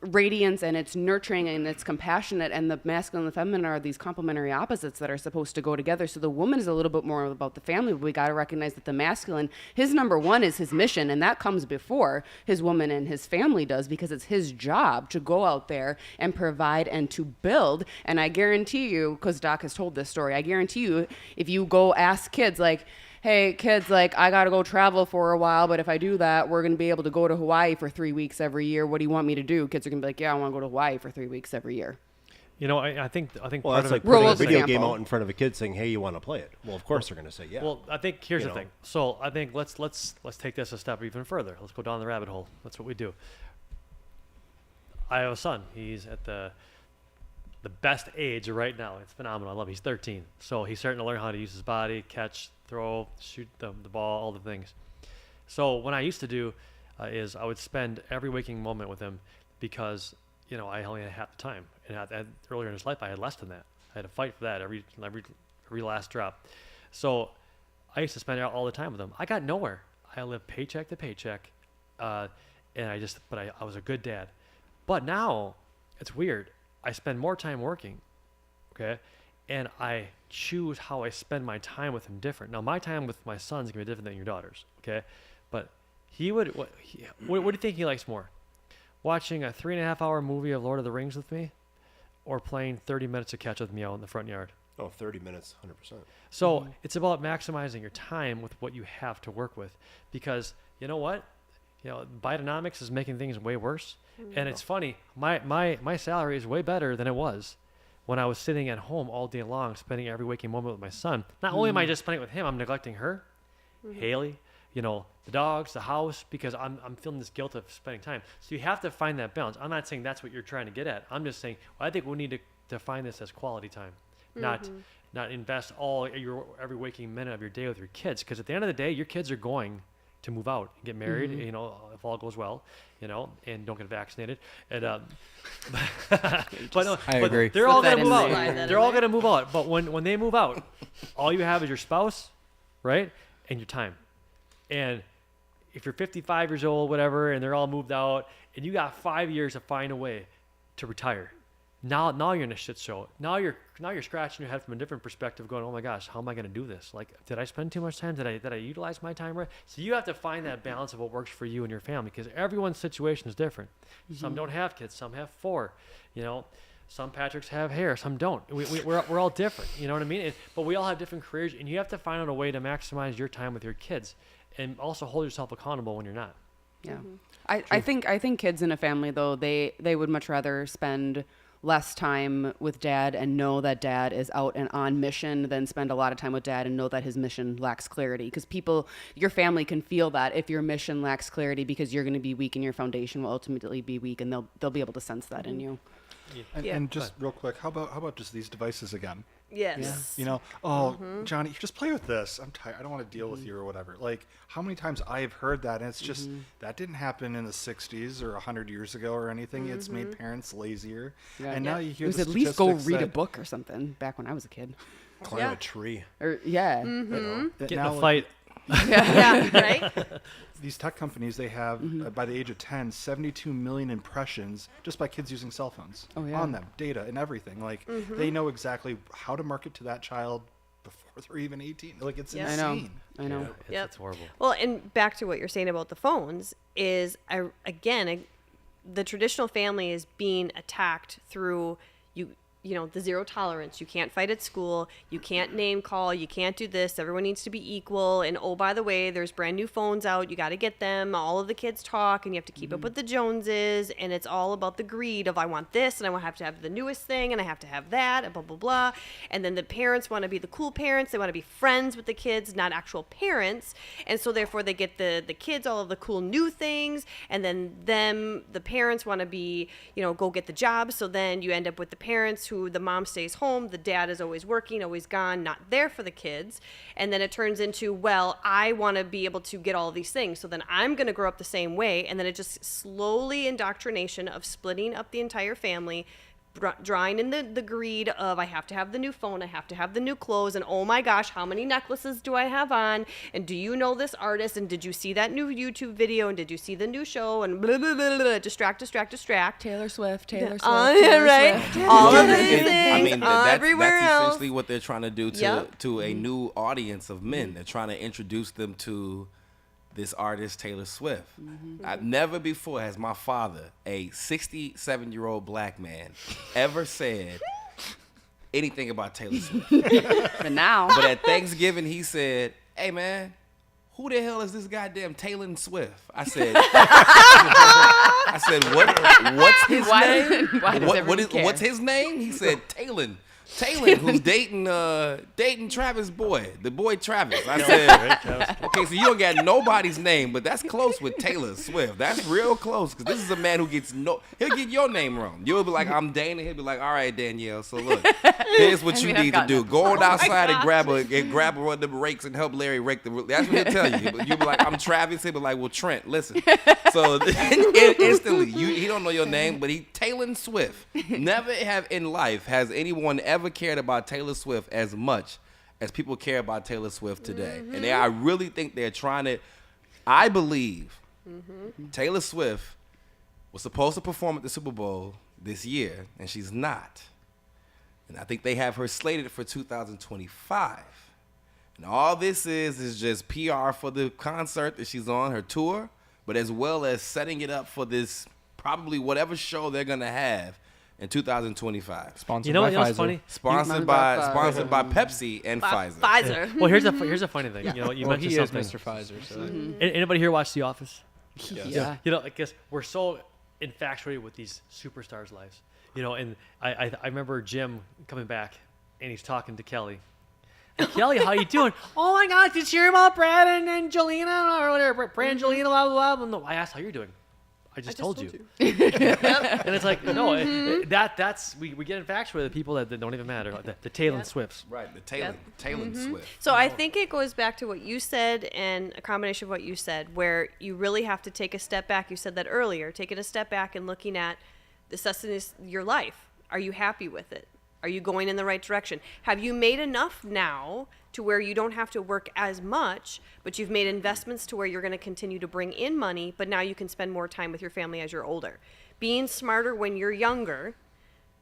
B: radiance, and it's nurturing and it's compassionate, and the masculine and the feminine are these complementary opposites that are supposed to go together. So the woman is a little bit more about the family, but we got to recognize that the masculine, his number one is his mission, and that comes before his woman and his family does, because it's his job to go out there and provide and to build. And I guarantee you, because Doc has told this story, I guarantee you, if you go ask kids like, hey, kids, like, I got to go travel for a while, but if I do that, we're going to be able to go to Hawaii for 3 weeks every year. What do you want me to do? Kids are going to be like, yeah, I want to go to Hawaii for 3 weeks every year.
C: You know, I think
H: Well,
C: part
H: that's
C: of
H: like
C: it,
H: putting a
B: World
H: video game
B: example.
H: out in front of a kid saying, hey, you want to play it? Well, of course they're going to say yeah.
C: Well, I think here's
H: You
C: the
H: know.
C: thing. So I think let's take this a step even further. Let's go down the rabbit hole. That's what we do. I have a son. He's at the best age right now. It's phenomenal. I love it. He's 13. So he's starting to learn how to use his body, catch, throw, shoot the ball, all the things. So what I used to do is I would spend every waking moment with him, because, you know, I only had half the time. And earlier in his life, I had less than that. I had to fight for that every last drop. So I used to spend all the time with him. I got nowhere. I lived paycheck to paycheck, and I was a good dad. But now it's weird. I spend more time working, okay, and I choose how I spend my time with him different. Now, my time with my son's gonna be different than your daughter's, okay, but what do you think he likes more? Watching a 3.5-hour movie of Lord of the Rings with me, or playing 30 minutes of catch with me out in the front yard?
H: Oh, 30 minutes, 100%.
C: So it's about maximizing your time with what you have to work with, because you know what? You know, biodynamics is making things way worse. And it's funny, my salary is way better than it was when I was sitting at home all day long, spending every waking moment with my son. Not only am I just spending it with him, I'm neglecting her, Haley, you know, the dogs, the house, because I'm feeling this guilt of spending time. So you have to find that balance. I'm not saying that's what you're trying to get at. I'm just saying, well, I think we need to define this as quality time, not invest every waking minute of your day with your kids. Because at the end of the day, your kids are going to move out and get married, you know, if all goes well, you know, and don't get vaccinated. And
D: I agree.
C: They're all
B: Put that
C: gonna move
B: in
C: out.
B: there.
G: Slide that
C: They're
G: in
C: all
G: there.
C: gonna move out. But when they move out, all you have is your spouse, right, and your time. And if you're 55 years old, whatever, and they're all moved out, and you got 5 years to find a way to retire. Now you're in a shit show. Now you're scratching your head from a different perspective, going, "Oh my gosh, how am I going to do this? Like, did I spend too much time? Did I utilize my time right?" So you have to find that balance of what works for you and your family, because everyone's situation is different. Some don't have kids, some have 4. You know, some Patricks have hair, some don't. We're all different. You know what I mean? But we all have different careers, and you have to find out a way to maximize your time with your kids, and also hold yourself accountable when you're not.
B: Yeah. I think kids in a family, though, they would much rather spend less time with dad and know that dad is out and on mission than spend a lot of time with dad and know that his mission lacks clarity. Because your family can feel that if your mission lacks clarity, because you're going to be weak and your foundation will ultimately be weak, and they'll be able to sense that in you.
E: And just real quick, how about just these devices again?
G: Yes.
E: You know, Johnny, just play with this. I'm tired. I don't want to deal with you or whatever. Like, how many times I have heard that, and it's just that didn't happen in the 60s or 100 years ago or anything. It's made parents lazier.
B: Yeah.
E: And now you
B: It
E: hear
B: was
E: the
B: at least go
E: statistics
B: read a
E: that-
B: book or something back when I was a kid.
H: Climb a tree.
B: Or yeah.
E: that
C: Get in
E: now
C: a fight.
G: Yeah, right?
E: These tech companies, they have, by the age of 10, 72 million impressions just by kids using cell phones on them, data and everything. Like, they know exactly how to market to that child before they're even 18. Like, it's insane.
B: I know.
C: It's horrible.
G: Well, and back to what you're saying about the phones is, the traditional family is being attacked through you know, the zero tolerance. You can't fight at school. You can't name call. You can't do this. Everyone needs to be equal. And oh, by the way, there's brand new phones out. You got to get them. All of the kids talk, and you have to keep up with the Joneses. And it's all about the greed of I want this, and I have to have the newest thing, and I have to have that, and blah blah blah. And then the parents want to be the cool parents. They want to be friends with the kids, not actual parents. And so therefore they get the kids all of the cool new things, and then the parents want to be, you know, go get the job. So then you end up with the parents who the mom stays home, the dad is always working, always gone, not there for the kids. And then it turns into, well, I want to be able to get all of these things. So then I'm going to grow up the same way. And then it just slowly indoctrination of splitting up the entire family, drawing in the greed of I have to have the new phone, I have to have the new clothes, and oh my gosh, how many necklaces do I have on? And do you know this artist? And did you see that new YouTube video? And did you see the new show? And blah, blah, blah, blah, distract.
B: Taylor Swift.
G: Yeah, right? All of these things,
F: I mean,
G: everywhere
F: that's
G: else.
F: essentially what they're trying to do to a new audience of men. They're trying to introduce them to this artist, Taylor Swift. I've never before has my father, a 67-year-old black man, ever said anything about Taylor Swift.
B: But now.
F: But at Thanksgiving, he said, "Hey, man, who the hell is this goddamn Taylor Swift?" I said, what's his name?
B: Why does everyone care?
F: What's his name? He said, Taylor, who's dating Travis' boy, the boy Travis. I said, okay, so you don't got nobody's name, but that's close with Taylor Swift. That's real close, because this is a man who he'll get your name wrong. You'll be like, I'm Dana. He'll be like, all right, Danielle, so look, here's what you need to do. Go on outside and grab one of them rakes and help Larry rake the roof. That's what he'll tell you. You'll be like, I'm Travis. He'll be like, well, Trent, listen. So instantly, he don't know your name, but Taylor Swift. Never in life has anyone ever cared about Taylor Swift as much as people care about Taylor Swift today. And I really think they're trying to, I believe Taylor Swift was supposed to perform at the Super Bowl this year, and she's not. And I think they have her slated for 2025. And all this is just PR for the concert that she's on, her tour, but as well as setting it up for this probably whatever show they're going to have in 2025.
D: Sponsored
C: You know
D: by
C: what's
D: Pfizer.
C: funny?
F: Sponsored by Pepsi and Pfizer.
G: Pfizer.
C: Well, here's a funny thing. You know, you
D: Well,
C: mentioned
D: he is
C: something.
D: Mr. Pfizer. So
C: Anybody here watch The Office?
B: Yeah.
C: You know, I guess we're so infatuated with these superstars' lives. You know, and I remember Jim coming back, and he's talking to Kelly. Hey, Kelly, how you doing? Oh my God, did you hear about Brad and Angelina or whatever? Brad and Angelina, blah blah blah. No, I asked how you're doing. I just told you. And it's like, no, that's we get infatuated with the people that don't even matter. The Taylor Swifts.
F: Right, the Taylor Swift.
G: So I think it goes back to what you said and a combination of what you said, where you really have to take a step back. You said that earlier, taking a step back and looking at assessing your life. Are you happy with it? Are you going in the right direction? Have you made enough now to where you don't have to work as much, but you've made investments to where you're going to continue to bring in money, but now you can spend more time with your family as you're older? Being smarter when you're younger,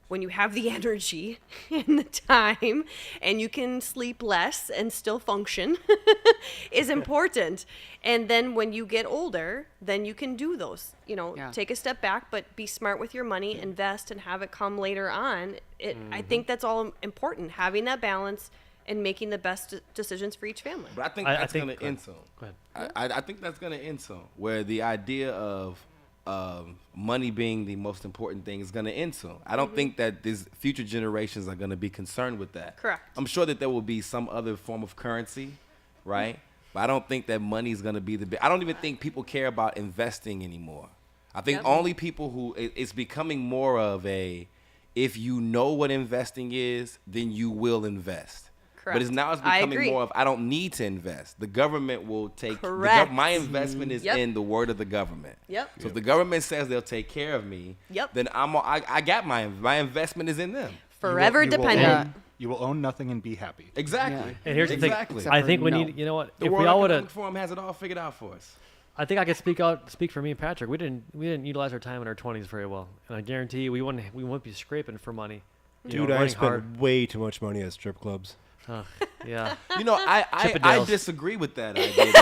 G: when you have the energy and the time and you can sleep less and still function is important. And then when you get older, then you can do those, take a step back, but be smart with your money, invest, and have it come later on. I think that's all important, having that balance and making the best decisions for each family.
F: But I think that's going to end soon.
C: Go ahead.
F: I think that's going to end soon, where the idea of money being the most important thing is going to end soon. I don't think that these future generations are going to be concerned with that.
G: Correct.
F: I'm sure that there will be some other form of currency, right? But I don't think that money is going to be I don't even think people care about investing anymore. I think only people who it's becoming more of a, if you know what investing is, then you will invest.
G: Correct.
F: But it's becoming more of, I don't need to invest. The government will take
G: Correct.
F: my investment is in the word of the government.
G: Yep.
F: So if the government says they'll take care of me, then I got my investment is in them.
G: Forever dependent.
E: You will own nothing and be happy.
F: Exactly.
C: And here's the thing.
F: exactly.
C: I think we
B: no.
C: need. You know what?
F: The
C: if
F: World
C: we all would
F: Economic
C: have,
F: Forum has it all figured out for us.
C: I think I could speak for me and Patrick. We didn't utilize our time in our 20s very well, and I guarantee you we wouldn't be scraping for money. You know,
H: Dude, I
C: running
H: spent
C: hard.
H: way too much money at strip clubs.
C: Yeah.
F: You know, I
C: Chippendales.
F: disagree with that idea.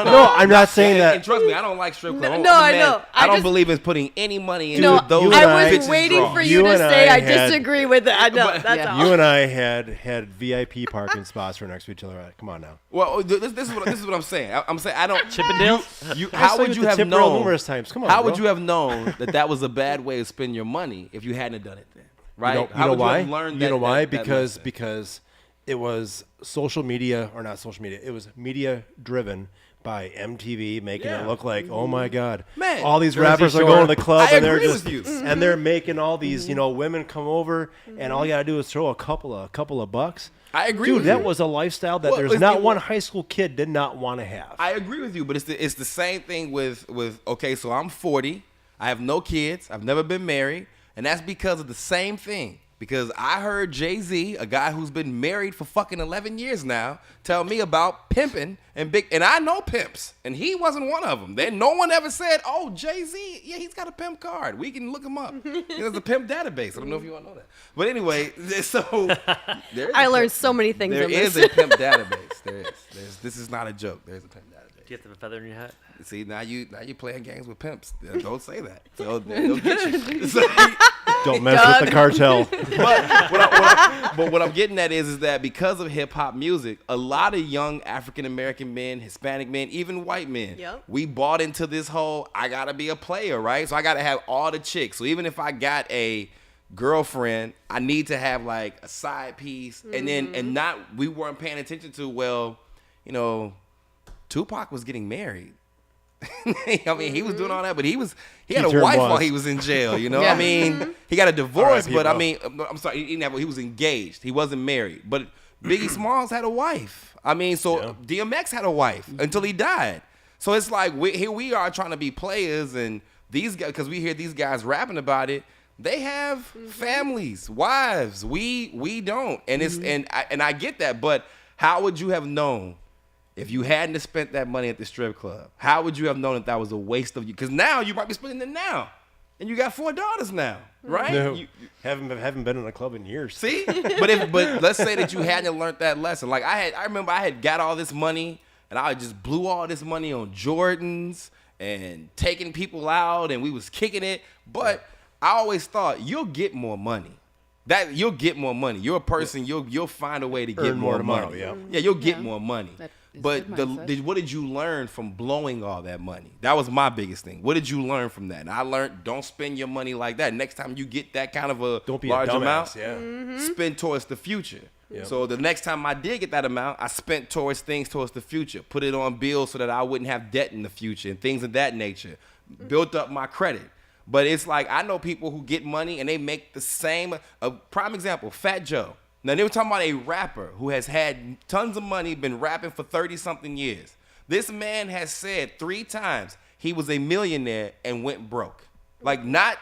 H: No, I'm not saying that.
F: And trust me, I don't like strip clubs.
G: No, I know.
F: I
G: I
F: don't
G: just-
F: believe in putting any money into
G: No,
F: those
H: you and
G: I was
F: bitches'
G: waiting
F: draws.
G: for you
H: You
G: to
H: and
G: say
H: I
G: I
H: had-
G: disagree with that. No,
B: But-
G: that's
B: yeah.
G: all.
H: You and I had VIP parking spots right next to each other. Come on now.
F: Well, this is what I'm saying. I'm saying I don't.
C: Chippendales?
F: How
H: I
F: would
H: used
F: you
H: the
F: have
H: tip roll
F: known?
H: numerous times. Come on,
F: How
H: bro.
F: would you have known that was a bad way to spend your money if you hadn't done it then? Right?
H: You
F: How
H: know
F: would
H: why?
F: you have learned
H: You
F: that?
H: know why?
F: that
H: Because
F: lesson?
H: because it was social media, or not social media. It was media driven by MTV, making
F: Yeah.
H: it look like, oh my God,
F: Man,
H: all these
C: Jersey
H: rappers are
C: Shore.
H: going to the club
F: I
H: and they're
F: agree
H: just
F: with you.
H: and they're making all these women come over, and all you gotta do is throw a couple of bucks.
F: I agree
H: Dude,
F: with
H: that
F: you.
H: was a lifestyle that
F: Well,
H: there's
F: it's
H: not
F: the-
H: one high school kid did not want to have.
F: I agree with you, but it's the same thing with okay, so I'm 40, I have no kids, I've never been married, and that's because of the same thing. Because I heard Jay-Z, a guy who's been married for fucking 11 years now, tell me about pimping and I know pimps, and he wasn't one of them. Then no one ever said, "Oh, Jay-Z, yeah, he's got a pimp card. We can look him up." There's a pimp database. I don't know if you want to know that, but anyway, so there is
G: I
F: a
G: learned
F: pimp-
G: so many things
F: There
G: on
F: is
G: this.
F: a pimp database. There is. This is not a joke. There's a pimp database.
C: Do you have a feather in your hat?
F: See, now you playing games with pimps. Don't say that. So they'll get you. So,
H: Don't mess with the cartel.
F: but what I'm getting at is that because of hip hop music, a lot of young African American men, Hispanic men, even white men,
G: Yep.
F: we bought into this whole I gotta be a player, right? So I gotta have all the chicks. So even if I got a girlfriend, I need to have like a side piece, and not we weren't paying attention to, well, Tupac was getting married. I mean, he was doing all that, but he had a
H: turned
F: wife
H: was.
F: while he was in jail. You know,
B: Yeah.
F: I mean, he got a divorce,
H: R.I.P.,
F: but I
H: bro.
F: mean, I'm sorry, he didn't have. He was engaged. He wasn't married. But Biggie Smalls had a wife. I mean, so DMX had a wife until he died. So it's like here we are trying to be players, and these guys, because we hear these guys rapping about it, they have families, wives. We don't, and it's and I get that, but how would you have known? If you hadn't spent that money at the strip club, how would you have known that was a waste of you? Because now you might be spending it now, and you got 4 daughters now, right?
H: No,
F: You-
H: haven't been in a club in years.
F: see, but let's say that you hadn't learned that lesson. Like I remember I had got all this money, and I just blew all this money on Jordans and taking people out, and we was kicking it. But I always thought you'll get more money. That you'll get more money. You're a person. You'll find a way to get
H: Earn more
F: more
H: tomorrow,
F: money.
H: yeah.
F: Yeah, you'll get
B: Yeah.
F: more money.
B: That is
F: But
B: a good mindset.
F: what did you learn from blowing all that money? That was my biggest thing. What did you learn from that? And I learned don't spend your money like that. Next time you get that kind of a
H: Don't be
F: large
H: a dumbass.
F: amount,
H: Yeah.
F: spend towards the future.
H: Yep.
F: So the next time I did get that amount, I spent towards things towards the future. Put it on bills so that I wouldn't have debt in the future and things of that nature. Built up my credit. But it's like I know people who get money and they make the same. A prime example, Fat Joe. Now they were talking about a rapper who has had tons of money, been rapping for 30-something years. This man has said 3 times he was a millionaire and went broke. Like not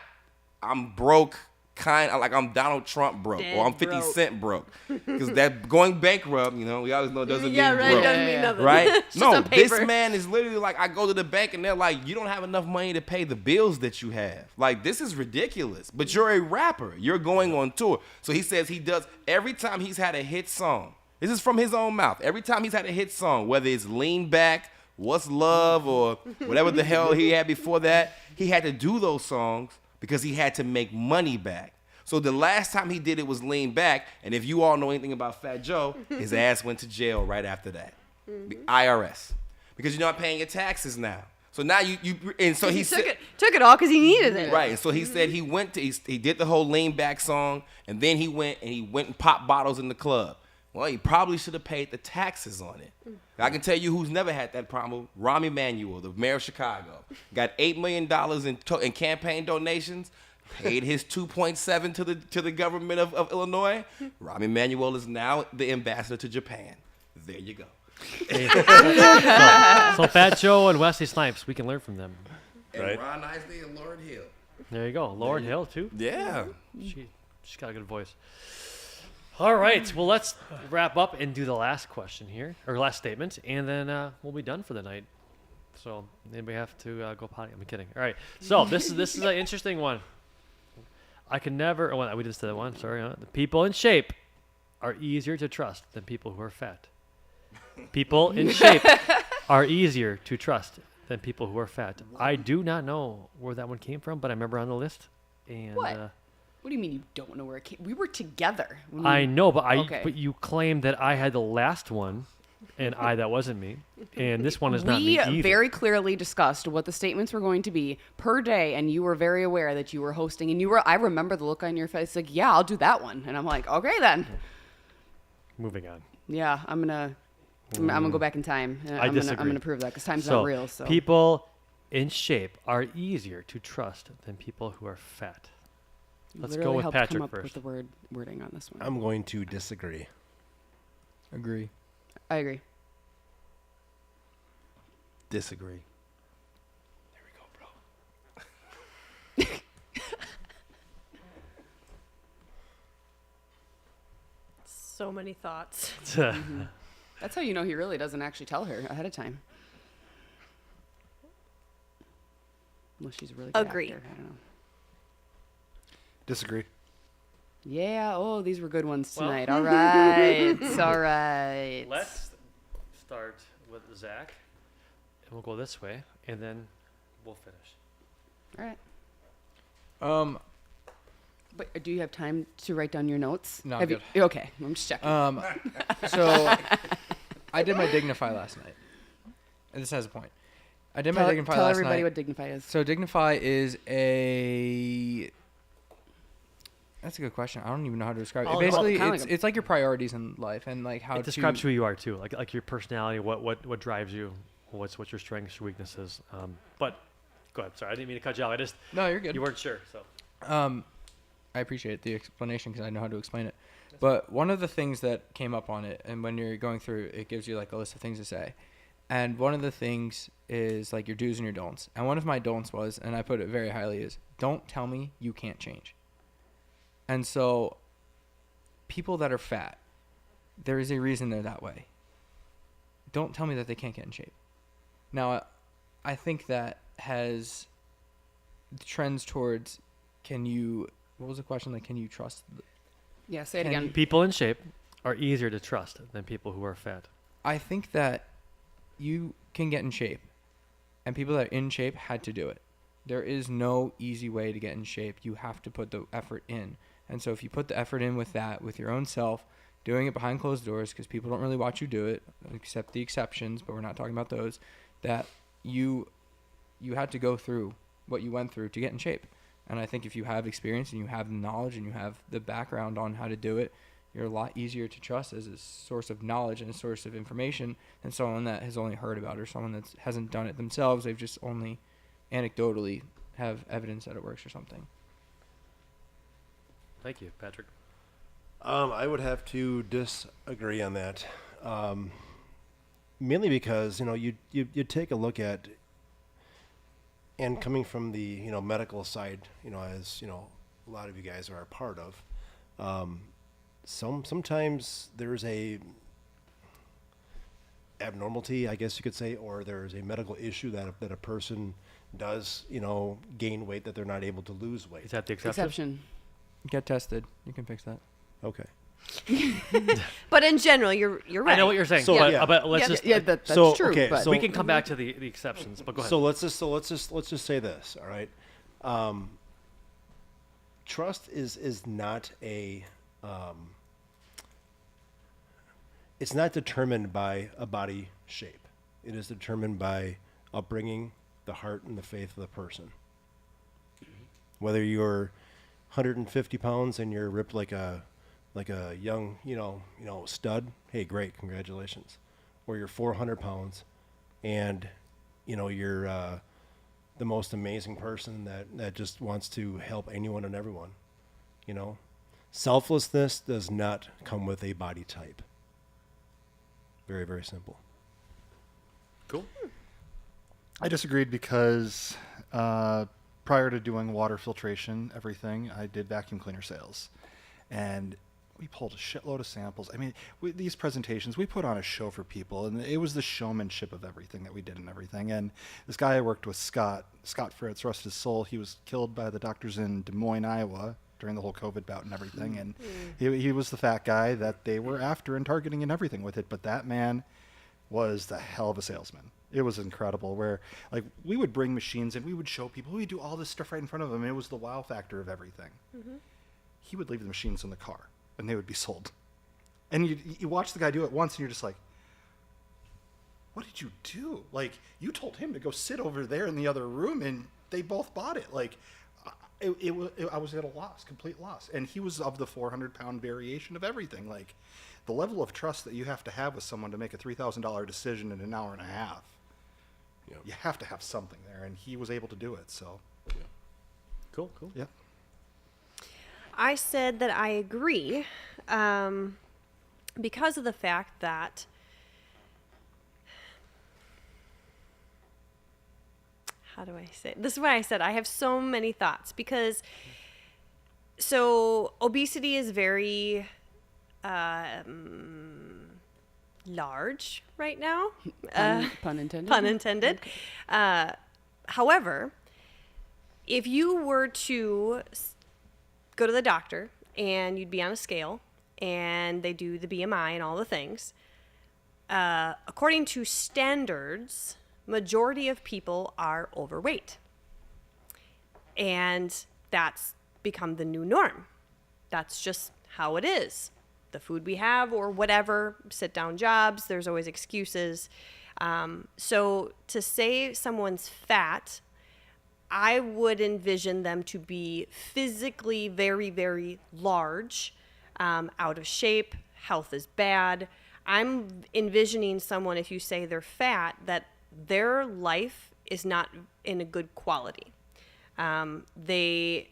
F: I'm broke, kind of like I'm Donald Trump broke
G: Dead
F: or I'm 50
G: broke.
F: Cent broke. Because that going bankrupt, we always know doesn't
G: Yeah,
F: mean
G: right.
F: broke.
G: Doesn't mean
B: Yeah.
G: nothing.
F: Right?
G: It's just
F: No,
G: on
F: this
G: paper.
F: man is literally like, I go to the bank and they're like, you don't have enough money to pay the bills that you have. Like, this is ridiculous. But you're a rapper. You're going on tour. So he says he does, every time he's had a hit song, this is from his own mouth. Every time he's had a hit song, whether it's Lean Back, What's Love, or whatever the hell he had before that, he had to do those songs because he had to make money back. So the last time he did it was Lean Back, and if you all know anything about Fat Joe, his ass went to jail right after that. The IRS. Because you're not paying your taxes now. So now and so he said,
G: took it all because he needed it.
F: right. And so he said he did the whole Lean Back song, and then he went and popped bottles in the club. Well, he probably should have paid the taxes on it. I can tell you who's never had that problem. Rahm Emanuel, the mayor of Chicago, got $8 million in campaign donations, paid his 2.7 to the government of Illinois. Rahm Emanuel is now the ambassador to Japan. There you go.
C: So Fat Joe and Wesley Snipes, we can learn from them.
F: And Ron Isley and Lauryn Hill.
C: There you go. Lauren Hill too.
F: Yeah.
C: She's got a good voice. All right. Well, let's wrap up and do the last question here, or last statement, and then we'll be done for the night. So anybody have to go potty? I'm kidding. All right. So this is an interesting one. I can never. Oh, we just did that one. Sorry. The people in shape are easier to trust than people who are fat. People in shape are easier to trust than people who are fat. I do not know where that one came from, but I remember on the list. And
B: What? What do you mean you don't know where it came? We were together.
C: I know, but
B: Okay.
C: but you claimed that I had the last one, and that wasn't me. And this one is not me
B: We
C: either.
B: very clearly discussed what the statements were going to be per day, and you were very aware that you were hosting. And I remember the look on your face, like, yeah, I'll do that one. And I'm like, okay then.
C: Moving on.
B: Yeah, I'm gonna go back in time. And
C: I
B: I'm
C: disagree.
B: gonna prove that because time's
C: So
B: not real. So
C: people in shape are easier to trust than people who are fat.
B: You
C: Let's
B: literally
C: go with
B: helped
C: Patrick
B: come up
C: first.
B: with the wording on this one.
H: I'm going to disagree.
D: Agree.
B: I agree.
F: Disagree.
H: There we go, bro.
G: So many thoughts.
B: That's how you know he really doesn't actually tell her ahead of time. Well, she's a really good
G: Agree.
B: actor. I don't know.
E: Disagree.
B: Yeah. Oh, these were good ones
C: Well-
B: tonight. All right. All right.
C: Let's start with Zach, and we'll go this way, and then we'll finish.
B: All right. But do you have time to write down your notes?
D: No, I'm
B: Have
D: good.
B: You, okay. I'm just checking.
D: So I did my Dignify last night. And this has a point. I did my Dignify
B: tell
D: last
B: everybody
D: night.
B: what Dignify is.
D: So Dignify is a. That's a good question. I don't even know how to describe it.
C: Oh,
D: Basically,
B: kinda like
D: it's like your priorities in life and like how
C: It describes who you are too, like your personality, what drives you, what's your strengths, your weaknesses. But go ahead. Sorry, I didn't mean to cut you off.
D: No, you're good.
C: You weren't sure, so.
D: I appreciate the explanation because I know how to explain it. But one of the things that came up on it, and when you're going through, it gives you like a list of things to say. And one of the things is like your do's and your don'ts. And one of my don'ts was, and I put it very highly, is don't tell me you can't change. And so people that are fat, there is a reason they're that way. Don't tell me that they can't get in shape. Now, I think that has trends towards what was the question? Like, can you trust?
B: Yeah, say it
D: Can
B: again.
C: People in shape are easier to trust than people who are fat.
D: I think that you can get in shape, and people that are in shape had to do it. There is no easy way to get in shape. You have to put the effort in. And so if you put the effort in with that, with your own self, doing it behind closed doors, because people don't really watch you do it, except the exceptions, but we're not talking about those, that you had to go through what you went through to get in shape. And I think if you have experience and you have the knowledge and you have the background on how to do it, you're a lot easier to trust as a source of knowledge and a source of information than someone that has only heard about it or someone that hasn't done it themselves. They've just only anecdotally have evidence that it works or something.
C: Thank you, Patrick.
H: I would have to disagree on that, mainly because you take a look at, and coming from the medical side, as a lot of you guys are a part of, sometimes there's a abnormality, I guess you could say, or there's a medical issue that a person does gain weight that they're not able to lose weight.
C: Is that the exception?
B: Exception.
D: Get tested. You can fix that.
H: Okay.
G: But in general, you're right.
C: I know what you're saying.
H: So,
C: but,
H: yeah.
C: but let's
B: Yeah,
C: just
B: yeah, that's
H: so,
B: true.
H: okay,
B: but
H: so-
C: we can come back to the exceptions. But go ahead.
H: So let's just say this, all right? Trust is not it's not determined by a body shape. It is determined by upbringing, the heart, and the faith of the person. Whether you're 150 pounds and you're ripped like a young stud, hey, great, congratulations. Or you're 400 pounds and you're the most amazing person that just wants to help anyone and everyone. Selflessness does not come with a body type. Very, very simple.
C: Cool.
E: I disagreed because prior to doing water filtration, everything, I did vacuum cleaner sales. And we pulled a shitload of samples. I mean, these presentations, we put on a show for people, and it was the showmanship of everything that we did and everything. And this guy I worked with, Scott Fritz, rest his soul, he was killed by the doctors in Des Moines, Iowa during the whole COVID bout and everything. And he was the fat guy that they were after and targeting and everything with it. But that man was the hell of a salesman. It was incredible where, like, we would bring machines and we would show people, we do all this stuff right in front of them. It was the wow factor of everything. He would leave the machines in the car and they would be sold. And you watch the guy do it once and you're just like, what did you do? Like, you told him to go sit over there in the other room and they both bought it. Like, I was at a loss, complete loss. And he was of the 400-pound variation of everything. Like, the level of trust that you have to have with someone to make a $3,000 decision in an hour and a half, you have to have something there. And he was able to do it, so.
C: Cool.
E: Yeah.
G: I said that I agree because of the fact that how do I say it? This is why I said I have so many thoughts because obesity is very large right now.
B: Pun intended.
G: Pun intended.
B: Okay.
G: However, if you were to go to the doctor and you'd be on a scale and they do the BMI and all the things, according to standards, majority of people are overweight. And that's become the new norm. That's just how it is. The food we have or whatever, sit-down jobs, there's always excuses. So to say someone's fat, I would envision them to be physically very, very large, out of shape, health is bad. I'm envisioning someone, if you say they're fat, that their life is not in a good quality. They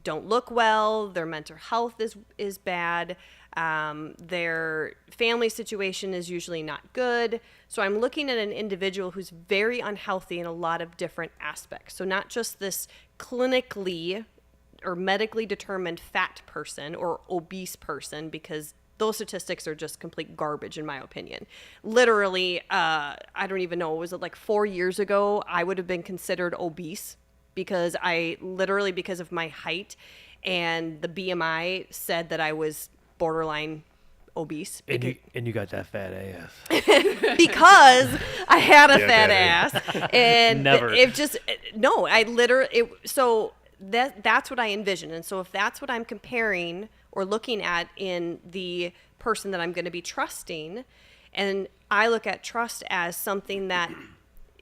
G: don't look well, their mental health is bad, their family situation is usually not good. So I'm looking at an individual who's very unhealthy in a lot of different aspects. So not just this clinically or medically determined fat person or obese person, because those statistics are just complete garbage in my opinion. Literally, I don't even know, was it like 4 years ago, I would have been considered obese because because of my height, and the BMI said that I was borderline obese.
C: And you got that fat ass.
G: Because I had a fat ass. And
C: Never.
G: So that's what I envision. And so if that's what I'm comparing or looking at in the person that I'm going to be trusting, and I look at trust as something that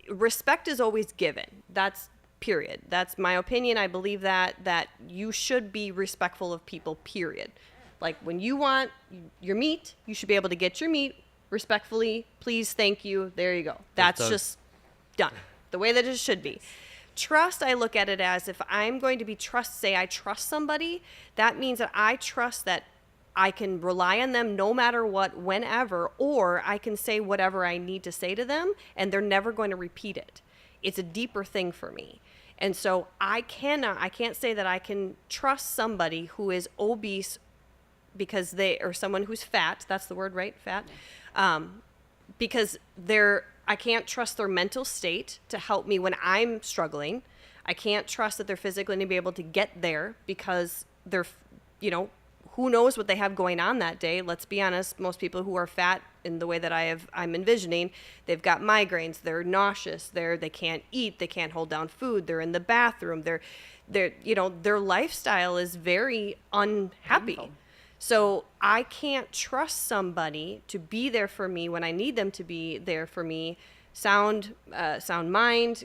G: respect is always given. That's period. That's my opinion. I believe that you should be respectful of people, period. Like when you want your meat, you should be able to get your meat respectfully. Please, thank you. There you go. That's just done. The way that it should be. Trust, I look at it as if I'm going to be say I trust somebody, that means that I trust that I can rely on them no matter what, whenever, or I can say whatever I need to say to them and they're never going to repeat it. It's a deeper thing for me. And so I can't say that I can trust somebody who is obese because or someone who's fat, that's the word, right? Fat. Because I can't trust their mental state to help me when I'm struggling. I can't trust that they're physically going to be able to get there because they're, who knows what they have going on that day. Let's be honest, most people who are fat in the way that I'm envisioning, they've got migraines, they're nauseous, they can't eat, they can't hold down food, they're in the bathroom, their lifestyle is very unhappy. Painful. So I can't trust somebody to be there for me when I need them to be there for me, sound mind,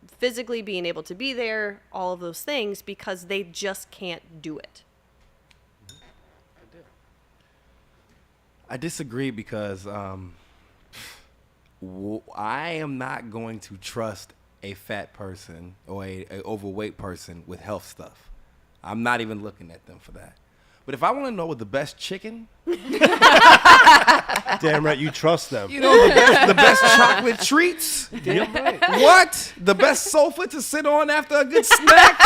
G: physically being able to be there, all of those things, because they just can't do it.
F: I disagree because I am not going to trust a fat person or a overweight person with health stuff. I'm not even looking at them for that. But if I want to know what the best chicken,
H: Damn right, you trust them.
F: the best chocolate treats,
H: Damn right.
F: what? The best sofa to sit on after a good snack,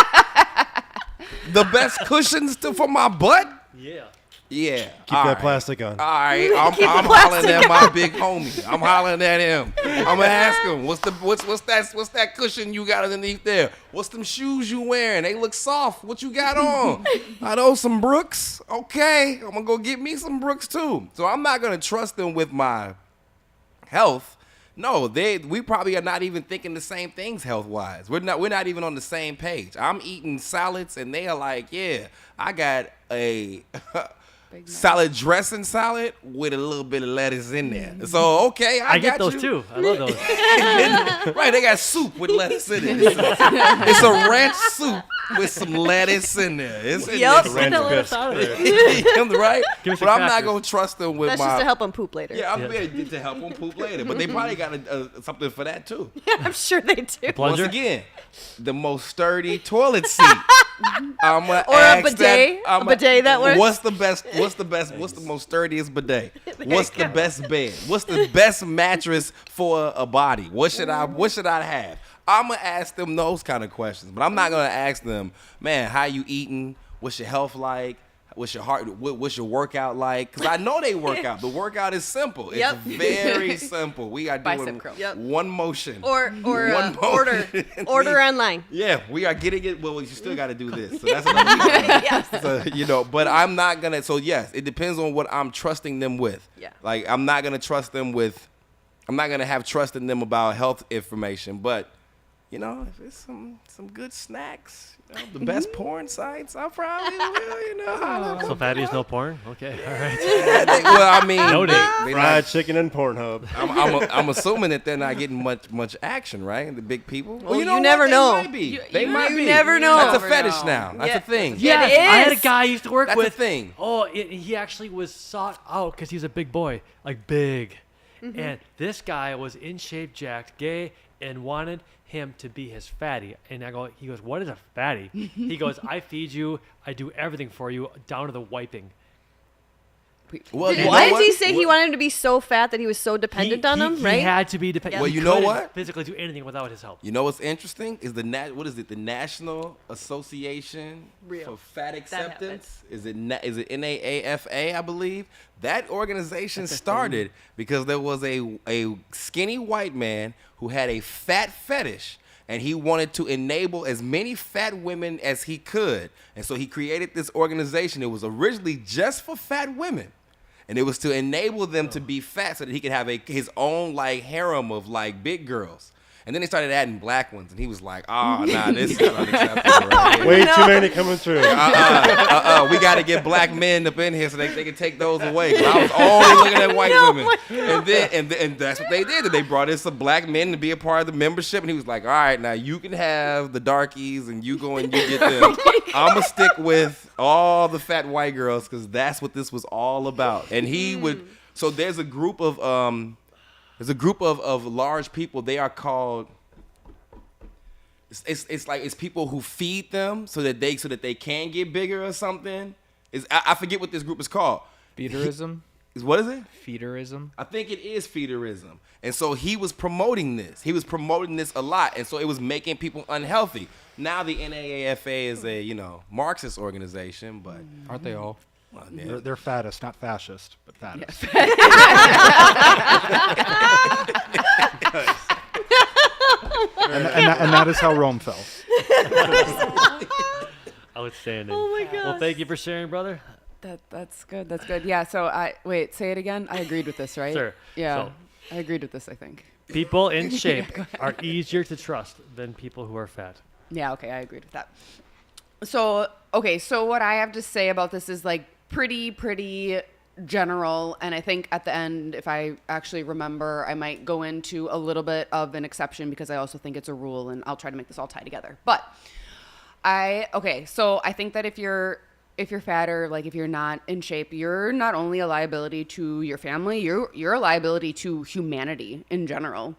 F: the best cushions for my butt.
C: Yeah.
F: Yeah.
H: Keep that plastic on.
F: All right, I'm hollering at my big homie. I'm hollering at him. I'm gonna ask him, what's that cushion you got underneath there? What's them shoes you wearing? They look soft. What you got on? I know some Brooks. Okay, I'm gonna go get me some Brooks too. So I'm not gonna trust them with my health. No, we probably are not even thinking the same things health wise. We're not even on the same page. I'm eating salads and they are like, yeah, I got a salad dressing salad with a little bit of lettuce in there. So okay, I
C: get
F: got
C: those
F: you.
C: too. I love those.
F: Right, they got soup with lettuce in it. It's a ranch soup with some lettuce in there. It's in
G: Yep.
F: there.
C: Ranch
G: Get a little
C: bisque.
G: salad.
F: Right?
C: Give me
F: But
C: some
F: I'm not
C: crackers.
F: gonna trust them with
G: That's
F: my.
G: just to help them poop later.
F: Yeah, I'm ready to help them poop later. But they probably got something for that too.
G: I'm sure they do.
F: Once
C: Plunger?
F: again, the most sturdy toilet seat. I'm gonna
G: Or a
F: ask
G: bidet. A bidet that works.
F: What's the best? What's the most sturdiest bidet? What's the best bed? What's the best mattress for a body? What should I have? I'm gonna ask them those kind of questions, but I'm not gonna ask them, man, how you eating? What's your health like? What's your heart? What's your workout like? Because I know they work out. The workout is simple. It's
G: Yep.
F: very simple. We are doing
B: Bicep curl.
G: Yep.
F: one motion.
G: Or
F: One
G: order
F: motion.
G: online.
F: Yeah, we are getting it. Well, you still got to do this. So that's another thing.
G: Yes.
F: So, but I'm not going to. So, yes, it depends on what I'm trusting them with.
G: Yeah.
F: Like, I'm not going to trust them with, I'm not going to have trust in them about health information. But, if it's some good snacks, the best porn sites, I probably will, holla.
C: So fatties, no porn? Okay, all right.
F: Well, I mean,
C: Noted.
F: they
H: Fried
F: not-
H: chicken and Pornhub.
F: I'm assuming that they're not getting much action, right? The big people.
G: Well, you
F: what?
G: never know.
F: They might be. They might
G: you
F: be.
G: never know.
F: That's a
B: Never
F: fetish
B: know.
F: now. That's
G: Yeah.
F: a thing.
G: Yeah.
C: Yes,
G: it
C: I had a
G: is.
C: guy I used to work
F: That's
C: with.
F: a thing.
C: Oh, he actually was sought out because he's a big boy, like big.
G: Mm-hmm.
C: And this guy was in shape, jacked, gay, and wanted him to be his fatty. And he goes, what is a fatty? He goes, I feed you, I do everything for you, down to the wiping.
F: Well, you know
G: Why did
F: what?
G: he say he wanted him to be so fat that he was so dependent on him, right?
C: He had to be dependent.
F: Well,
C: He
F: you know
C: couldn't
F: what?
C: physically do anything without his help.
F: You know what's interesting is the National Association
G: Real.
F: for Fat Acceptance?
G: happens.
F: Is it NAAFA? I believe that organization started because there was a skinny white man who had a fat fetish. And he wanted to enable as many fat women as he could. And so he created this organization. It was originally just for fat women. And it was to enable them to be fat so that he could have his own harem of big girls. And then they started adding black ones, and he was like, "Oh, nah, this is unacceptable right here.
H: Way too many coming through.
F: We got to get black men up in here so they can take those away." 'Cause I was only looking at white women, and that's what they did. They brought in some black men to be a part of the membership, and he was like, "All right, now you can have the darkies, and you go and you get them. I'm gonna stick with all the fat white girls because that's what this was all about." And he would. So there's a group of large people. They are called. It's people who feed them so that they can get bigger or something. I forget what this group is called.
D: Feederism?
F: What is it?
D: Feederism?
F: I think it is feederism. And so he was promoting this. He was promoting this a lot, and so it was making people unhealthy. Now the NAAFA is a Marxist organization, but
D: Aren't they all?
F: well, yeah.
E: They're fattest, not fascist, but fattest. and that is how Rome fell.
C: Outstanding.
G: Oh my
C: Well,
G: gosh.
C: thank you for sharing, brother.
B: That's good. That's good. Yeah. So wait. Say it again. I agreed with this, right?
C: Sure.
B: Yeah.
C: So-
B: I agreed with this. I think.
C: People in shape are easier to trust than people who are fat.
B: Yeah. Okay. I agreed with that. So okay. So what I have to say about this is pretty general, and I think at the end, if I actually remember, I might go into a little bit of an exception because I also think it's a rule, and I'll try to make this all tie together. But so I think that if you're fat or if you're not in shape, you're not only a liability to your family, you're a liability to humanity in general.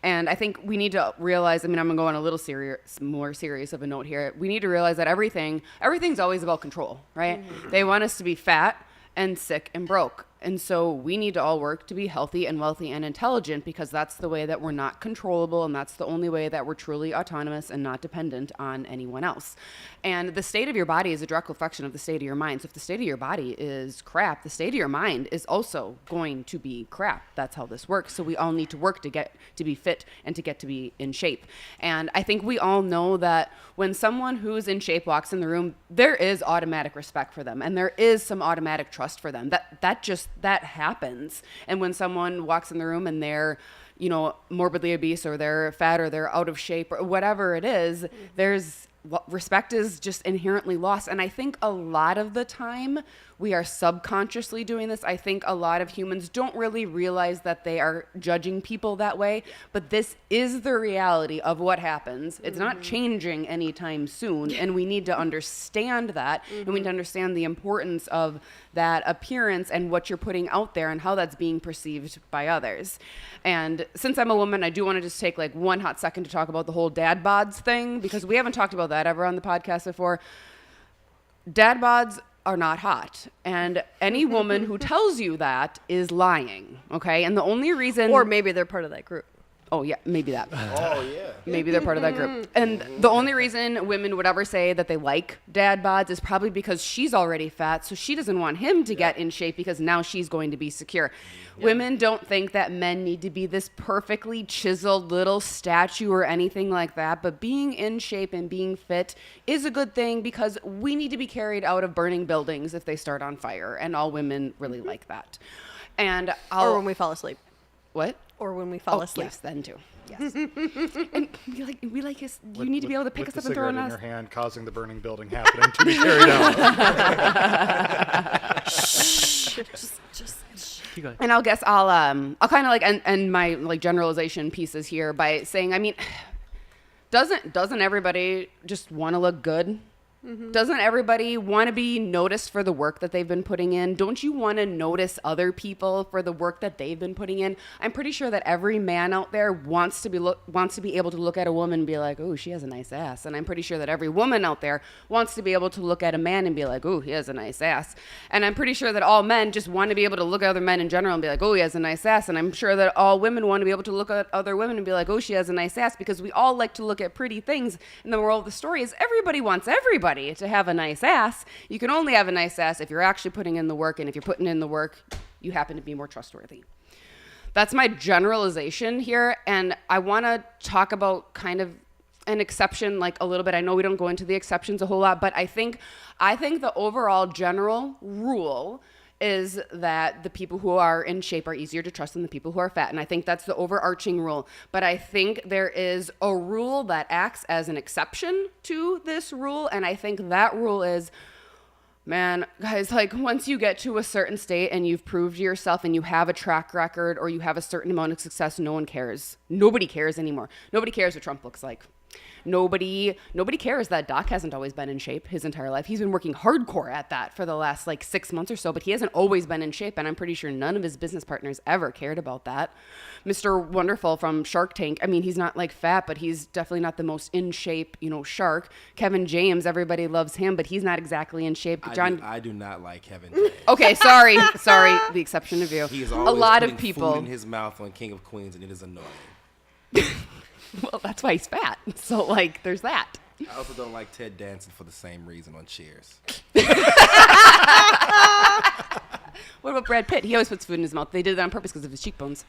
B: And I think we need to realize, I'm going to go on a little more serious of a note here. We need to realize that everything's always about control, right? Mm-hmm. They want us to be fat and sick and broke. And so we need to all work to be healthy and wealthy and intelligent, because that's the way that we're not controllable, and that's the only way that we're truly autonomous and not dependent on anyone else. And the state of your body is a direct reflection of the state of your mind. So if the state of your body is crap, the state of your mind is also going to be crap. That's how this works. So we all need to work to get to be fit and to get to be in shape. And I think we all know that when someone who's in shape walks in the room, there is automatic respect for them, and there is some automatic trust for them. That happens. And when someone walks in the room and they're, you know, morbidly obese, or they're fat, or they're out of shape, or whatever it is, respect is just inherently lost. And I think a lot of the time we are subconsciously doing this. I think a lot of humans don't really realize that they are judging people that way, but this is the reality of what happens. It's not changing anytime soon, and we need to understand that, and we need to understand the importance of that appearance and what you're putting out there and how that's being perceived by others. And since I'm a woman, I do want to just take like one hot second to talk about the whole dad bods thing, because we haven't talked about that ever on the podcast before. Dad bods are not hot, and any woman who tells you that is lying, okay? And the only reason...
G: Or maybe they're part of that group.
B: Oh, yeah, maybe that.
F: Oh, yeah.
B: Maybe they're part of that group. And the only reason women would ever say that they like dad bods is probably because she's already fat, so she doesn't want him to get in shape, because now she's going to be secure. Women don't think that men need to be this perfectly chiseled little statue or anything like that, but being in shape and being fit is a good thing, because we need to be carried out of burning buildings if they start on fire, and all women really like that. And
G: Or when we fall asleep.
B: What?
G: Or when we fall asleep.
B: Yes, then too. Yes. And we like us. You need to be able to pick us up and throw on
E: in
B: us.
E: your hand, causing the burning building happening to be carried out.
C: Keep going.
B: And I'll kind of like end my like generalization pieces here by saying, I mean, doesn't everybody just want to look good? Doesn't everybody want to be noticed for the work that they've been putting in? Don't you want to notice other people for the work that they've been putting in? I'm pretty sure that every man out there wants to be able to look at a woman and be like, "Oh, she has a nice ass." And I'm pretty sure that every woman out there wants to be able to look at a man and be like, "Oh, he has a nice ass." And I'm pretty sure that all men just want to be able to look at other men in general and be like, "Oh, he has a nice ass." And I'm sure that all women want to be able to look at other women and be like, "Oh, she has a nice ass," because we all like to look at pretty things. And the moral of the story is everybody wants everybody to have a nice ass. You can only have a nice ass if you're actually putting in the work, and if you're putting in the work, you happen to be more trustworthy. That's my generalization here, and I want to talk about kind of an exception like a little bit. I know we don't go into the exceptions a whole lot, but I think the overall general rule is that the people who are in shape are easier to trust than the people who are fat. And I think that's the overarching rule. But I think there is a rule that acts as an exception to this rule. And I think that rule is, man, guys, like once you get to a certain state and you've proved yourself and you have a track record or you have a certain amount of success, no one cares. Nobody cares anymore. Nobody cares what Trump looks like. Nobody cares that Doc hasn't always been in shape his entire life. He's been working hardcore at that for the last like 6 months or so, but he hasn't always been in shape, and I'm pretty sure none of his business partners ever cared about that. Mr. Wonderful from Shark Tank, I mean, he's not like fat, but he's definitely not the most in shape, shark. Kevin James, everybody loves him, but he's not exactly in shape.
F: I do not like Kevin James.
B: Okay, sorry, the exception of you.
F: He is always
B: a lot
F: putting
B: of people
F: food in his mouth on King of Queens, and it is annoying.
B: Well, that's why he's fat. So, like, there's that.
F: I also don't like Ted Danson for the same reason on Cheers.
B: What about Brad Pitt? He always puts food in his mouth. They did that on purpose because of his cheekbones.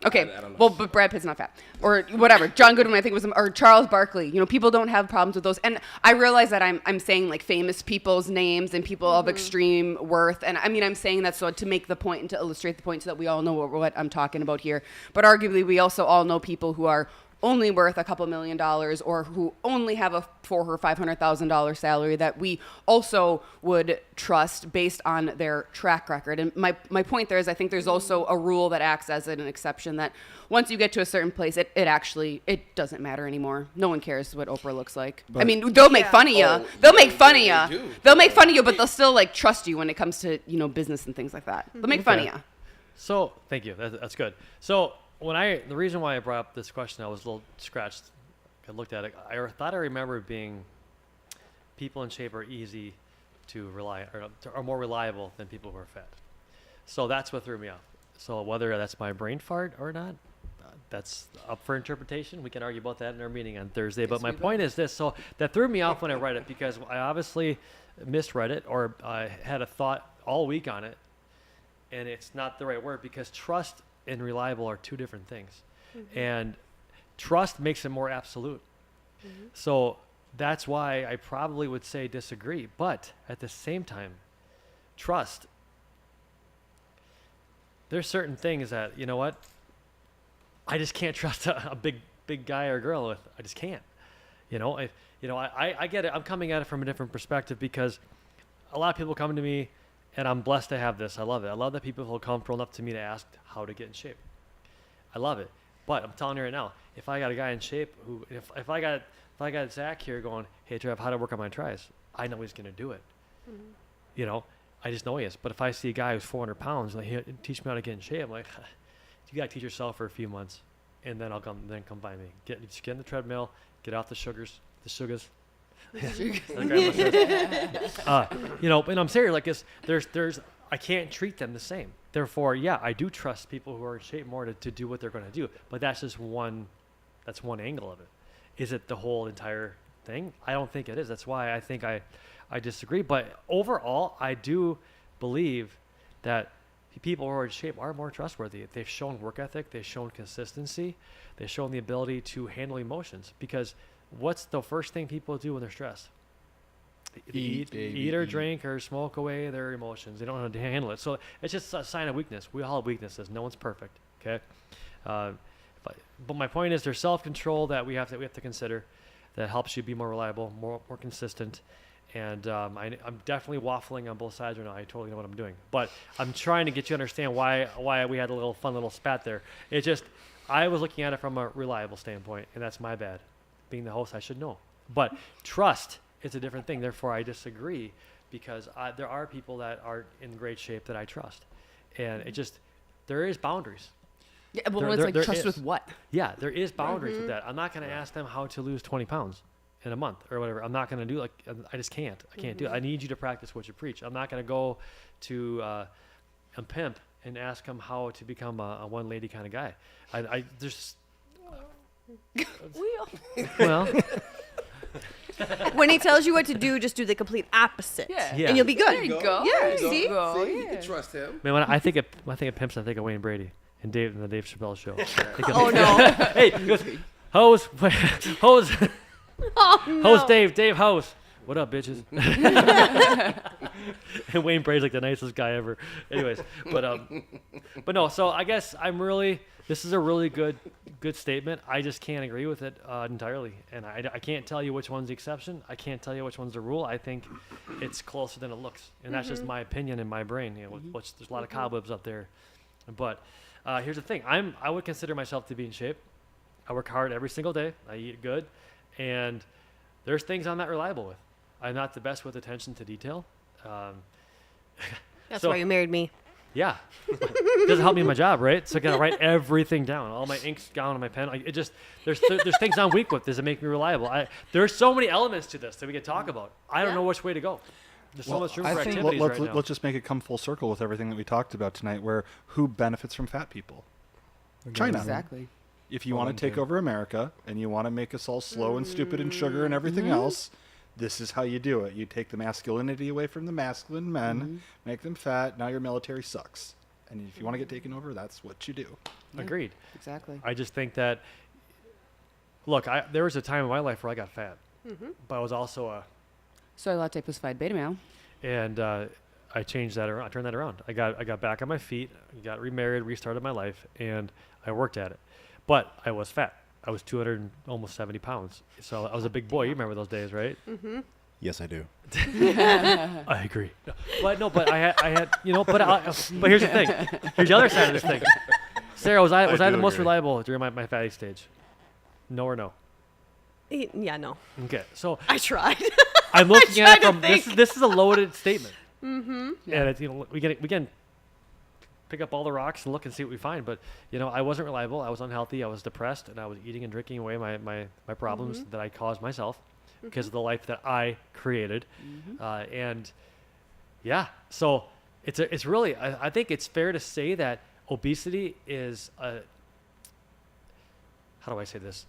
B: Okay,
F: I don't know.
B: well, but Brad Pitt's not fat. Or whatever. John Goodman, I think, was, or Charles Barkley. People don't have problems with those. And I realize that I'm saying, like, famous people's names and people of extreme worth. And, I mean, I'm saying that so to make the point and to illustrate the point so that we all know what I'm talking about here. But arguably, we also all know people who are only worth a couple $1 million or who only have a $400,000 or $500,000 salary that we also would trust based on their track record. And my point there is I think there's also a rule that acts as an exception that once you get to a certain place, it doesn't matter anymore. No one cares what Oprah looks like. I mean, they'll make fun of you. They'll make fun of you. They'll make fun of you, but they'll still like trust you when it comes to, business and things like that. They'll make fun of you.
C: So, thank you. That's good. So, the reason why I brought up this question, I was a little scratched. I looked at it. I thought I remembered being people in shape are easy to rely or are more reliable than people who are fat. So that's what threw me off. So whether that's my brain fart or not, that's up for interpretation. We can argue about that in our meeting on Thursday. But my point is this. So that threw me off when I read it because I obviously misread it or I had a thought all week on it. And it's not the right word because trust and reliable are two different things. And trust makes it more absolute. So that's why I probably would say disagree. But at the same time, trust. There's certain things that, you know what? I just can't trust a big guy or girl with. I just can't. I get it. I'm coming at it from a different perspective because a lot of people come to me and I'm blessed to have this. I love it. I love that people feel comfortable enough to me to ask how to get in shape. I love it. But I'm telling you right now, if I got a guy in shape who, if I got Zach here going, hey Trev, how to work on my tries? I know he's going to do it. I just know he is. But if I see a guy who's 400 pounds, like, hey, teach me how to get in shape, I'm like, you got to teach yourself for a few months, and then come by me. Get in the treadmill, get off the sugars. And I'm serious. Like this, there's I can't treat them the same. Therefore, yeah, I do trust people who are in shape more to do what they're going to do. But that's just one angle of it. Is it the whole entire thing? I don't think it is. That's why I think I disagree. But overall, I do believe that people who are in shape are more trustworthy. They've shown work ethic. They've shown consistency. They've shown the ability to handle emotions. Because what's the first thing people do when they're stressed? Eat or drink or smoke away their emotions. They don't know how to handle it. So it's just a sign of weakness. We all have weaknesses. No one's perfect. Okay. But my point is there's self-control that we have to consider that helps you be more reliable, more consistent. And I'm definitely waffling on both sides right now. I totally know what I'm doing. But I'm trying to get you to understand why we had a fun little spat there. It's just I was looking at it from a reliable standpoint, and that's my bad. Being the host, I should know. But trust is a different thing. Therefore, I disagree because there are people that are in great shape that I trust. And there is boundaries.
B: Yeah, well, it's like trust with what?
C: Yeah, there is boundaries with that. I'm not going to ask them how to lose 20 pounds in a month or whatever. I'm not going to do I just can't. I can't do it. I need you to practice what you preach. I'm not going to go to a pimp and ask him how to become a one lady kind of guy. Well,
G: When he tells you what to do, just do the complete opposite.
B: Yeah.
G: And you'll be good.
B: There you go.
G: Yeah,
B: There you
G: see?
B: go.
F: See, you
B: Yeah.
F: can trust him.
C: man, when I think of pimps, I think of Wayne Brady and the Dave Chappelle show.
G: Oh, no.
C: Hey, he goes, hose, hose,
G: Oh, no.
C: hose, Dave, hose. What up, bitches? And Wayne Brady's like the nicest guy ever. Anyways, but no. So I guess this is a really good statement. I just can't agree with it entirely, and I can't tell you which one's the exception. I can't tell you which one's the rule. I think it's closer than it looks, and that's just my opinion in my brain. There's a lot of cobwebs up there, but here's the thing. I would consider myself to be in shape. I work hard every single day. I eat good, and there's things I'm not reliable with. I'm not the best with attention to detail.
G: That's why you married me.
C: Yeah. It doesn't help me in my job, right? So I gotta write everything down. All my ink's gone on my pen. There's things I'm weak with. Does it make me reliable? There's so many elements to this that we could talk about. I don't know which way to go. There's so much room for activities right now.
E: Let's just make it come full circle with everything that we talked about tonight, where who benefits from fat people? China.
B: Exactly.
E: If you want to take over America and you want to make us all slow and stupid and sugar and everything else, this is how you do it. You take the masculinity away from the masculine men, make them fat. Now your military sucks. And if you want to get taken over, that's what you do.
B: Yeah,
C: Agreed.
B: Exactly.
C: I just think that, look, there was a time in my life where I got fat, but I was also
B: Soy latte plus fied beta male.
C: and I changed that around. I turned that around. I got back on my feet, got remarried, restarted my life, and I worked at it. But I was fat. I was 270 pounds. So I was a big boy. You remember those days, right?
H: Yes, I do.
C: I agree. But I had, but here's the thing. Here's the other side of this thing. Sarah, was I the most reliable during my fatty stage? No or no?
G: Yeah, no.
C: Okay. So
G: I tried.
C: I'm looking at it from,
G: think.
C: this is a loaded statement. And it's, we can pick up all the rocks and look and see what we find. But, I wasn't reliable. I was unhealthy. I was depressed, and I was eating and drinking away my problems that I caused myself because of the life that I created. And yeah, so it's really, I think it's fair to say that obesity is how do I say this?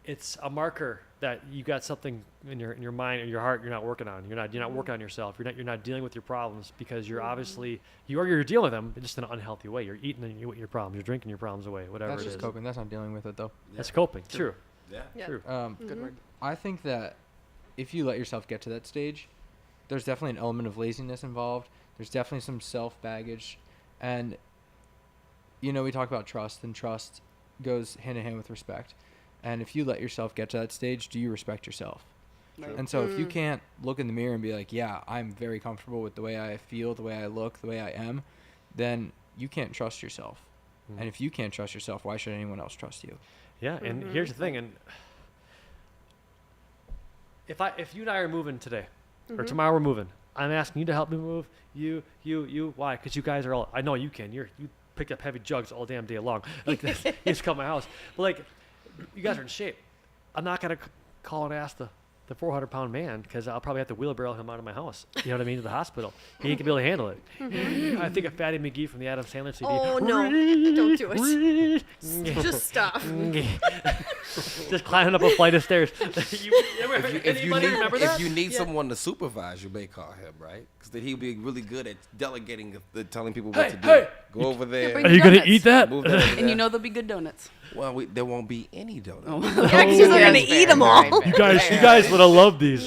C: It's a marker that you got something in your mind or your heart you're not working on. You're not working on yourself. You're not dealing with your problems because you're obviously you're dealing with them just in an unhealthy way. You're eating your problems. You're drinking your problems away. Whatever
D: That's
C: it is.
D: just coping. That's not dealing with it though.
C: That's coping. True.
F: Yeah.
C: True.
B: Good word.
D: I think that if you let yourself get to that stage, there's definitely an element of laziness involved. There's definitely some self baggage, and we talk about trust, and trust goes hand in hand with respect. And if you let yourself get to that stage, do you respect yourself?
B: Right.
D: And so if you can't look in the mirror and be like, yeah, I'm very comfortable with the way I feel, the way I look, the way I am, then you can't trust yourself. And if you can't trust yourself, why should anyone else trust you?
C: Yeah, and here's the thing, and if you and I are moving today, or tomorrow we're moving, I'm asking you to help me move. You, why? Because you guys are all. I know you can. You picked up heavy jugs all damn day long. Like this, you just come to my house. But like, you guys are in shape. I'm not gonna call and ask the 400-pound man because I'll probably have to wheelbarrow him out of my house. You know what I mean? To the hospital. He ain't gonna be able to handle it. I think of Fatty McGee from the Adam Sandler CD.
G: Oh no! Don't do it. Just stop.
C: Just climbing up a flight of stairs.
F: If you need someone to supervise, you may call him, right? Because then he'll be really good at delegating, telling people what to do. Go over there.
B: bring
C: Are you gonna
B: donuts.
C: eat that?
F: Move that over
B: And
F: there.
B: there'll be good donuts.
F: Well, there won't be any donuts.
G: Yeah, because they're gonna eat them all.
C: You guys would have loved these.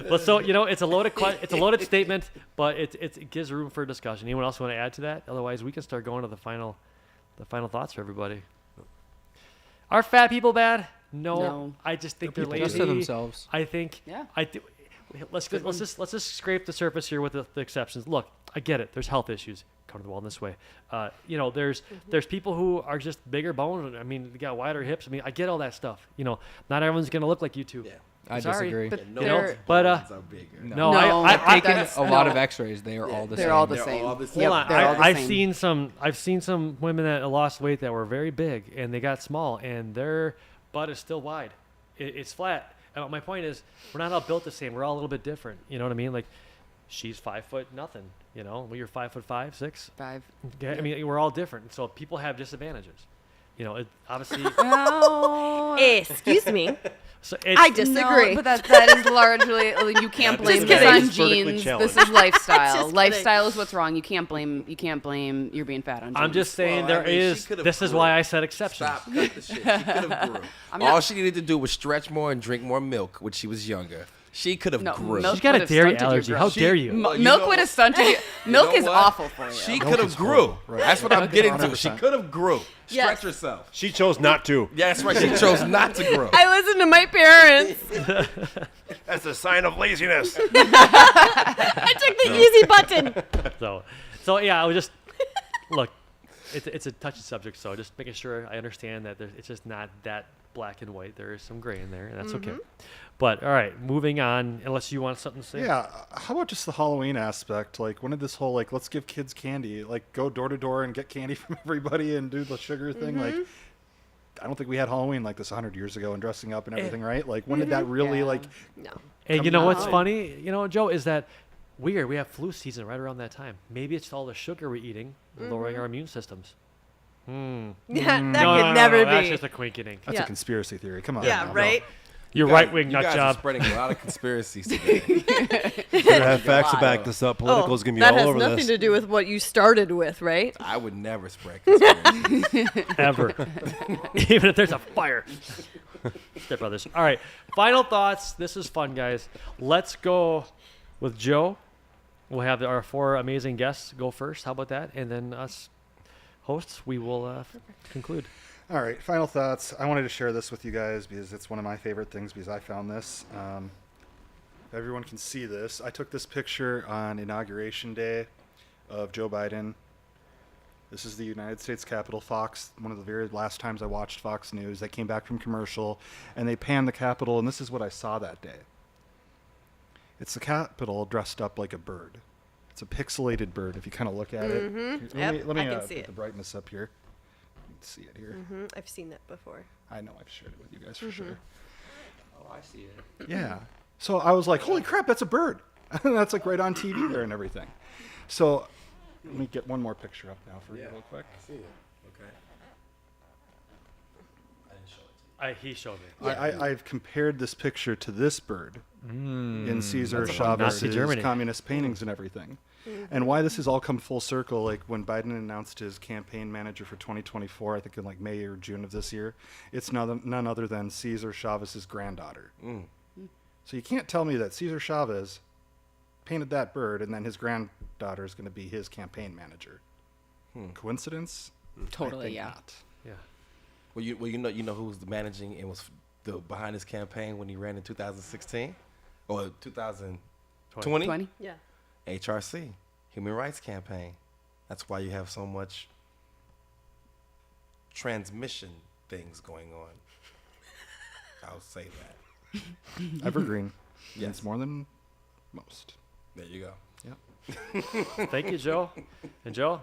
C: Well, so it's a loaded statement, but it gives room for discussion. Anyone else want to add to that? Otherwise, we can start going to the final thoughts for everybody. Are fat people bad? No. I just think they're lazy.
D: Just to themselves.
C: I think.
B: Yeah.
C: Let's just scrape the surface here with the exceptions. Look, I get it. There's health issues. Come to the wellness way. There's people who are just bigger boned. I mean, they got wider hips. I mean, I get all that stuff. Not everyone's gonna look like you two.
F: Yeah.
D: I
C: Sorry.
D: disagree.
B: But
F: No
B: they're-
F: one's
C: but,
F: bones are bigger.
C: No,
B: No,
C: I
D: I've taken
B: that's-
D: a lot of
B: no.
D: X-rays. They are all the
B: They're
D: same.
B: all the
F: They're
B: same.
F: all the same.
C: Hold on.
B: They're all the
C: I've
B: same.
C: seen some women that lost weight that were very big and they got small and their butt is still wide. It's flat. And my point is, we're not all built the same. We're all a little bit different. You know what I mean? Like, she's 5 foot nothing. Well, you're 5'5", 6.
B: 5.
C: Okay? I mean, we're all different. So people have disadvantages. Obviously.
B: Oh.
G: Excuse me.
C: So
G: I disagree.
B: No, but that is largely you can't blame
G: Just
B: this
G: kidding.
B: on
H: It's vertically
B: genes.
H: challenged.
B: This is lifestyle.
G: Just kidding.
B: Lifestyle is what's wrong. You can't blame you're being fat on genes.
C: I'm just saying
F: Well, I mean, she could've
C: this is
F: grew.
C: why I said exceptions.
F: Stop, cut the shit. She could have grew. All she needed to do was stretch more and drink more milk when she was younger. She could have
B: No,
F: grew.
B: milk
C: She's got a
B: would've
C: dairy
B: stunted your
C: allergy.
B: growth.
C: How dare you?
F: Well, you
B: Milk
F: know
B: would have
F: what?
B: stunted you. Milk
F: know
B: is
F: what?
B: awful for you.
F: She
E: Milk
F: could have
E: is
F: grew.
E: horrible, right.
F: That's what I'm getting to.
E: 100%.
F: She could have grew.
G: Yes.
F: Stretch herself.
H: She chose not to.
F: Yeah, that's right. She chose not to grow.
G: I listen to my parents.
H: That's a sign of laziness.
G: I took the easy button.
C: So yeah, I was just look. It's a touchy subject, so just making sure I understand that it's just not that black and white. There is some gray in there, and that's okay. But all right, moving on. Unless you want something to say.
E: Yeah, how about just the Halloween aspect? Like, when did this whole, like, let's give kids candy, like, go door to door and get candy from everybody and do the sugar thing? Like, I don't think we had Halloween like this 100 years ago and dressing up and everything, right? Like, when did that really,
B: Yeah.
E: like,
G: No.
C: And you know what's
B: out.
C: funny, Joe, is that we have flu season right around that time. Maybe it's all the sugar we're eating, lowering our immune systems.
G: Yeah, that
C: No,
G: could never
C: That's
G: be.
C: just a quinking.
E: that's
G: Yeah.
E: a conspiracy theory. Come on.
G: Yeah,
E: now.
G: right?
C: You're
F: You
C: right
F: guys-
C: wing
F: you
C: nut
F: guys are
C: job.
F: spreading a lot of conspiracies today.
H: You have facts to back this up. Political's going to be
G: that
H: all
G: has
H: over
G: nothing
H: this.
G: to do with what you started with, right?
F: I would never spread conspiracies.
C: Ever. Even if there's a fire. Step brothers. All right. Final thoughts. This is fun, guys. Let's go with Joe. We'll have our 4 amazing guests go first. How about that? And then us hosts, we will conclude.
E: All right, final thoughts. I wanted to share this with you guys because it's one of my favorite things because I found this. If everyone can see this, I took this picture on Inauguration Day of Joe Biden. This is the United States Capitol. Fox, one of the very last times I watched Fox News. I came back from commercial, and they panned the Capitol, and this is what I saw that day. It's the Capitol dressed up like a bird. It's a pixelated bird if you kind of look at it.
G: Yep,
E: Let me
G: I can see
E: put
G: it.
E: the brightness up here. You can see it here.
G: I've seen that before.
E: I know I've shared it with you guys for sure.
D: see it.
E: Yeah. So I was like, holy crap, that's a bird. That's like right on TV there and everything. So let me get one more picture up now for you real quick.
F: I see it. Okay. I didn't show it to you.
C: He showed me.
E: I've compared this picture to this bird in Cesar
C: That's from Nazi
E: Chavez's
C: Germany.
E: communist paintings and everything. And why this has all come full circle, like when Biden announced his campaign manager for 2024, I think in like May or June of this year, it's none other than Cesar Chavez's granddaughter. So you can't tell me that Cesar Chavez painted that bird and then his granddaughter is going to be his campaign manager. Coincidence?
B: Totally,
E: I think
B: yeah.
E: not.
C: Yeah.
F: Well, you know who was the managing and was behind his campaign when he ran in 2016 or 2020?
B: 20?
G: Yeah.
F: HRC, Human Rights Campaign. That's why you have so much transmission things going on. I'll say that.
E: Evergreen.
F: Yes.
E: It's more than most.
F: There you go.
E: Yeah.
C: Thank you, Joe. And Joe,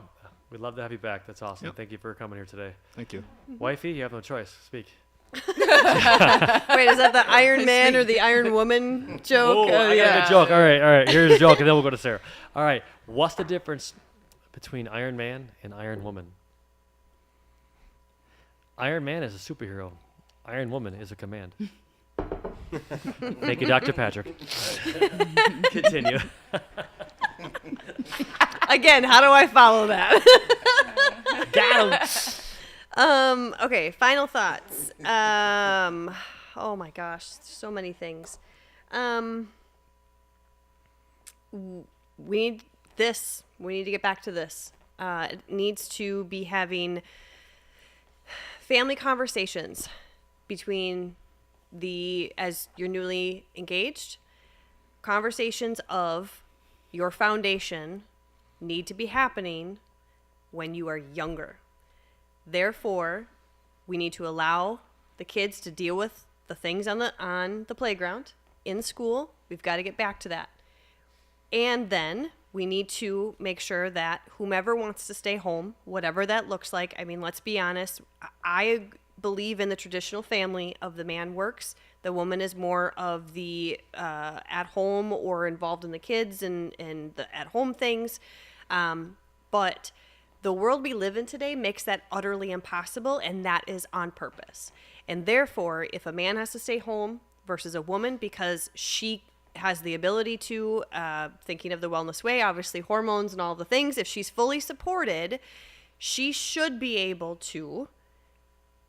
C: we'd love to have you back. That's awesome.
E: Yep.
C: Thank you for coming here today.
E: Thank you.
C: Wifey, you have no choice. Speak.
G: Wait, is that the Iron Man or the Iron Woman joke?
C: Oh, I got a good joke. All right. Here's a joke, and then we'll go to Sarah. All right. What's the difference between Iron Man and Iron Woman? Iron Man is a superhero. Iron Woman is a command. Thank you, Dr. Patrick. Continue.
G: Again, how do I follow that?
C: Got him.
G: Okay, final thoughts. Oh my gosh, so many things. We need this. We need to get back to this. It needs to be having family conversations between as you're newly engaged. Conversations of your foundation need to be happening when you are younger. Therefore, we need to allow the kids to deal with the things on the playground, in school. We've got to get back to that. And then we need to make sure that whomever wants to stay home, whatever that looks like, I mean, let's be honest, I believe in the traditional family of the man works, the woman is more of the at home or involved in the kids and the at home things. But the world we live in today makes that utterly impossible, and that is on purpose. And therefore, if a man has to stay home versus a woman because she has the ability to, thinking of the wellness way, obviously hormones and all the things, if she's fully supported, she should be able to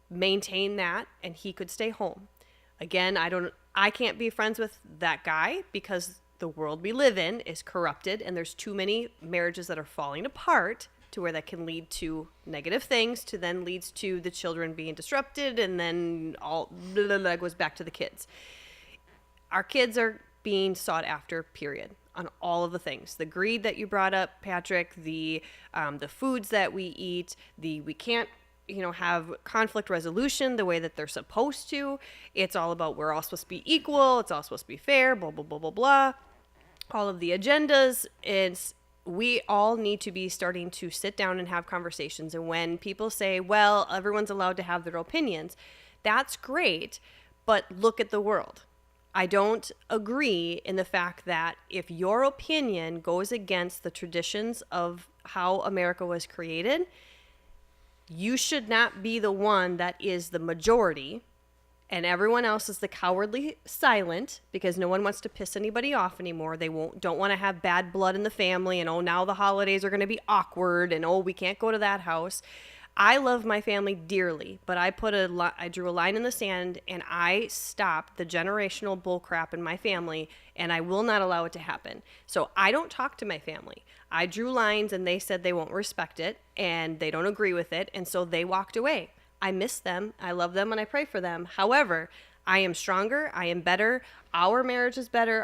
G: maintain that, and he could stay home. Again, I can't be friends with that guy because the world we live in is corrupted, and there's too many marriages that are falling apart to where that can lead to negative things, to then leads to the children being disrupted, and then all that goes back to the kids. Our kids are being sought after, period, on all of the things. The greed that you brought up, Patrick, the foods that we eat, we can't have conflict resolution the way that they're supposed to. It's all about we're all supposed to be equal. It's all supposed to be fair, blah, blah, blah, blah, blah. All of the agendas. We all need to be starting to sit down and have conversations. And when people say, well, everyone's allowed to have their opinions, that's great, but look at the world. I don't agree in the fact that if your opinion goes against the traditions of how America was created, you should not be the one that is the majority and everyone else is the cowardly silent because no one wants to piss anybody off anymore. They don't want to have bad blood in the family and, oh, now the holidays are going to be awkward and, oh, we can't go to that house. I love my family dearly, but I drew a line in the sand and I stopped the generational bullcrap in my family, and I will not allow it to happen. So I don't talk to my family. I drew lines and they said they won't respect it and they don't agree with it, and so they walked away. I miss them. I love them and I pray for them. However, I am stronger. I am better. Our marriage is better.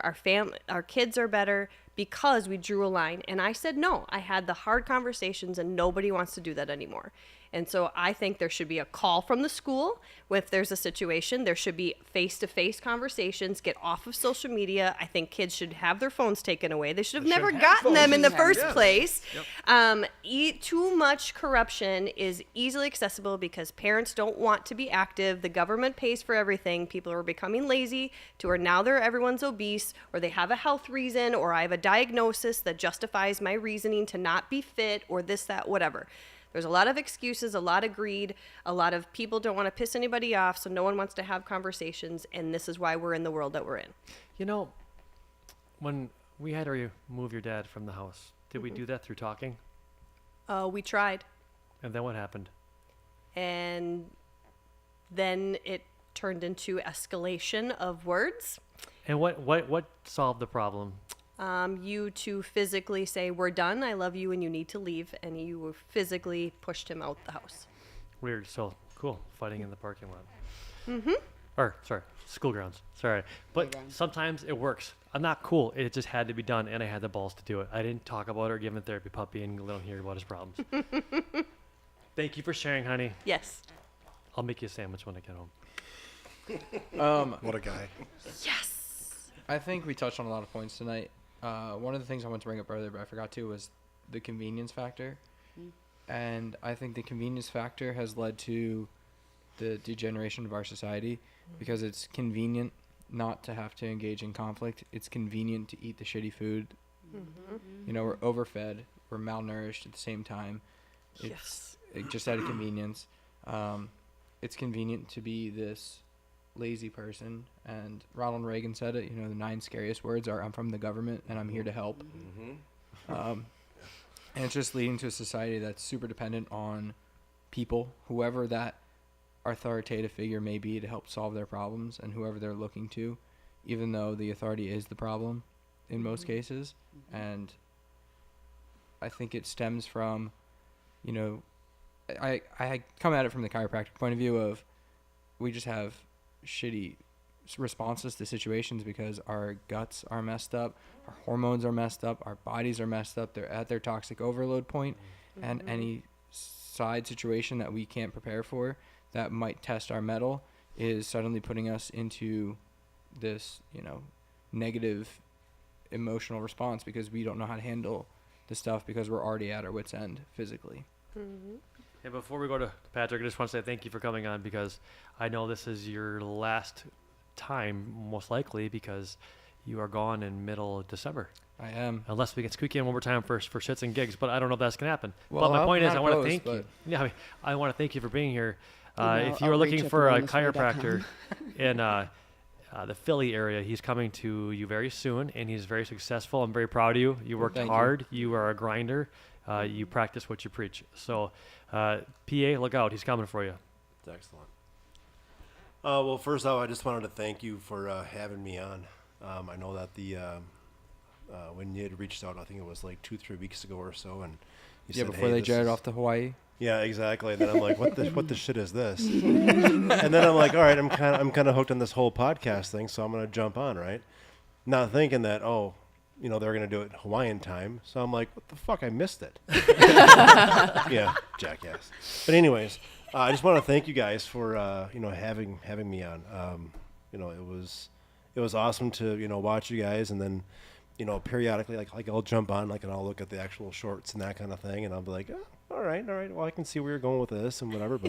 G: Our kids are better because we drew a line. And I said no. I had the hard conversations and nobody wants to do that anymore. And so I think there should be a call from the school. If there's a situation, there should be face-to-face conversations, get off of social media. I think kids should have their phones taken away. They should have never gotten them in the first place. Too much corruption is easily accessible because parents don't want to be active. The government pays for everything. People are becoming lazy to where now everyone's obese, or they have a health reason, or I have a diagnosis that justifies my reasoning to not be fit, or this, that, whatever. There's a lot of excuses, a lot of greed, a lot of people don't want to piss anybody off, so no one wants to have conversations, and this is why we're in the world that we're in.
C: You know, when we had to move your dad from the house, did we do that through talking?
G: We tried.
C: And then what happened?
G: And then it turned into escalation of words.
C: And what solved the problem?
G: You to physically say, we're done, I love you, and you need to leave. And you physically pushed him out the house.
C: Weird. So cool. Fighting in the parking lot. Or, sorry, school grounds. Sorry. But sometimes it works. I'm not cool. It just had to be done, and I had the balls to do it. I didn't talk about it or give him a therapy puppy and let him hear about his problems. Thank you for sharing, honey.
G: Yes.
C: I'll make you a sandwich when I get home.
E: What a guy.
G: Yes.
D: I think we touched on a lot of points tonight. One of the things I wanted to bring up earlier, but I forgot to, was the convenience factor. And I think the convenience factor has led to the degeneration of our society because it's convenient not to have to engage in conflict. It's convenient to eat the shitty food. You know, we're overfed, we're malnourished at the same time. It's just out of convenience. It's convenient to be this lazy person, and Ronald Reagan said it, you know, the 9 scariest words are, I'm from the government and I'm here to help. And it's just leading to a society that's super dependent on people, whoever that authoritative figure may be, to help solve their problems, and whoever they're looking to, even though the authority is the problem in most cases. And I think it stems from, you know, I come at it from the chiropractic point of view of, we just have shitty responses to situations because our guts are messed up, our hormones are messed up, our bodies are messed up, they're at their toxic overload point, and any side situation that we can't prepare for that might test our mettle is suddenly putting us into this, you know, negative emotional response because we don't know how to handle the stuff because we're already at our wits' end physically.
C: And before we go to Patrick, I just want to say thank you for coming on, because I know this is your last time, most likely, because you are gone in middle of December.
D: I am.
C: Unless we can squeak in one more time for shits and gigs, but I don't know if that's going to happen.
D: Well,
C: but my point is,
D: not
C: I want to
D: opposed,
C: thank you. Yeah, I want to thank you for being here.
I: Email
C: If you are looking
I: outreach
C: for a
I: at
C: chiropractor in the Philly area, he's coming to you very soon, and he's very successful. I'm very proud of you. You worked
D: Thank you.
C: hard. You are a grinder. You practice what you preach. So, PA, look out. He's coming for you.
H: It's excellent. Well, first off, I just wanted to thank you for having me on. I know that when you had reached out, I think it was like 2-3 weeks ago or so, and you said,
D: before
H: hey,
D: they
H: this
D: jetted
H: is-
D: off to Hawaii.
H: Yeah, exactly. And then I'm like, what the shit is this? And then I'm like, all right, I'm kind of hooked on this whole podcast thing, so I'm gonna jump on, right? Not thinking that, oh, you know, they're gonna do it Hawaiian time. So I'm like, what the fuck? I missed it. Yeah, jackass. But anyways, I just want to thank you guys for you know, having me on. You know, it was awesome to, you know, watch you guys, and then, you know, periodically like I'll jump on and I'll look at the actual shorts and that kind of thing, and I'll be like, oh, all right, well, I can see where you're going with this and whatever.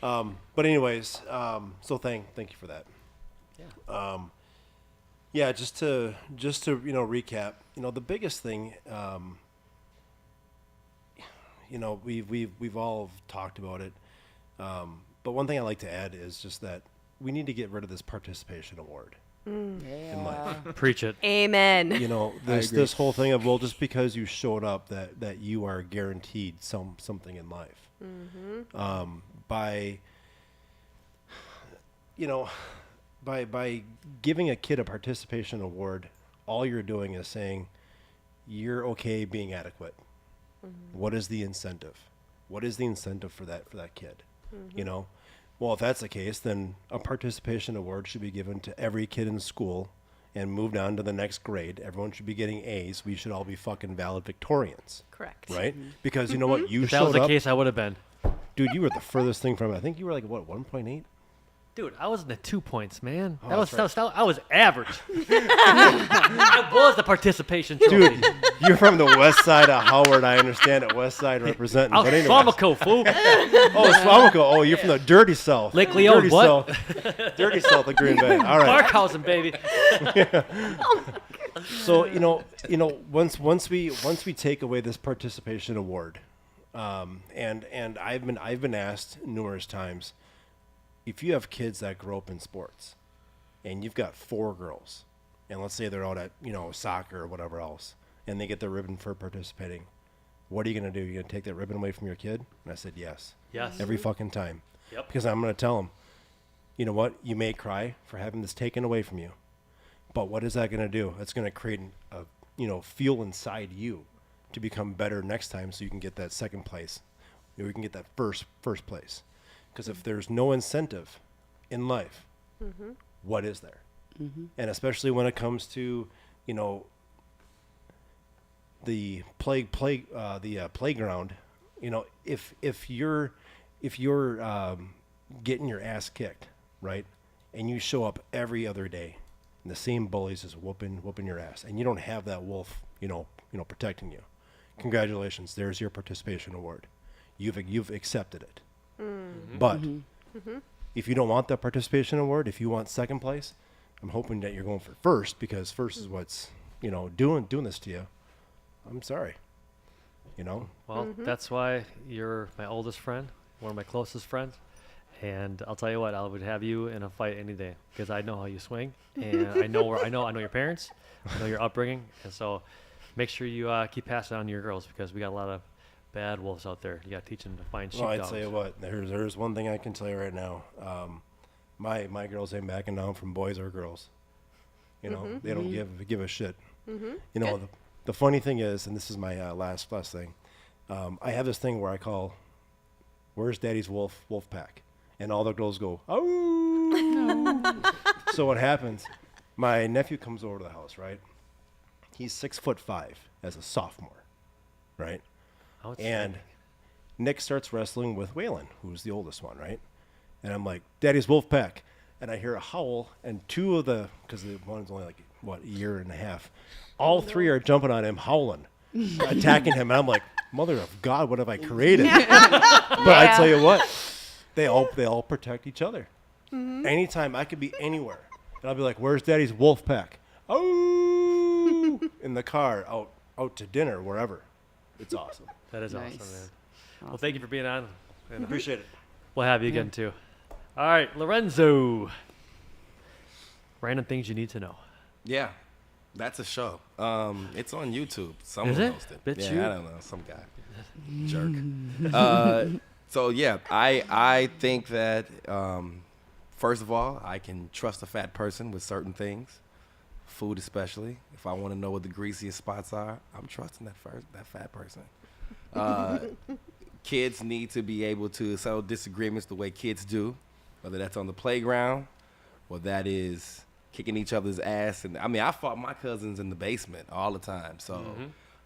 H: But anyways, so thank you for that.
C: Yeah.
H: Yeah, just to you know, recap, you know, the biggest thing, you know, we've all talked about it, but one thing I like to add is just that we need to get rid of this participation award in life.
C: Preach it.
G: Amen.
H: You know, this whole thing of, well, just because you showed up, that you are guaranteed something in life. By, you know, by giving a kid a participation award, all you're doing is saying you're okay being adequate. What is the incentive? What is the incentive for that kid? You know, well, if that's the case, then a participation award should be given to every kid in school and moved on to the next grade. Everyone should be getting A's. We should all be fucking valedictorians.
G: Correct.
H: Right? Because you know what? You
C: If that
H: showed
C: was the
H: up.
C: case, I would have been.
H: Dude, you were the furthest thing from it. I think you were like, what, 1.8?
C: Dude, I was in the 2 points, man.
H: Oh,
C: that was
H: that's right.
C: I was average. I was the participation trophy.
H: Dude, you're from the west side of Howard. I understand it. West side representing.
C: I was
H: But anyways.
C: Swamico, fool.
H: Oh, Swamico. Oh, you're from the dirty south.
C: Lake Leon,
H: dirty
C: what?
H: South. Dirty south of Green Bay. All right.
C: Barkhausen, baby.
H: So once we take away this participation award, and I've been asked numerous times, if you have kids that grow up in sports, and you've got 4 girls, and let's say they're out at soccer or whatever else, and they get their ribbon for participating, what are you gonna do? You're gonna take that ribbon away from your kid? And I said yes.
C: Yes.
H: Every fucking time.
C: Yep.
H: Because I'm gonna tell them, you know what? You may cry for having this taken away from you. But what is that going to do? It's going to create a fuel inside you to become better next time, so you can get that second place, or you can get that first place. Because if there's no incentive in life, what is there? And especially when it comes to the playground, if you're getting your ass kicked, right, and you show up every other day, and the same bullies is whooping your ass, and you don't have that wolf, protecting you. Congratulations, there's your participation award. You've accepted it. But if you don't want that participation award, if you want second place, I'm hoping that you're going for first, because first is what's doing this to you. I'm sorry.
C: Well, that's why you're my oldest friend, one of my closest friends. And I'll tell you what, I would have you in a fight any day, because I know how you swing, and I know your parents, I know your upbringing, and so make sure you keep passing on to your girls, because we got a lot of bad wolves out there. You got to teach them to find sheepdogs.
H: Well, I'd tell you what, there's one thing I can tell you right now. My girls ain't backing down from boys or girls. They don't give a shit. The funny thing is, and this is my last thing, I have this thing where I call, "Where's Daddy's wolf pack?" And all the girls go, "Oh!" So what happens? My nephew comes over to the house, right? He's 6'5" as a sophomore, right? And Nick starts wrestling with Waylon, who's the oldest one, right? And I'm like, "Daddy's wolf pack," and I hear a howl, and because the one's only a year and a half, all 3 are jumping on him, howling, attacking him, and I'm like, "Mother of God, what have I created?" But I tell you what. They all protect each other. Anytime, I could be anywhere, and I'll be like, "Where's Daddy's wolf pack?" Oh, in the car, out to dinner, wherever. It's awesome.
C: That is
B: Nice.
C: awesome, man. Well, thank you for being on. And
H: Appreciate it.
C: we'll have you again, too. All right, Lorenzo. Random things you need to know.
F: Yeah, that's a show. It's on YouTube. Someone
C: Is it?
F: hosted.
C: BitChute?
F: Yeah, I don't know, some guy, jerk. So yeah, I think that first of all, I can trust a fat person with certain things, food especially. If I want to know what the greasiest spots are, I'm trusting that fat person. Kids need to be able to settle disagreements the way kids do, whether that's on the playground or that is kicking each other's ass. And I mean, I fought my cousins in the basement all the time, so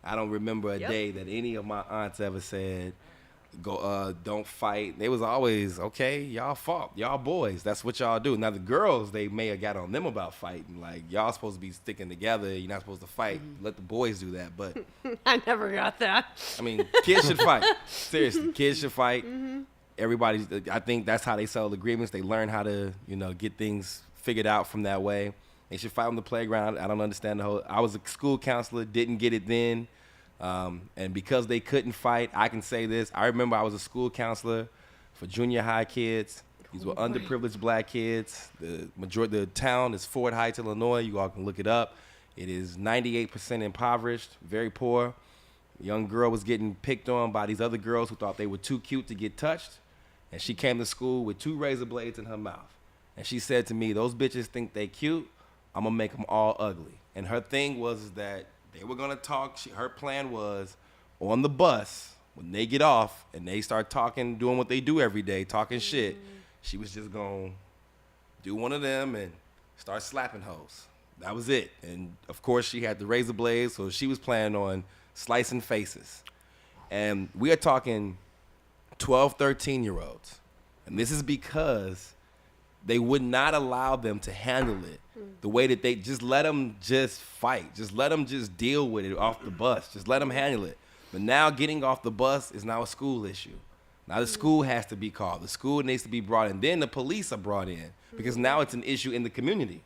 F: I don't remember a day that any of my aunts ever said, don't fight. They was always, okay, y'all fought, y'all boys, that's what y'all do. Now the girls, they may have got on them about fighting, like, y'all supposed to be sticking together, you're not supposed to fight, let the boys do that. But
G: I never got that.
F: I mean, kids should fight. Seriously, kids should fight. Everybody, I think that's how they settle agreements. They learn how to, get things figured out from that way. They should fight on the playground. I don't understand I was a school counselor, didn't get it then. And because they couldn't fight, I can say this. I remember I was a school counselor for junior high kids. These were underprivileged black kids. The town is Fort Heights, Illinois. You all can look it up. It is 98% impoverished, very poor. A young girl was getting picked on by these other girls who thought they were too cute to get touched. And she came to school with 2 razor blades in her mouth. And she said to me, "Those bitches think they cute. I'm going to make them all ugly." And her thing was that they were going to talk. Her plan was on the bus, when they get off and they start talking, doing what they do every day, talking shit, she was just going to do one of them and start slapping hoes. That was it. And, of course, she had the razor blades, so she was planning on slicing faces. And we are talking 12, 13-year-olds. And this is because they would not allow them to handle it the way that they just let them just fight. Just let them just deal with it off the bus. Just let them handle it. But now getting off the bus is now a school issue. Now the school has to be called. The school needs to be brought in. Then the police are brought in because now it's an issue in the community.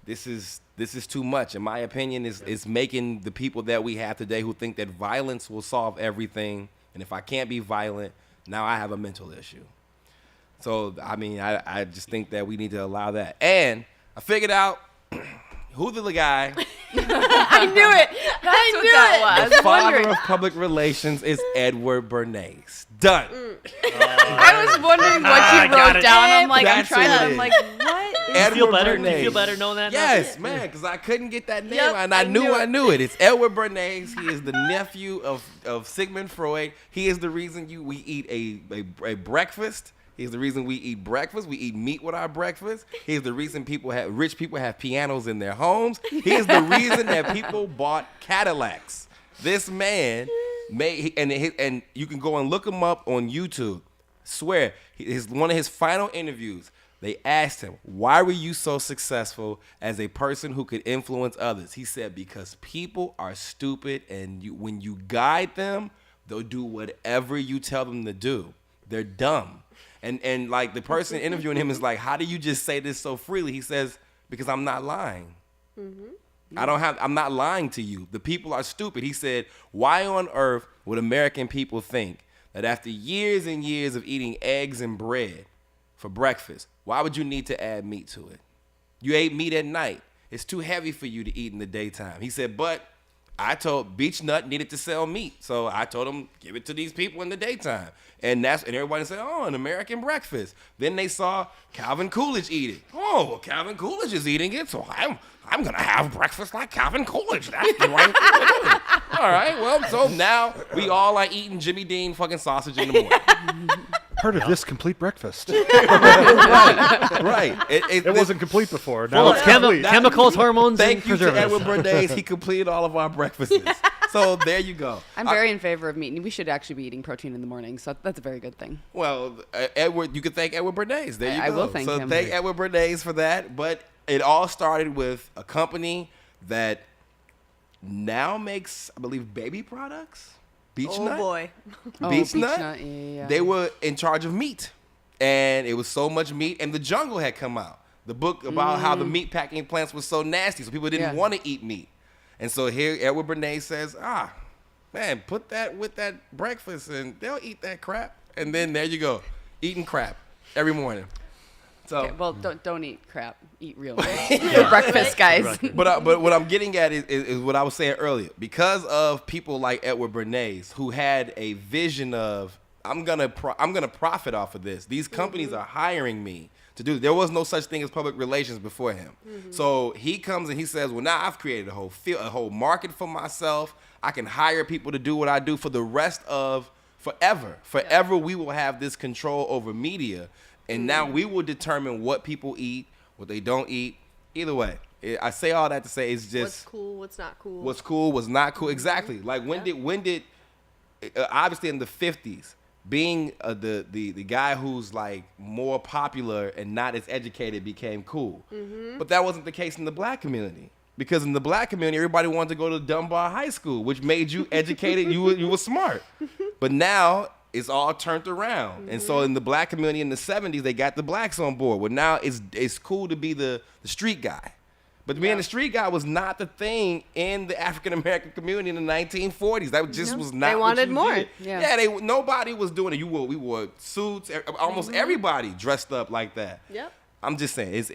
F: This is too much. In my opinion, it's making the people that we have today who think that violence will solve everything. And if I can't be violent, now I have a mental issue. So, I mean, I just think that we need to allow that. And I figured out who the guy,
G: I knew it.
F: the father of public relations is Edward Bernays. Done.
B: I was wondering what you wrote down. I'm like, I'm
F: That's
B: trying
F: what
B: to.
F: it
B: I'm
F: is.
B: like, what?
F: Edward
C: You feel better?
F: Bernays.
C: You feel better knowing that? now?
F: Yes, man, because I couldn't get that name,
G: Yep,
F: and
G: I
F: I
G: knew
F: knew it. It's Edward Bernays. He is the nephew of Sigmund Freud. He is the reason we eat a breakfast. He's the reason we eat breakfast. We eat meat with our breakfast. He's the reason rich people have pianos in their homes. He is the reason that people bought Cadillacs. This man and you can go and look him up on YouTube. Swear, one of his final interviews, they asked him, why were you so successful as a person who could influence others? He said, because people are stupid, and when you guide them, they'll do whatever you tell them to do. They're dumb. And like the person interviewing him is like, how do you just say this so freely? He says, because I'm not lying. I'm not lying to you. The people are stupid. He said, why on earth would American people think that after years and years of eating eggs and bread for breakfast, why would you need to add meat to it? You ate meat at night. It's too heavy for you to eat in the daytime. He said, but I told Beach Nut needed to sell meat. So I told him, give it to these people in the daytime. And everybody said, oh, an American breakfast. Then they saw Calvin Coolidge eat it. Oh, well, Calvin Coolidge is eating it, so I'm going to have breakfast like Calvin Coolidge. That's the right thing to do. All right, well, so now we all are eating Jimmy Dean fucking sausage in the morning.
E: Part of this complete breakfast.
F: Right.
E: It wasn't complete before.
C: Well,
E: Now
C: it's
E: it's complete.
C: chemicals, hormones, and
F: Thank you to Edward
C: preservatives.
F: Bernays. He completed all of our breakfasts. So there you go.
B: I'm very in favor of meat. We should actually be eating protein in the morning, so that's a very good thing.
F: Well, Edward, you can thank Edward Bernays. There you go.
B: I will thank
F: so
B: him.
F: thank Edward Bernays for that. But it all started with a company that now makes, I believe, baby products. Beach
G: Oh
F: Nut.
G: boy.
F: Beach
B: Beach
F: Nut.
B: Nut, yeah.
F: They were in charge of meat, and it was so much meat. And The Jungle had come out, the book about how the meat packing plants was so nasty, so people didn't
B: Yeah.
F: want to eat meat. And so here, Edward Bernays says, man, put that with that breakfast, and they'll eat that crap. And then there you go, eating crap every morning. So,
B: Okay, well, don't eat crap. Eat real meat for breakfast, guys.
F: but what I'm getting at is what I was saying earlier. Because of people like Edward Bernays, who had a vision of, I'm gonna profit off of this. These companies are hiring me to do. There was no such thing as public relations before him. So he comes and he says, well, now I've created a whole market for myself. I can hire people to do what I do for the rest of forever. Forever, we will have this control over media. And now we will determine what people eat, what they don't eat. Either way, I say all that to say it's just
G: What's cool, what's not cool.
F: what's cool, what's not cool. Exactly. Like when did obviously in the 50s, being the guy who's like more popular and not as educated became cool. But that wasn't the case in the black community. Because in the black community, everybody wanted to go to Dunbar High School, which made you educated, you were smart. But now it's all turned around. And so in the black community in the 70s, they got the blacks on board. Well, now it's cool to be the street guy. But being the street guy was not the thing in the African-American community in the 1940s. That just was not
G: They
F: what
G: wanted
F: you
G: more.
F: did.
B: Yeah.
F: Nobody was doing it. We wore suits. Almost everybody dressed up like that.
G: Yep.
F: I'm just saying,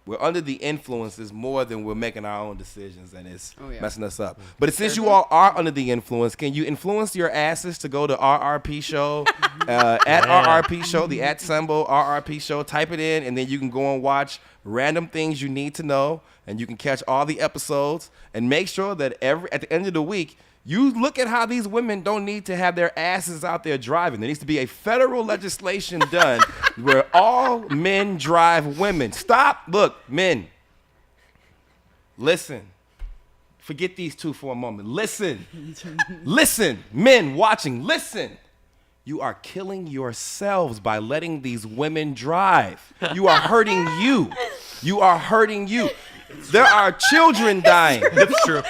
F: we're under the influences more than we're making our own decisions, and it's messing us up. But since you all are under the influence, can you influence your asses to go to RRP Show, at RRP Show, the @ symbol, RRP Show, type it in, and then you can go and watch Random Things You Need to Know, and you can catch all the episodes, and make sure that at the end of the week, you look at how these women don't need to have their asses out there driving. There needs to be a federal legislation done where all men drive women. Stop. Look, men. Listen. Forget these two for a moment. Listen. Listen. Men watching. Listen. You are killing yourselves by letting these women drive. You are hurting you. You are hurting you. There are children dying.
C: That's true.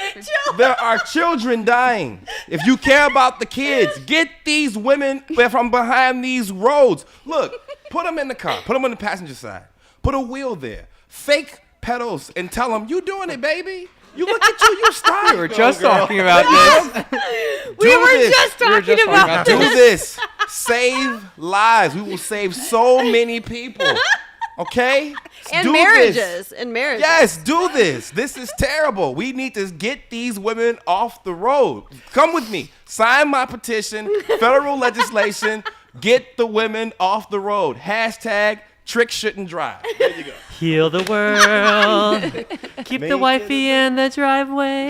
F: There are children dying. If you care about the kids, get these women from behind these roads. Look, put them in the car. Put them on the passenger side. Put a wheel there. Fake pedals and tell them, you doing it, baby. You look at you started.
D: We were just talking about this.
G: We were just talking about
F: Do
G: this.
F: this. Save lives. We will save so many people. Okay?
G: And
F: Do
G: marriages.
F: this.
G: And marriages.
F: Yes, do this. This is terrible. We need to get these women off the road. Come with me. Sign my petition. Federal legislation. Get the women off the road. Hashtag Trick shouldn't drive. There you go.
C: Heal the world. Keep the wifey in the driveway.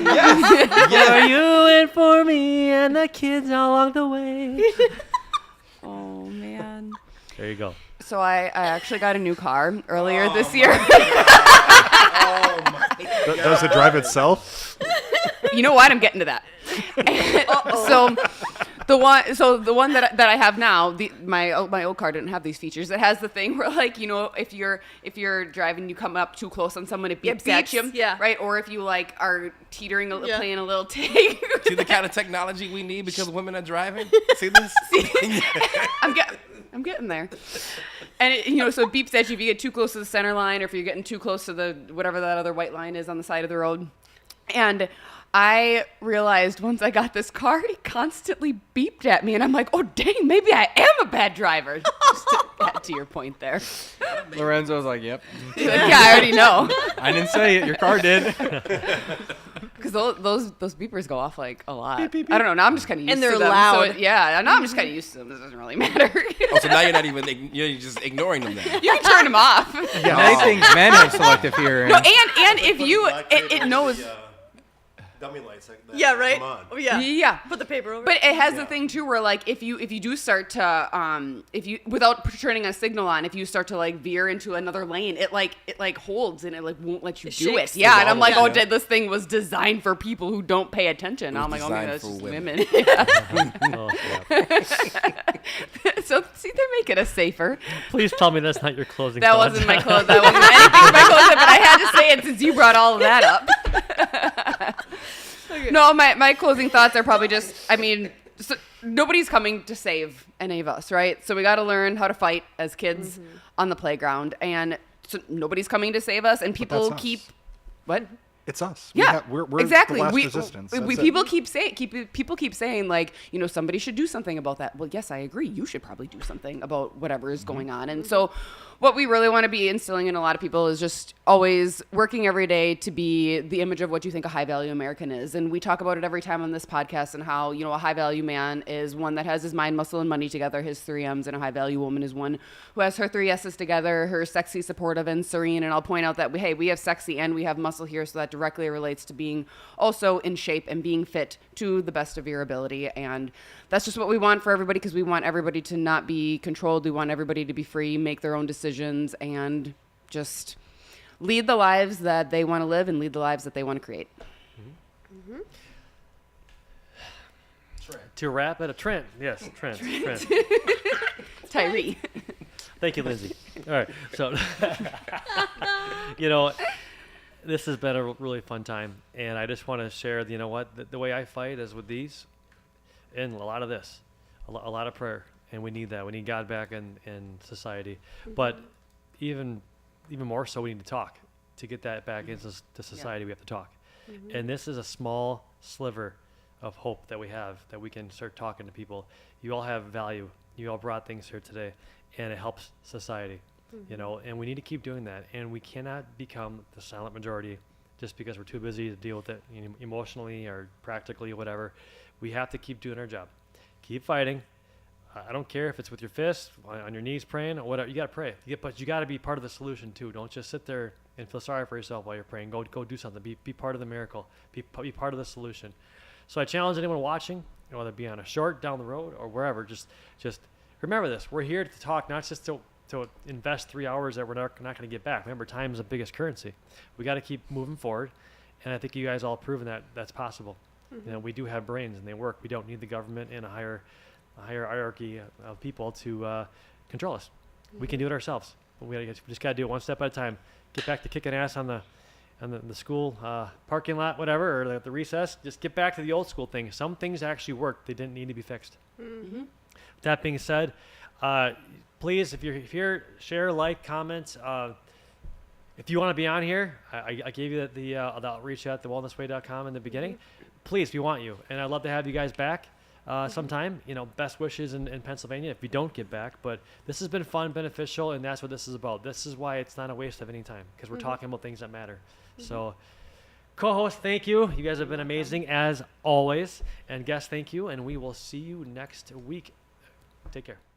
F: That's right. Yes.
C: For you and for me and the kids along the way.
B: Oh man.
C: There you go.
B: So I actually got a new car earlier this year.
E: Does it drive itself?
B: You know what? I'm getting to that. So the one that I have now, my old car didn't have these features. It has the thing where, like, you know, if you're driving, you come up too close on someone, it beeps at you,
G: yeah.
B: right? Or if you like are teetering,
G: Yeah.
B: playing a little tag.
F: See the kind of technology we need because women are driving? See this?
B: I'm getting there. And it, you know, so it beeps at you if you get too close to the center line or if you're getting too close to the whatever that other white line is on the side of the road. And I realized once I got this car, it constantly beeped at me, and I'm like, oh dang, maybe I am a bad driver. Just to add to your point there.
D: Lorenzo was like, "Yep,
B: Yeah, I already know.
D: I didn't say it. Your car did."
B: Because those beepers go off like a lot. Beep, beep, beep. I don't know. Now I'm just kind of used
G: And
B: to
G: they're
B: them.
G: loud.
B: So now I'm just kind of used to them. It doesn't really matter.
F: Oh, so now you're not even, you're just ignoring them now.
B: You can turn them off.
D: Yeah, anything's manual selective here.
B: No, and if you, it knows.
H: Dummy lights. Like that.
G: Yeah, right?
H: Come on.
G: Oh, yeah.
B: Yeah.
G: Put the paper over.
B: But it has the thing too, where like if you do start to if you without turning a signal on, if you start to like veer into another lane, it holds and it like won't let you
G: It
B: do
G: shakes.
B: it. Yeah, and I'm like,
F: Yeah.
B: this thing was designed for people who don't pay attention. I'm like, oh my god,
F: designed
B: that's
F: for
B: just
F: women.
B: women.
C: Oh, yeah.
B: So see, they're making us safer.
C: Please tell me that's not your closing
B: That
C: thoughts.
B: wasn't my clothes. That wasn't anything in my clothes, but I had to say it since you brought all of that up. No, my closing thoughts are probably just, so nobody's coming to save any of us, right? So we got to learn how to fight as kids on the playground, and so nobody's coming to save us, and people
E: that's us.
B: keep, what?
E: It's us.
B: Yeah,
E: We're
B: exactly.
E: the last
B: we,
E: resistance.
B: we-
E: That's it.
B: people keep saying like, somebody should do something about that. Well, yes, I agree. You should probably do something about whatever is going on. And so what we really want to be instilling in a lot of people is just always working every day to be the image of what you think a high value American is. And we talk about it every time on this podcast and how, a high value man is one that has his mind, muscle, and money together, his 3 M's, and a high value woman is one who has her 3 S's together, her sexy, supportive, and serene. And I'll point out that, we have sexy and we have muscle here, so that directly relates to being also in shape and being fit to the best of your ability. And that's just what we want for everybody, because we want everybody to not be controlled. We want everybody to be free, make their own decisions, and just lead the lives that they want to live and lead the lives that they want to create.
C: To wrap it, Trent. Yes, Trent.
B: Tyree.
C: Thank you, Lindsay. All right, so this has been a really fun time, and I just want to share. The way I fight is with these, and a lot of this, a lot of prayer, and we need that. We need God back in society, but even more so, we need to talk to get that back into society. We have to talk, and this is a small sliver of hope that we have, that we can start talking to people. You all have value. You all brought things here today, and it helps society. And we need to keep doing that. And we cannot become the silent majority just because we're too busy to deal with it emotionally or practically or whatever. We have to keep doing our job. Keep fighting. I don't care if it's with your fists, on your knees praying, or whatever. You got to pray. But you got to be part of the solution too. Don't just sit there and feel sorry for yourself while you're praying. Go do something. Be part of the miracle. Be part of the solution. So I challenge anyone watching, whether it be on a short down the road or wherever, just remember this. We're here to talk, not just to invest 3 hours that we're not going to get back. Remember, time is the biggest currency. We got to keep moving forward, and I think you guys all have proven that that's possible. We do have brains and they work. We don't need the government and a higher a hierarchy of people to control us. We can do it ourselves, but we just got to do it one step at a time. Get back to kicking ass on the school parking lot, whatever, or the recess. Just get back to the old school thing. Some things actually worked. They didn't need to be fixed.
B: Mm-hmm.
C: That being said, please, if you're here, share, like, comment. If you want to be on here, I gave you the outreach at thewellnessway.com in the beginning. Please, we want you, and I'd love to have you guys back sometime. Best wishes in Pennsylvania if you don't get back. But this has been fun, beneficial, and that's what this is about. This is why it's not a waste of any time, because we're talking about things that matter. So, co-host, thank you. You guys have been amazing as always, and guests, thank you, and we will see you next week. Take care.